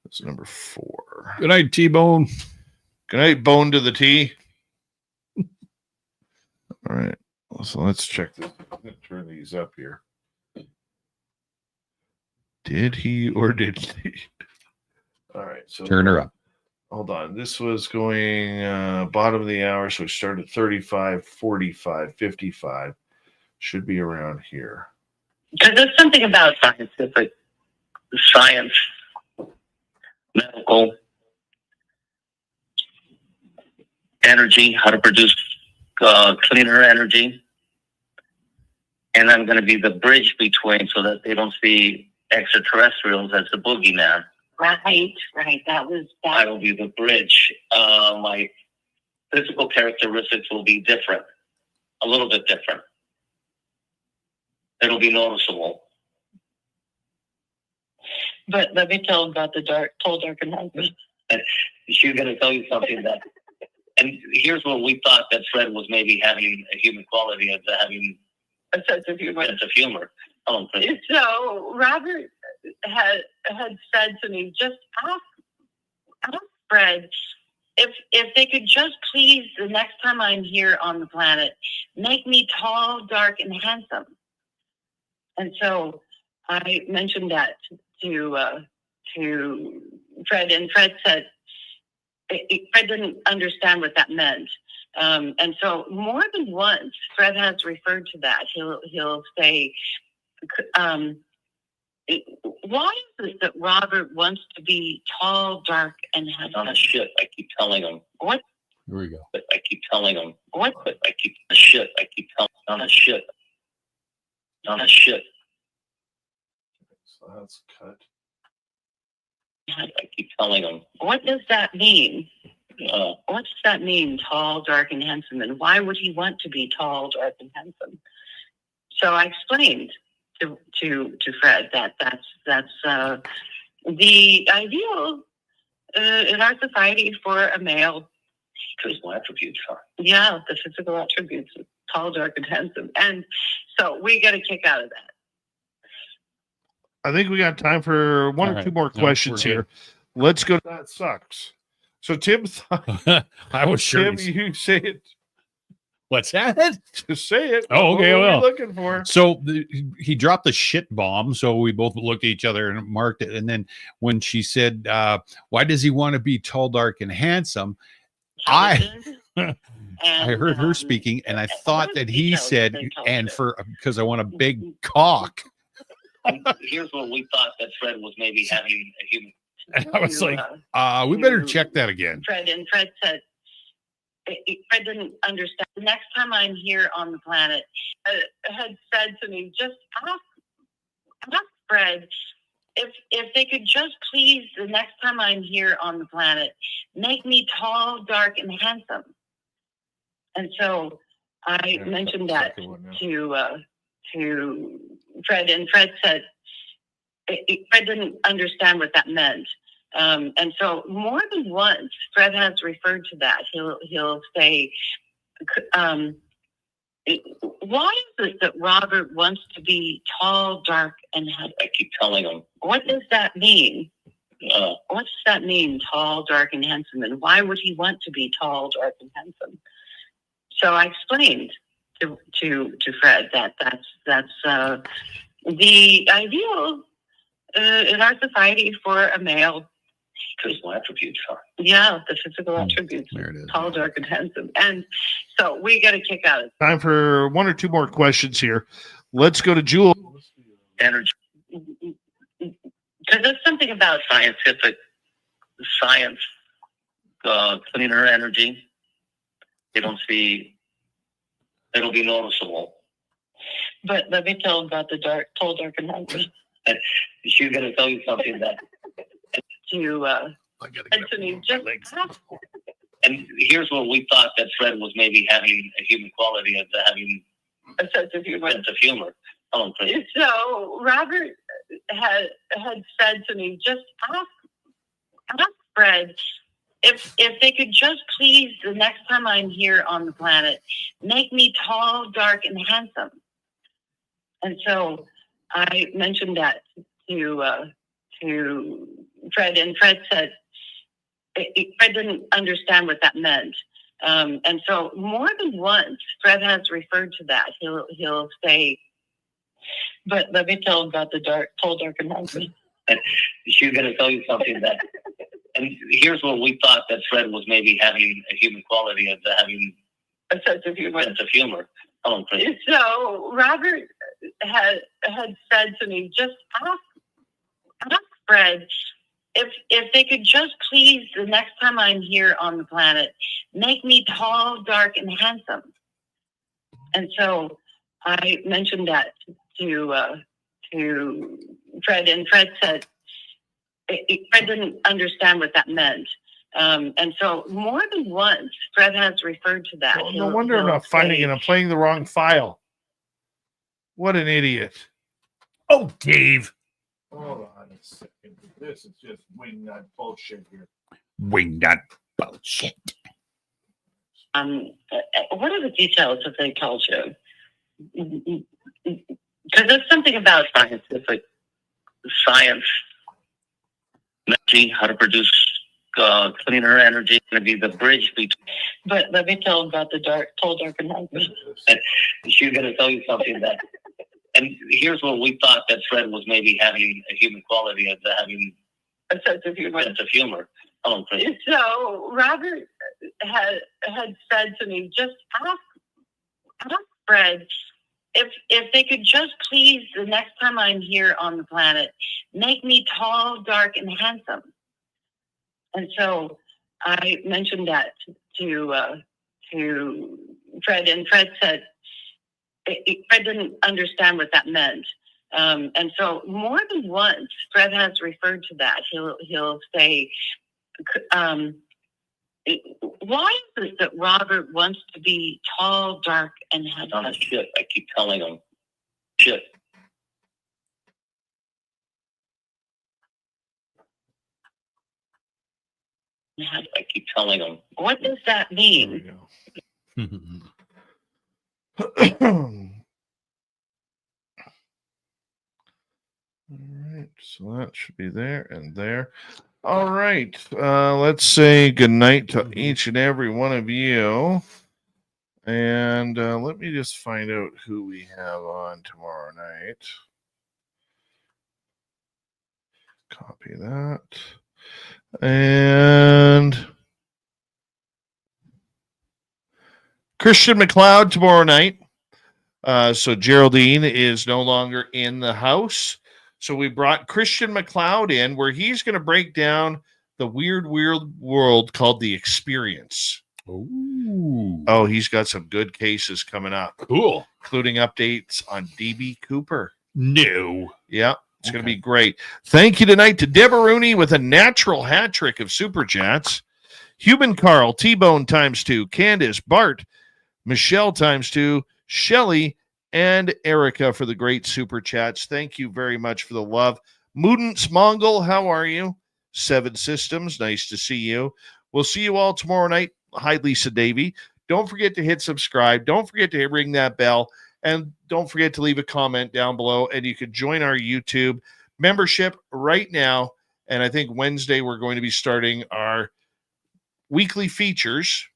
this number 4. Good night, T-Bone. Good night, Bone to the T. All right. So let's check this. I'm going to turn these up here. Did he or didn't he? All right. So turn her up. Hold on. This was going bottom of the hour. So we started 35, 45, 55. Should be around here. Because there's something about scientific science, medical energy, how to produce cleaner energy. And I'm going to be the bridge between so that they don't see extraterrestrials as the boogeyman. Right. That I will be the bridge. My physical characteristics will be different, a little bit different. It'll be noticeable. But let me tell him about the tall, dark, and handsome. She's going to tell you something that, and here's what we thought that Fred was maybe having a human quality of having a sense of humor. So Robert had said to me, just ask Fred if they could just please the next time I'm here on the planet, make me tall, dark, and handsome. And so I mentioned that to Fred, and Fred said Fred didn't understand what that meant. And so more than once, Fred has referred to that. He'll say, why is it that Robert wants to be tall, dark, and handsome? On shit, I keep telling him. What? Here we go. I keep telling him. What? I keep shit. I keep telling him. On a shit. On a shit. So that's cut. I keep telling him. What does that mean? What does that mean, tall, dark, and handsome? And why would he want to be tall, dark, and handsome? So I explained to Fred that that's the ideal in our society for a male. Physical attributes are. Yeah, the physical attributes, tall, dark, and handsome. And so we get a kick out of that. I think we got time for one All or right. two more No, questions we're here. Let's go. That sucks. So Tim, I was sure. Tim, you say it. What's that? Just say it. Oh, okay. What were we Well, looking for? so he dropped the shit bomb. So we both looked at each other and marked it. And then when she said, "Why does he want to be tall, dark, and handsome?" I heard her speaking, and I thought that he said, "And for because I want a big cock." Here's what we thought that Fred was maybe having a human. And I was like, "We better check that again." Fred said, Fred didn't understand. The next time I'm here on the planet, had said to me, just ask Fred if they could just please, the next time I'm here on the planet, make me tall, dark, and handsome. And so I mentioned that to Fred, and Fred said, Fred didn't understand what that meant. And so more than once, Fred has referred to that. He'll say, why is it that Robert wants to be tall, dark, and handsome? I keep telling him. What does that mean? What does that mean, tall, dark, and handsome? And why would he want to be tall, dark, and handsome? So I explained to Fred that that's the ideal in our society for a male. Physical attributes are. Yeah, the physical attributes. There it is. Tall, dark, and handsome. And so we got a kick out of it. Time for one or two more questions here. Let's go to Jewel. Energy. Because there's something about Scientific science, cleaner energy. They don't see. It'll be noticeable. But let me tell him about the tall, dark, and handsome. She's going to tell you something that. Anthony, just and here's what we thought that Fred was maybe having a human quality of having a sense of humor. Oh, so Robert had said to me, just ask Fred if they could just please, the next time I'm here on the planet, make me tall, dark, and handsome. And so I mentioned that to Fred, and Fred said, Fred didn't understand what that meant. And so more than once, Fred has referred to that. He'll say, but let me tell him about the tall, dark, and handsome. She's going to tell you something that, and here's what we thought that Fred was maybe having a human quality of having a sense of humor. Oh, so Robert had said to me, just ask Fred if they could just please, the next time I'm here on the planet, make me tall, dark, and handsome. And so I mentioned that to Fred, and Fred said, Fred didn't understand what that meant. And so more than once, Fred has referred to that. No wonder I'm not finding it. I'm playing the wrong file. What an idiot. Oh, Dave. Hold on a second. This is just wingnut bullshit here. Wingnut bullshit. What are the details that they told you? Because there's something about scientific science, energy, how to produce cleaner energy, going to be the bridge between. But let me tell him about the tall, dark, and handsome. She's going to tell you something that. And here's what we thought that Fred was maybe having a human quality of having a sense of humor. Oh, so Robert had said to me, just ask Fred if they could just please, the next time I'm here on the planet, make me tall, dark, and handsome. And so I mentioned that to Fred, and Fred said, Fred didn't understand what that meant. And so more than once, Fred has referred to that. He'll say, why is it that Robert wants to be tall, dark, and handsome? Shit, I keep telling him. Shit. I keep telling him. What does that mean? All So that should be there and there. All right. Let's say good night to each and every one of you. And let me just find out who we have on tomorrow night. Copy that. And Christian McLeod tomorrow night. So Geraldine is no longer in the house. So we brought Christian McLeod in where he's going to break down the weird world called The Experience. Ooh. Oh, he's got some good cases coming up. Cool. Including updates on DB Cooper. No. Yeah, it's going to be great. Thank you tonight to Deborah Rooney with a natural hat trick of Super Chats. Human Carl, T-Bone ×2, Candace, Bart, Michelle ×2, Shelly, and Erica for the great Super Chats. Thank you very much for the love. Moodance Mongol, how are you? Seven Systems, nice to see you. We'll see you all tomorrow night. Hi, Lisa Davey. Don't forget to hit subscribe. Don't forget to ring that bell. And don't forget to leave a comment down below. And you can join our YouTube membership right now. And I think Wednesday we're going to be starting our weekly features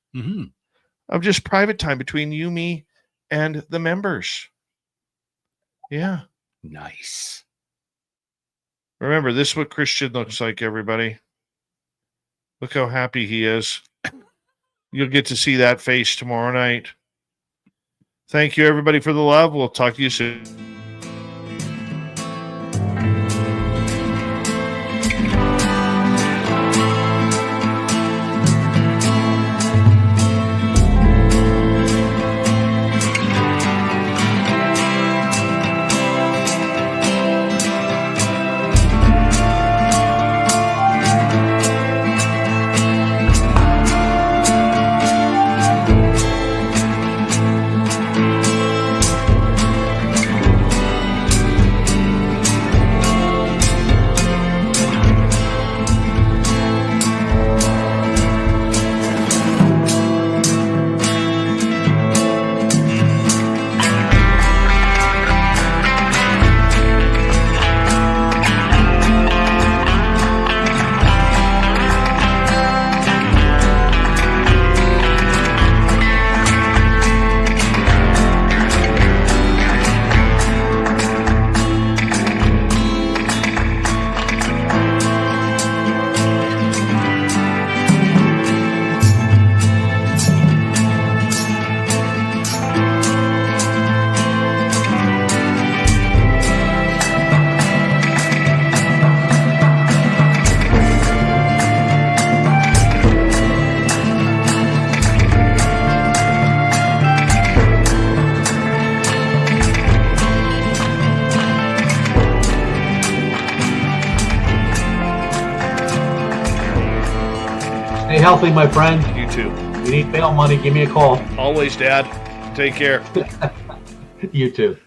of just private time between you, me, and the members. Yeah. Nice. Remember, this is what Christian looks like, everybody. Look how happy he is. You'll get to see that face tomorrow night. Thank you, everybody, for the love. We'll talk to you soon. Stay healthy, my friend. You too. If you need bail money, give me a call. Always, Dad. Take care. You too.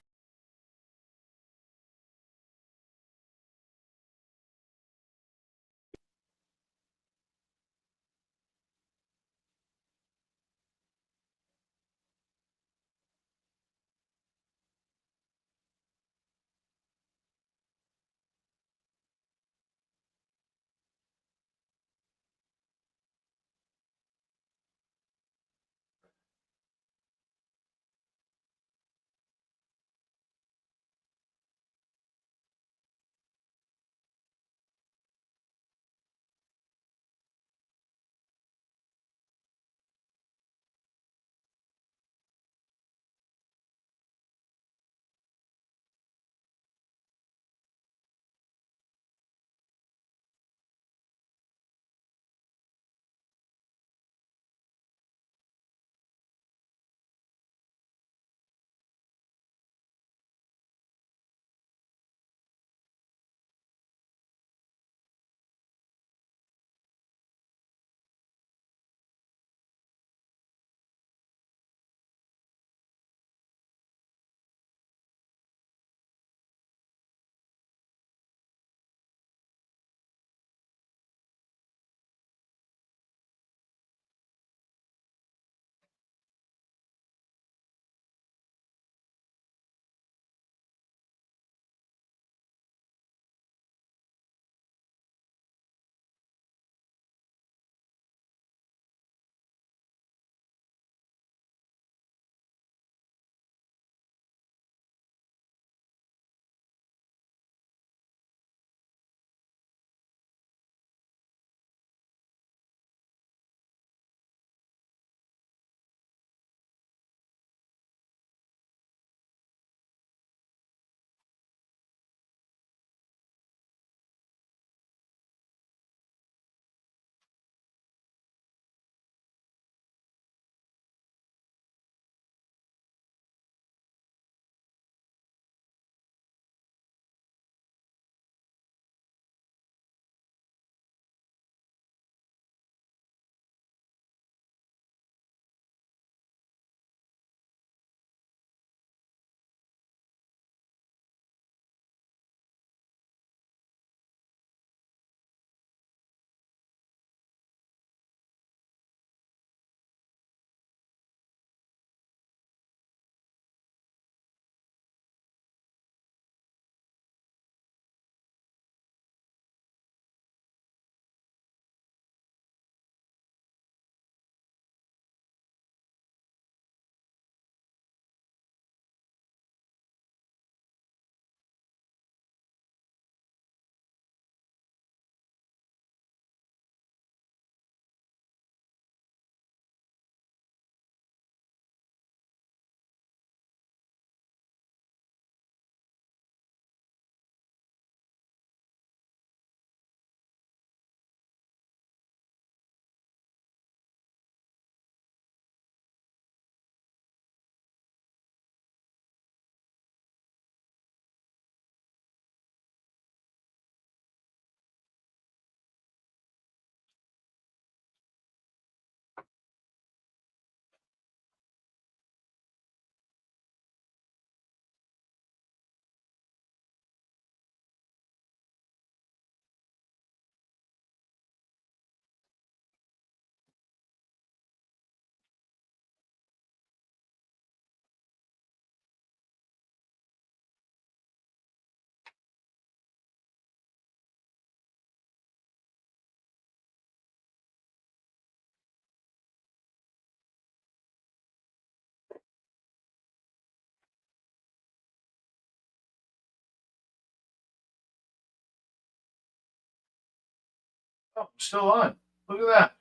Oh, I'm still on. Look at that.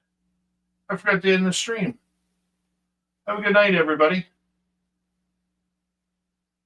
I forgot to end the stream. Have a good night, everybody.